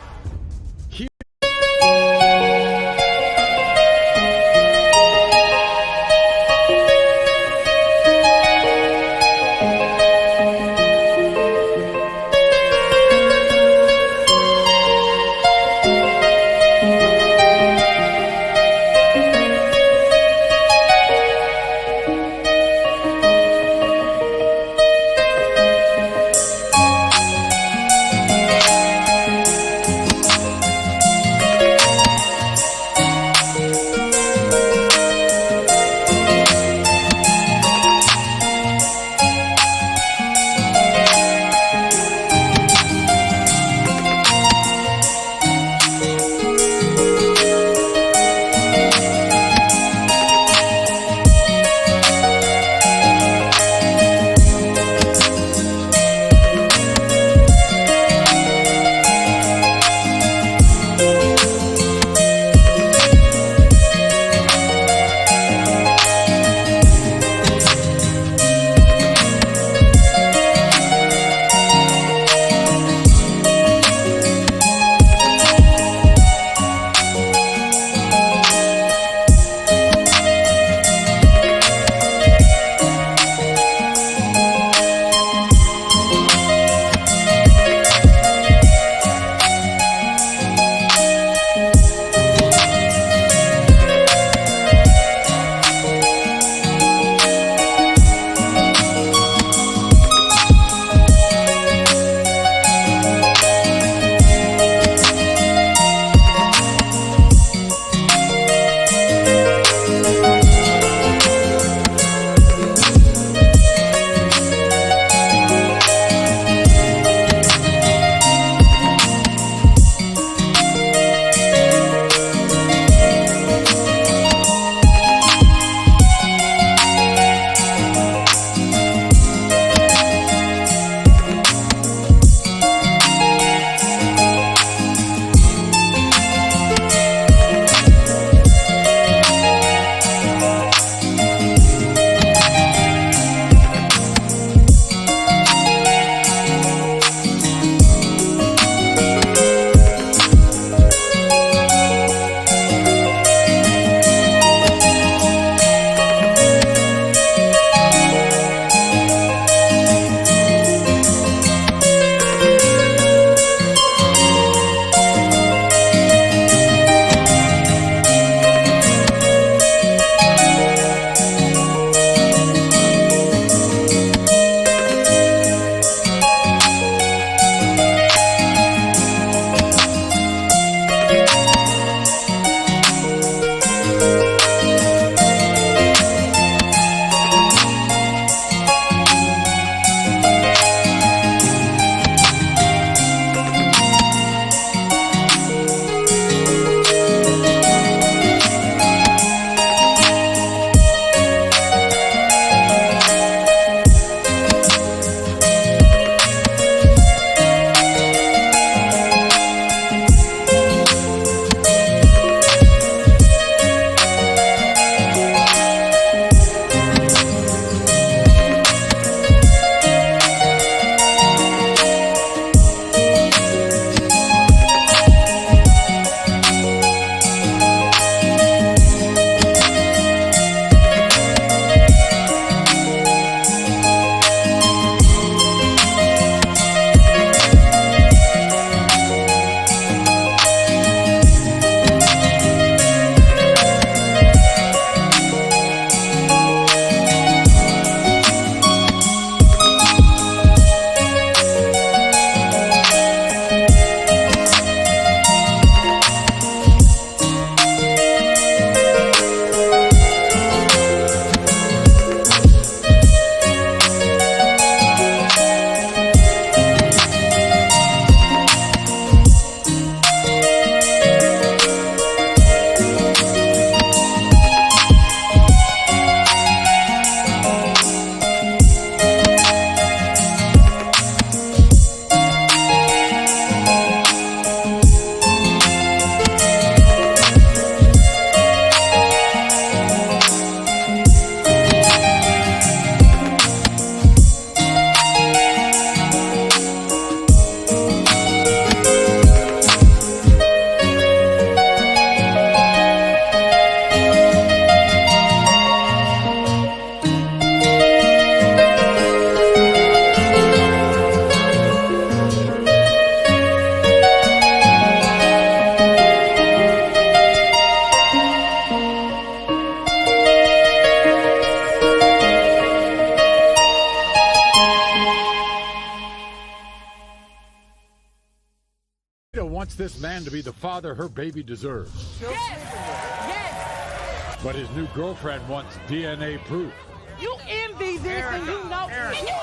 wants this man to be the father her baby deserves. Yes. But his new girlfriend wants DNA proof. You envy this and you know. And you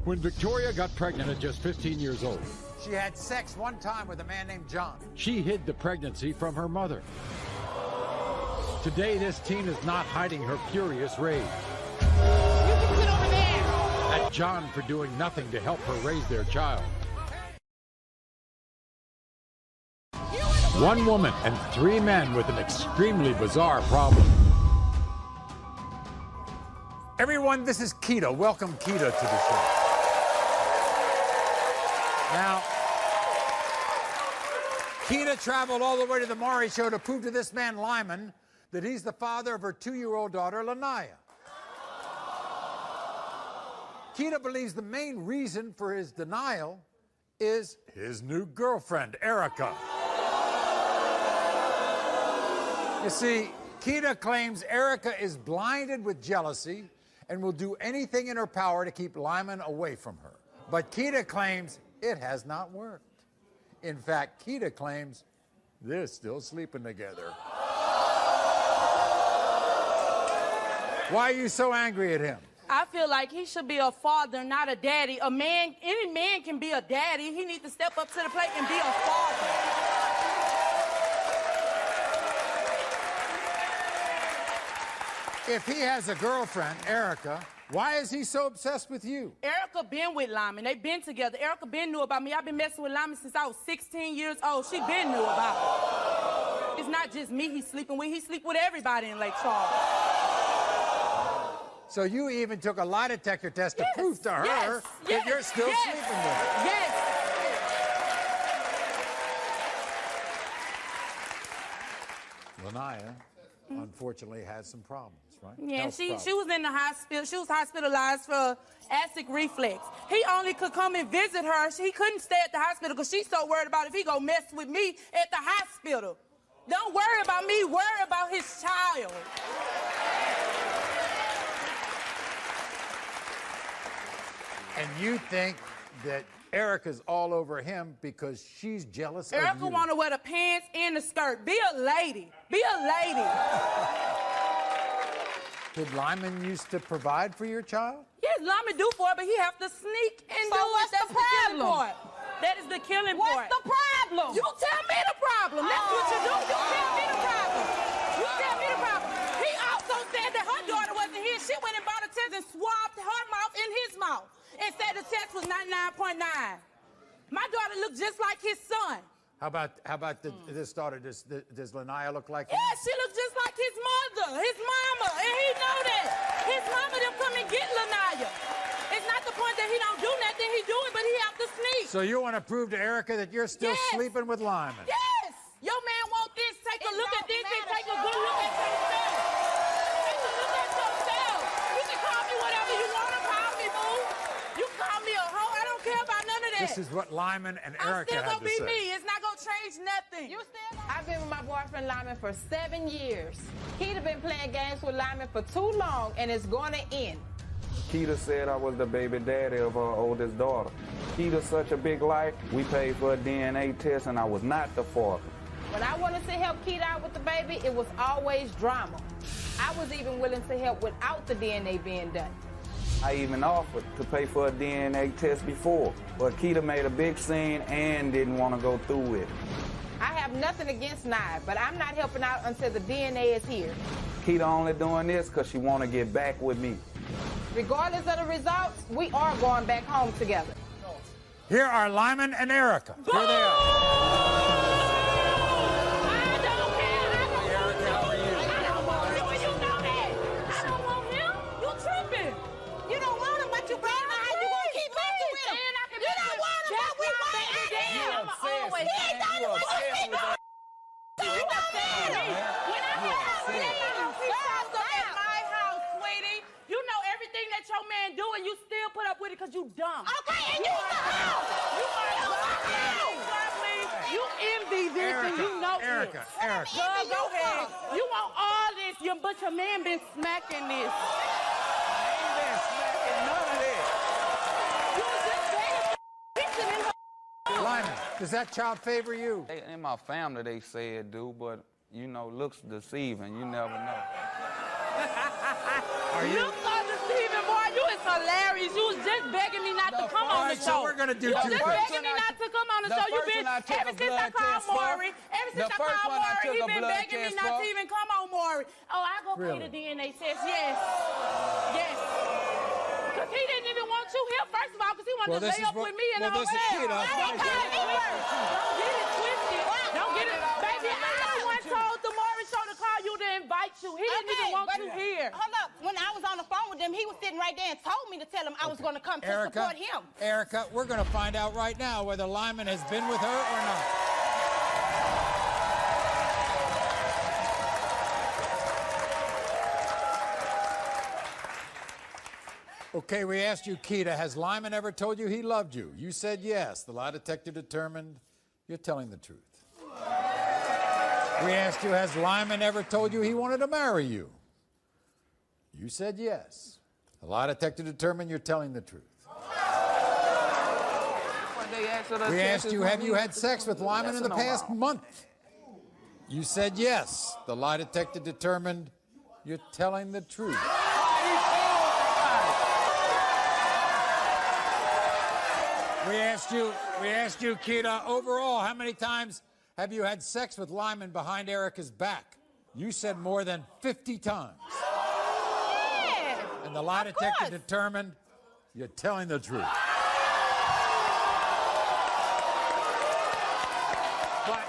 When Victoria got pregnant at just 15 years old, She had sex one time with a man named John. she hid the pregnancy from her mother. Today, this teen is not hiding her furious rage at John for doing nothing to help her raise their child. One woman and 3 men with an extremely bizarre problem. Everyone, this is Keita. Welcome, Keita, to the show. Now, Keita traveled all the way to the Maury show to prove to this man, Lyman, that he's the father of her 2-year-old daughter, Lanaya. Keita believes the main reason for his denial is his new girlfriend, Erica. You see, Keita claims Erica is blinded with jealousy and will do anything in her power to keep Lyman away from her. But Keita claims it has not worked. In fact, Keita claims they're still sleeping together. Why are you so angry at him? I feel like he should be a father, not a daddy. A man, any man can be a daddy. He needs to step up to the plate and be a father. If he has a girlfriend, Erica, why is he so obsessed with you? Erica been with Lyman. They been together. Erica been knew about me. I've been messing with Lyman since I was 16 years old. She been knew about it. It's not just me he's sleeping with. He sleep with everybody in Lake Charles. So you even took a lie detector test to prove to her that you're still sleeping with her. Yes. Lanaya, unfortunately, has some problems, right? Yeah, Health she problems. was in the hospital. She was hospitalized for acid reflux. He only could come and visit her. He couldn't stay at the hospital because she's so worried about if he go mess with me at the hospital. Don't worry about me. Worry about his child. And you think that Erica's all over him because she's jealous of you. Erica want to wear the pants and the skirt. Be a lady. Be a lady. Did Lyman used to provide for your child? Yes, Lyman do for it, but he have to sneak and So do it. what's That's the the killing problem? part. That is the killing part. What's the problem? You tell me the problem. That's what you do. You tell me the problem. You tell me the problem. He also said that her daughter wasn't here. She went and bought a test and swabbed her mouth in his mouth and said the test was 99.9. My daughter looked just like his son. How about this daughter? Does Lanaya look like him? Yeah, she looks just like his mother, his mama, and he know that. His mama them come and get Lanaya. It's not the point that he don't do nothing, he do it, but he have to sneak. So you want to prove to Erica that you're still sleeping with Lyman? Yes! Your man want this, take a look at this and take a good look at yourself. Take a look at yourself. You can call me whatever you want to call me, boo. You can call me a hoe, I don't care about none of that. This is what Lyman and Erica still had gonna to be say. me. It's not gonna change nothing. You still I've been with my boyfriend Lyman for 7 years. He'd have been playing games with Lyman for too long, and it's going to end. Keita said I was the baby daddy of her oldest daughter. Keita's such a big lie, we paid for a DNA test and I was not the father. When I wanted to help Keita out with the baby, it was always drama. I was even willing to help without the DNA being done. I even offered to pay for a DNA test before, but Keita made a big scene and didn't want to go through with it. I have nothing against Nye, but I'm not helping out until the DNA is here. Keita only doing this because she want to get back with me. Regardless of the results, we are going back home together. Here are Lyman and Erica. Here they are. Because you dumb. Okay, and you You envy this and you know Erica. Girl, go ahead. You want all this, but your man been smacking this. I ain't been smacking none of this. Does that child favor you? In my family, they say it do, but, you know, looks deceiving. You never know. You so deceiving, boy. You is hilarious. You was just begging me not to come on the show. So we're gonna do you two just things. begging me not to come on the show. You been ever since I called Maury. Ever since I called Maury, he been begging me not to even come on Maury. Oh, I go pay the DNA test. Yes. Yes. Because he didn't even want you here, first of all, because he wanted to lay up with me and all that. Don't get it twisted. Don't get it. Baby, I the one told the Maury show to call you to invite you. He didn't even want you here. Hold up. When I was on the phone with him, he was sitting right there and told me to tell him I was going to come to support him. Erica, we're going to find out right now whether Lyman has been with her or not. Okay, we asked you, Keita, has Lyman ever told you he loved you? You said yes. The lie detector determined you're telling the truth. We asked you, has Lyman ever told you he wanted to marry you? You said yes. The lie detector determined you're telling the truth. We asked you, have you had sex with Lyman in the past month? You said yes. The lie detector determined you're telling the truth. We asked you, Keita, overall, how many times have you had sex with Lyman behind Erica's back? You said more than 50 times. Yeah, and the lie detector determined you're telling the truth. But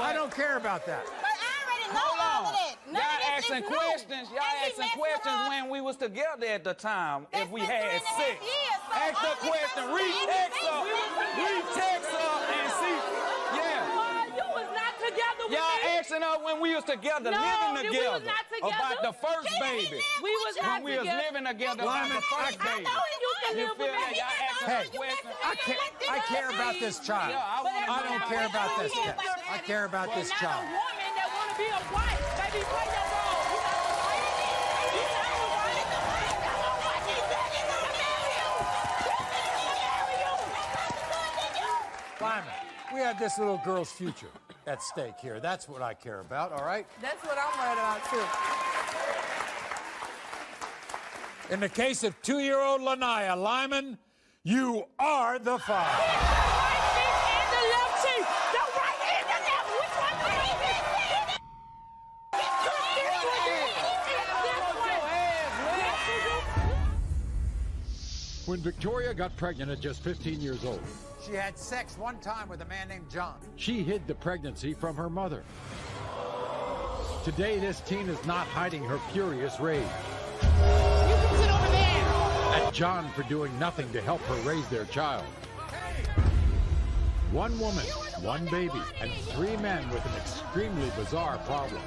I don't care about that. But I already know all of that. Y'all asking questions. Y'all asking questions when we was together at the time. If we had sex. Ask the question. Retext her. Retext her and see. Yeah. You was not together with me. Y'all asking her when we was together, living together. We was not together. About the first baby. We was not together. When we was living together about the first baby. I know you can live with me. Y'all asking questions. I care about this child. I don't care about this kid. I care about this child. Not a woman that want to be a wife. Baby, play your role. Lyman, we have this little girl's future at stake here. That's what I care about, all right? That's what I'm worried about, too. In the case of 2-year-old Lanaya, Lyman, you are the father. When Victoria got pregnant at just 15 years old, she had sex one time with a man named John. She hid the pregnancy from her mother. Today, this teen is not hiding her furious rage. You can sit over there. At John for doing nothing to help her raise their child. One woman, one baby, and 3 men with an extremely bizarre problem.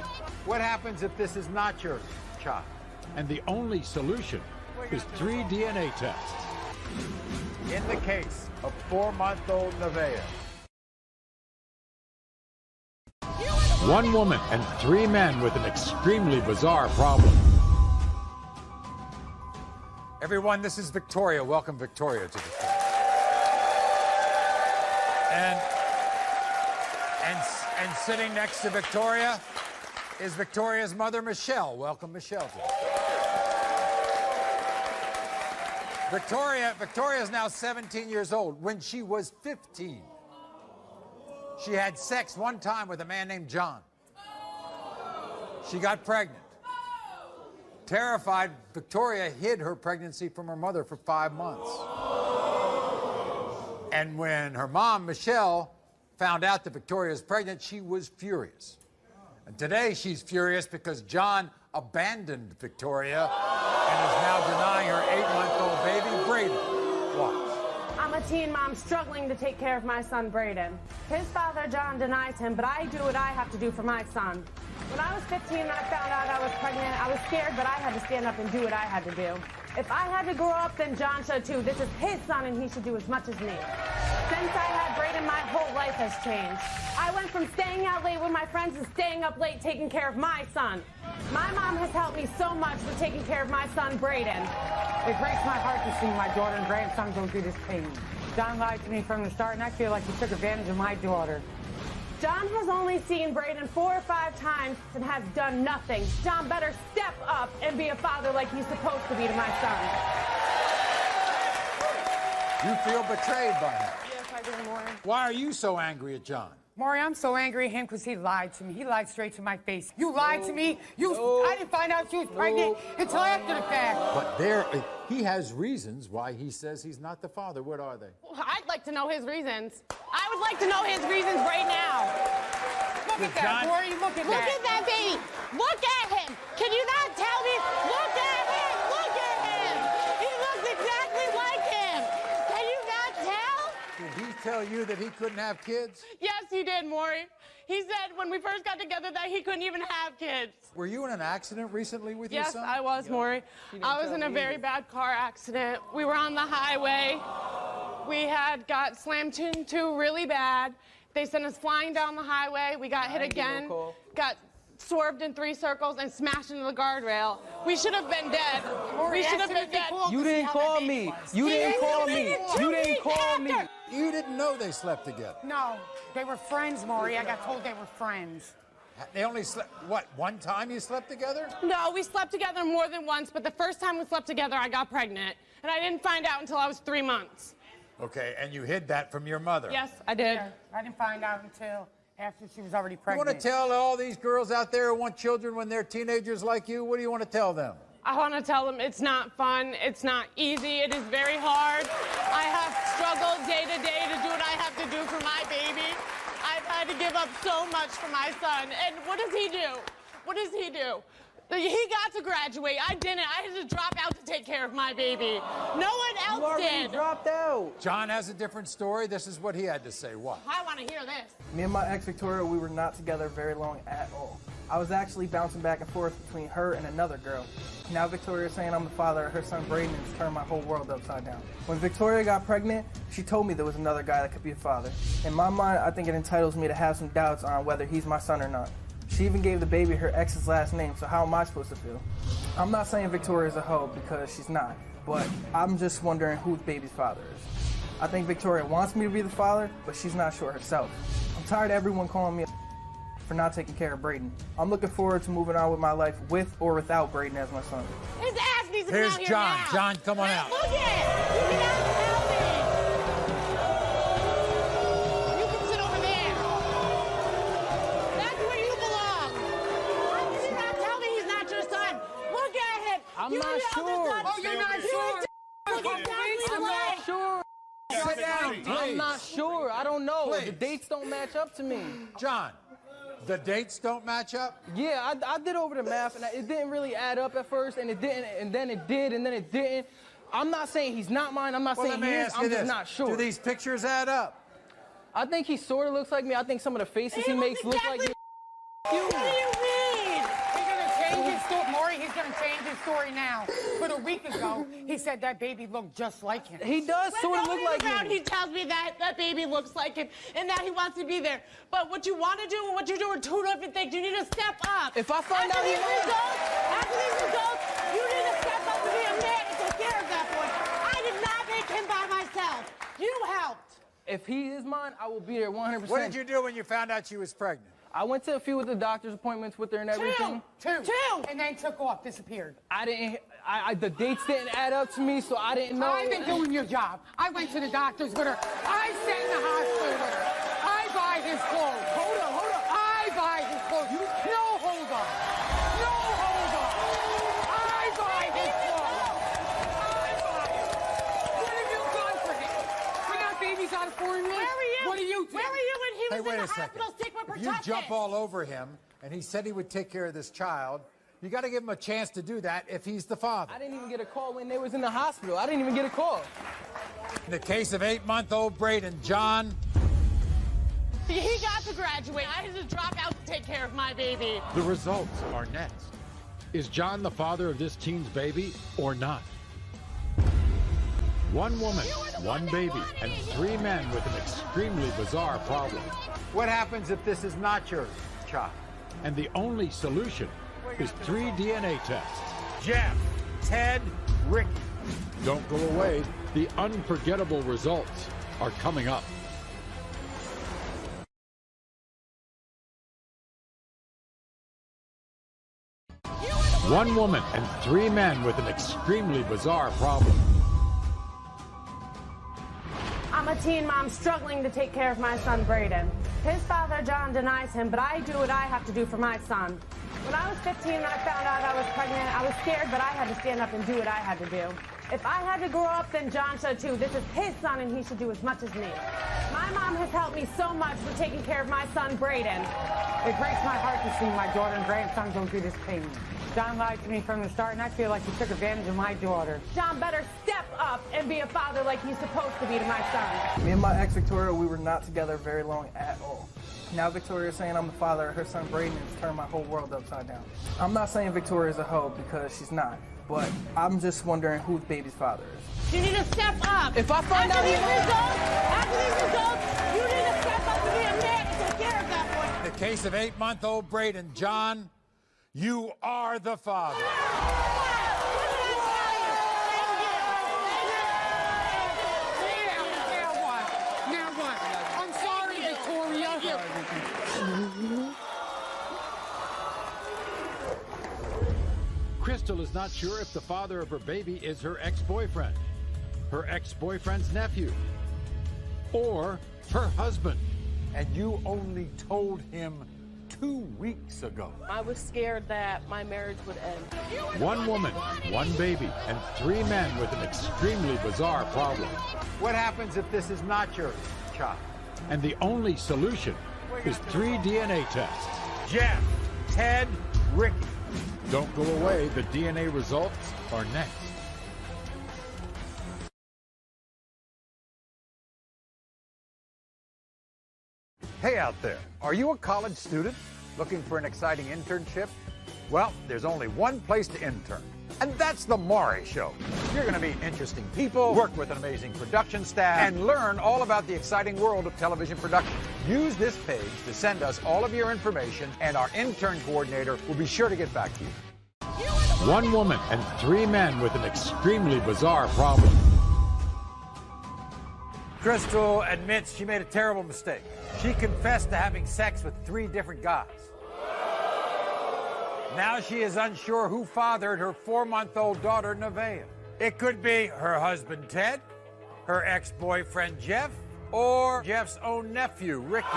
What happens if this is not your child? And the only solution is 3 DNA tests. In the case of 4-month-old Nevaeh. One woman and 3 men with an extremely bizarre problem. Everyone, this is Victoria. Welcome, Victoria, to the show. And sitting next to Victoria is Victoria's mother, Michelle. Welcome, Michelle, to the show. Victoria is now 17 years old. When she was 15, she had sex one time with a man named John. She got pregnant. Terrified, Victoria hid her pregnancy from her mother for 5 months. And when her mom, Michelle, found out that Victoria was pregnant, she was furious. And today she's furious because John abandoned Victoria and is now denying her 8-month-old baby, Braden. Watch. I'm a teen mom struggling to take care of my son, Braden. His father, John, denies him, but I do what I have to do for my son. When I was 15 and I found out I was pregnant, I was scared, but I had to stand up and do what I had to do. If I had to grow up, then John should too. This is his son, and he should do as much as me. Since I had Braden, my whole life has changed. I went from staying out late with my friends to staying up late taking care of my son. My mom has helped me so much with taking care of my son, Braden. It breaks my heart to see my daughter and grandson go through this pain. John lied to me from the start, and I feel like he took advantage of my daughter. John has only seen Braden 4 or 5 times and has done nothing. John better step up and be a father like he's supposed to be to my son. You feel betrayed by him. Yes, I do, Maury. Why are you so angry at John? Maury, I'm so angry at him because he lied to me. He lied straight to my face. You lied to me. I didn't find out she was pregnant until after the fact. But he has reasons why he says he's not the father. What are they? I'd like to know his reasons. I would like to know his reasons right now. Look at that, Maury. Look at that. Look at that baby. Look at him. Can you not tell me? Look at him. Look at him. He looks exactly like him. Can you not tell? Did he tell you that he couldn't have kids? Yes, he did, Maury. He said when we first got together that he couldn't even have kids. Were you in an accident recently with your son? Yes, I was, Maury. I was in a very bad car accident. We were on the highway. We had got slammed into really bad. They sent us flying down the highway. We got hit again, got swerved in 3 circles, and smashed into the guardrail. We should have been dead. We should have been dead. You didn't call me. You didn't call me. You didn't call me. You didn't know they slept together. No, they were friends, Maury. I got told they were friends. They only slept, what, one time you slept together? No, we slept together more than once, but the first time we slept together, I got pregnant. And I didn't find out until I was 3 months. Okay, and you hid that from your mother? Yes, I did. Yeah, I didn't find out until after she was already You pregnant. want to tell all these girls out there who want children when they're teenagers like you, what do you want to tell them? I want to tell them it's not fun, it's not easy, it is very hard. I have struggled day to day to do what I have to do for my baby. I've had to give up so much for my son. And what does he do? What does he do? He got to graduate. I didn't. I had to drop out to take care of my baby. No one else did. Dropped out. John has a different story. This is what he had to say. What? I want to hear this. Me and my ex Victoria, we were not together very long at all. I was actually bouncing back and forth between her and another girl. Now Victoria's saying I'm the father of her son Braden, and it's turned my whole world upside down. When Victoria got pregnant, she told me there was another guy that could be a father. In my mind, I think it entitles me to have some doubts on whether he's my son or not. She even gave the baby her ex's last name, so how am I supposed to feel? I'm not saying Victoria's a hoe because she's not, but I'm just wondering who the baby's father is. I think Victoria wants me to be the father, but she's not sure herself. I'm tired of everyone calling me a for not taking care of Braden. I'm looking forward to moving on with my life with or without Braden as my son. His ass needs to Here's come out John. here now. John, come on out. Look at it. You get out and tell me. You can sit over there. That's where you belong. Why did you not tell me he's not your son? Look at him. I'm You're not the sure. other son. Oh, you're not sure? I'm not sure. Sit down, please. I'm not sure. I don't know. Please. The dates don't match up to me. John, the dates don't match up? Yeah, I did over the math, and it didn't really add up at first, and it didn't, and then it did, and then it didn't. I'm not saying he's not mine. I'm not Well, saying let me he is. ask you I'm just this. not sure. Do these pictures add up? I think he sort of looks like me. I think some of the faces he makes look like me. What do you mean? He's going to change his story. Maury, he's going to change his story now. But a week ago, he said that baby looked just like him. He does sort of look like around, me. he tells me that that baby looks like him and that he wants to be there. But what you want to do and what you're doing are two different things. You need to step up. If I find out these he lies- after these results, you need to step up and be a man and take care of that boy. I did not make him by myself. You helped. If he is mine, I will be there 100%. What did you do when you found out she was pregnant? I went to a few of the doctor's appointments with her and everything. Two. And then took off, disappeared. I didn't. The dates didn't add up to me, so I didn't know. I've been doing your job. I went to the doctors with her. I sat in the hospital with her. I buy his clothes. Hold on. I buy his clothes. No, hold on. I buy his clothes. What have you done for him? We got babies out of formula. Where were you? What do you do? Where were you when he was Wait in a the second. hospital sick with If you pertussis? jump all over him, and he said he would take care of this child, you got to give him a chance to do that if he's the father. I didn't even get a call when they was in the hospital. I didn't even get a call. In the case of 8-month-old Braden, John. He got to graduate. I had to drop out to take care of my baby. The results are next. Is John the father of this teen's baby or not? One woman, one baby, and 3 men with an extremely bizarre problem. What happens if this is not your child? And the only solution is 3 DNA tests. Jeff, Ted, Ricky. Don't go away. The unforgettable results are coming up. One woman and 3 men with an extremely bizarre problem. I'm a teen mom struggling to take care of my son, Braden. His father, John, denies him, but I do what I have to do for my son. When I was 15 and I found out I was pregnant, I was scared, but I had to stand up and do what I had to do. If I had to grow up, then John should too. This is his son, and he should do as much as me. My mom has helped me so much with taking care of my son, Braden. It breaks my heart to see my daughter and grandson go through this pain. John lied to me from the start, and I feel like he took advantage of my daughter. John better step up and be a father like he's supposed to be to my son. Me and my ex, Victoria, we were not together very long at all. Now Victoria's saying I'm the father of her son, Braden, and it's turned my whole world upside down. I'm not saying Victoria's a hoe, because she's not. But I'm just wondering who the baby's father is. You need to step up. If I find after out these results, you need to step up and be a man and take care of that boy. In the case of 8-month-old Braden, John, you are the father. Now what? I'm sorry, Victoria. Crystal is not sure if the father of her baby is her ex-boyfriend, her ex-boyfriend's nephew, or her husband. And you only told him 2 weeks ago. I was scared that my marriage would end. One woman, 1 baby, and 3 men with an extremely bizarre problem. What happens if this is not your child? And the only solution is 3 DNA tests. Jeff, Ted, Ricky. Don't go away, the DNA results are next. Hey out there, are you a college student looking for an exciting internship? Well, there's only one place to intern, and that's the Maury Show. You're going to meet interesting people, work with an amazing production staff, and learn all about the exciting world of television production. Use this page to send us all of your information, and our intern coordinator will be sure to get back to you. One woman and 3 men with an extremely bizarre problem. Crystal admits she made a terrible mistake. She confessed to having sex with 3 different guys. Now she is unsure who fathered her 4-month-old daughter, Nevaeh. It could be her husband, Ted, her ex-boyfriend, Jeff, or Jeff's own nephew, Ricky.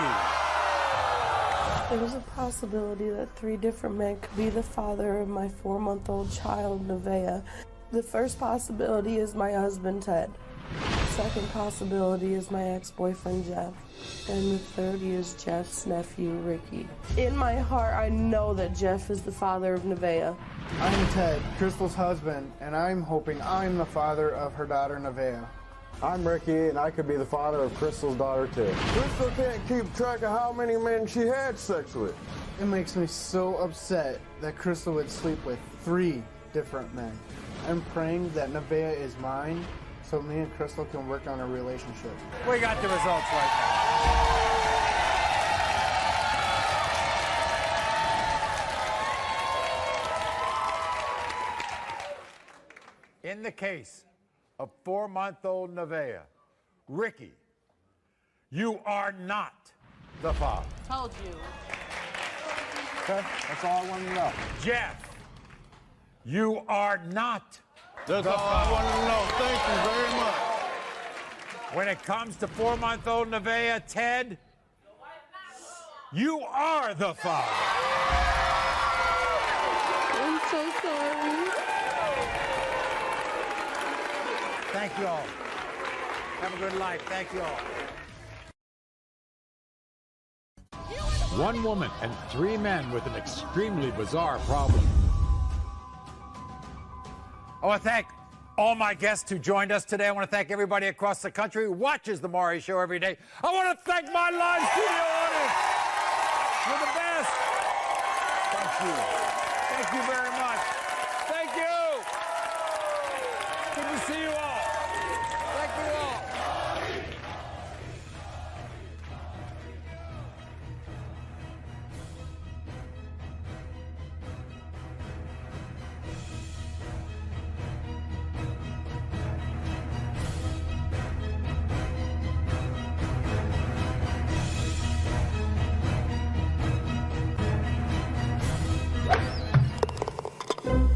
There's a possibility that 3 different men could be the father of my 4-month-old child, Nevaeh. The first possibility is my husband, Ted. The second possibility is my ex-boyfriend, Jeff. And the third is Jeff's nephew, Ricky. In my heart, I know that Jeff is the father of Nevaeh. I'm Ted, Crystal's husband, and I'm hoping I'm the father of her daughter, Nevaeh. I'm Ricky, and I could be the father of Crystal's daughter, too. Crystal can't keep track of how many men she had sex with. It makes me so upset that Crystal would sleep with 3 different men. I'm praying that Nevaeh is mine, so me and Crystal can work on a relationship. We got the results right now. In the case of 4-month-old Nevaeh, Ricky, you are not the father. Told you. Okay, that's all I wanted to know. Jeff, you are not That's all I wanted to know. Thank you very much. When it comes to 4-month-old Nevaeh, Ted, you are the father. I'm so sorry. Thank you all. Have a good life. Thank you all. One woman and 3 men with an extremely bizarre problem. I want to thank all my guests who joined us today. I want to thank everybody across the country who watches The Maury Show every day. I want to thank my live studio audience. You're the best. Thank you. Thank you very much. Thank you. Good to see you all. Thank you all. up.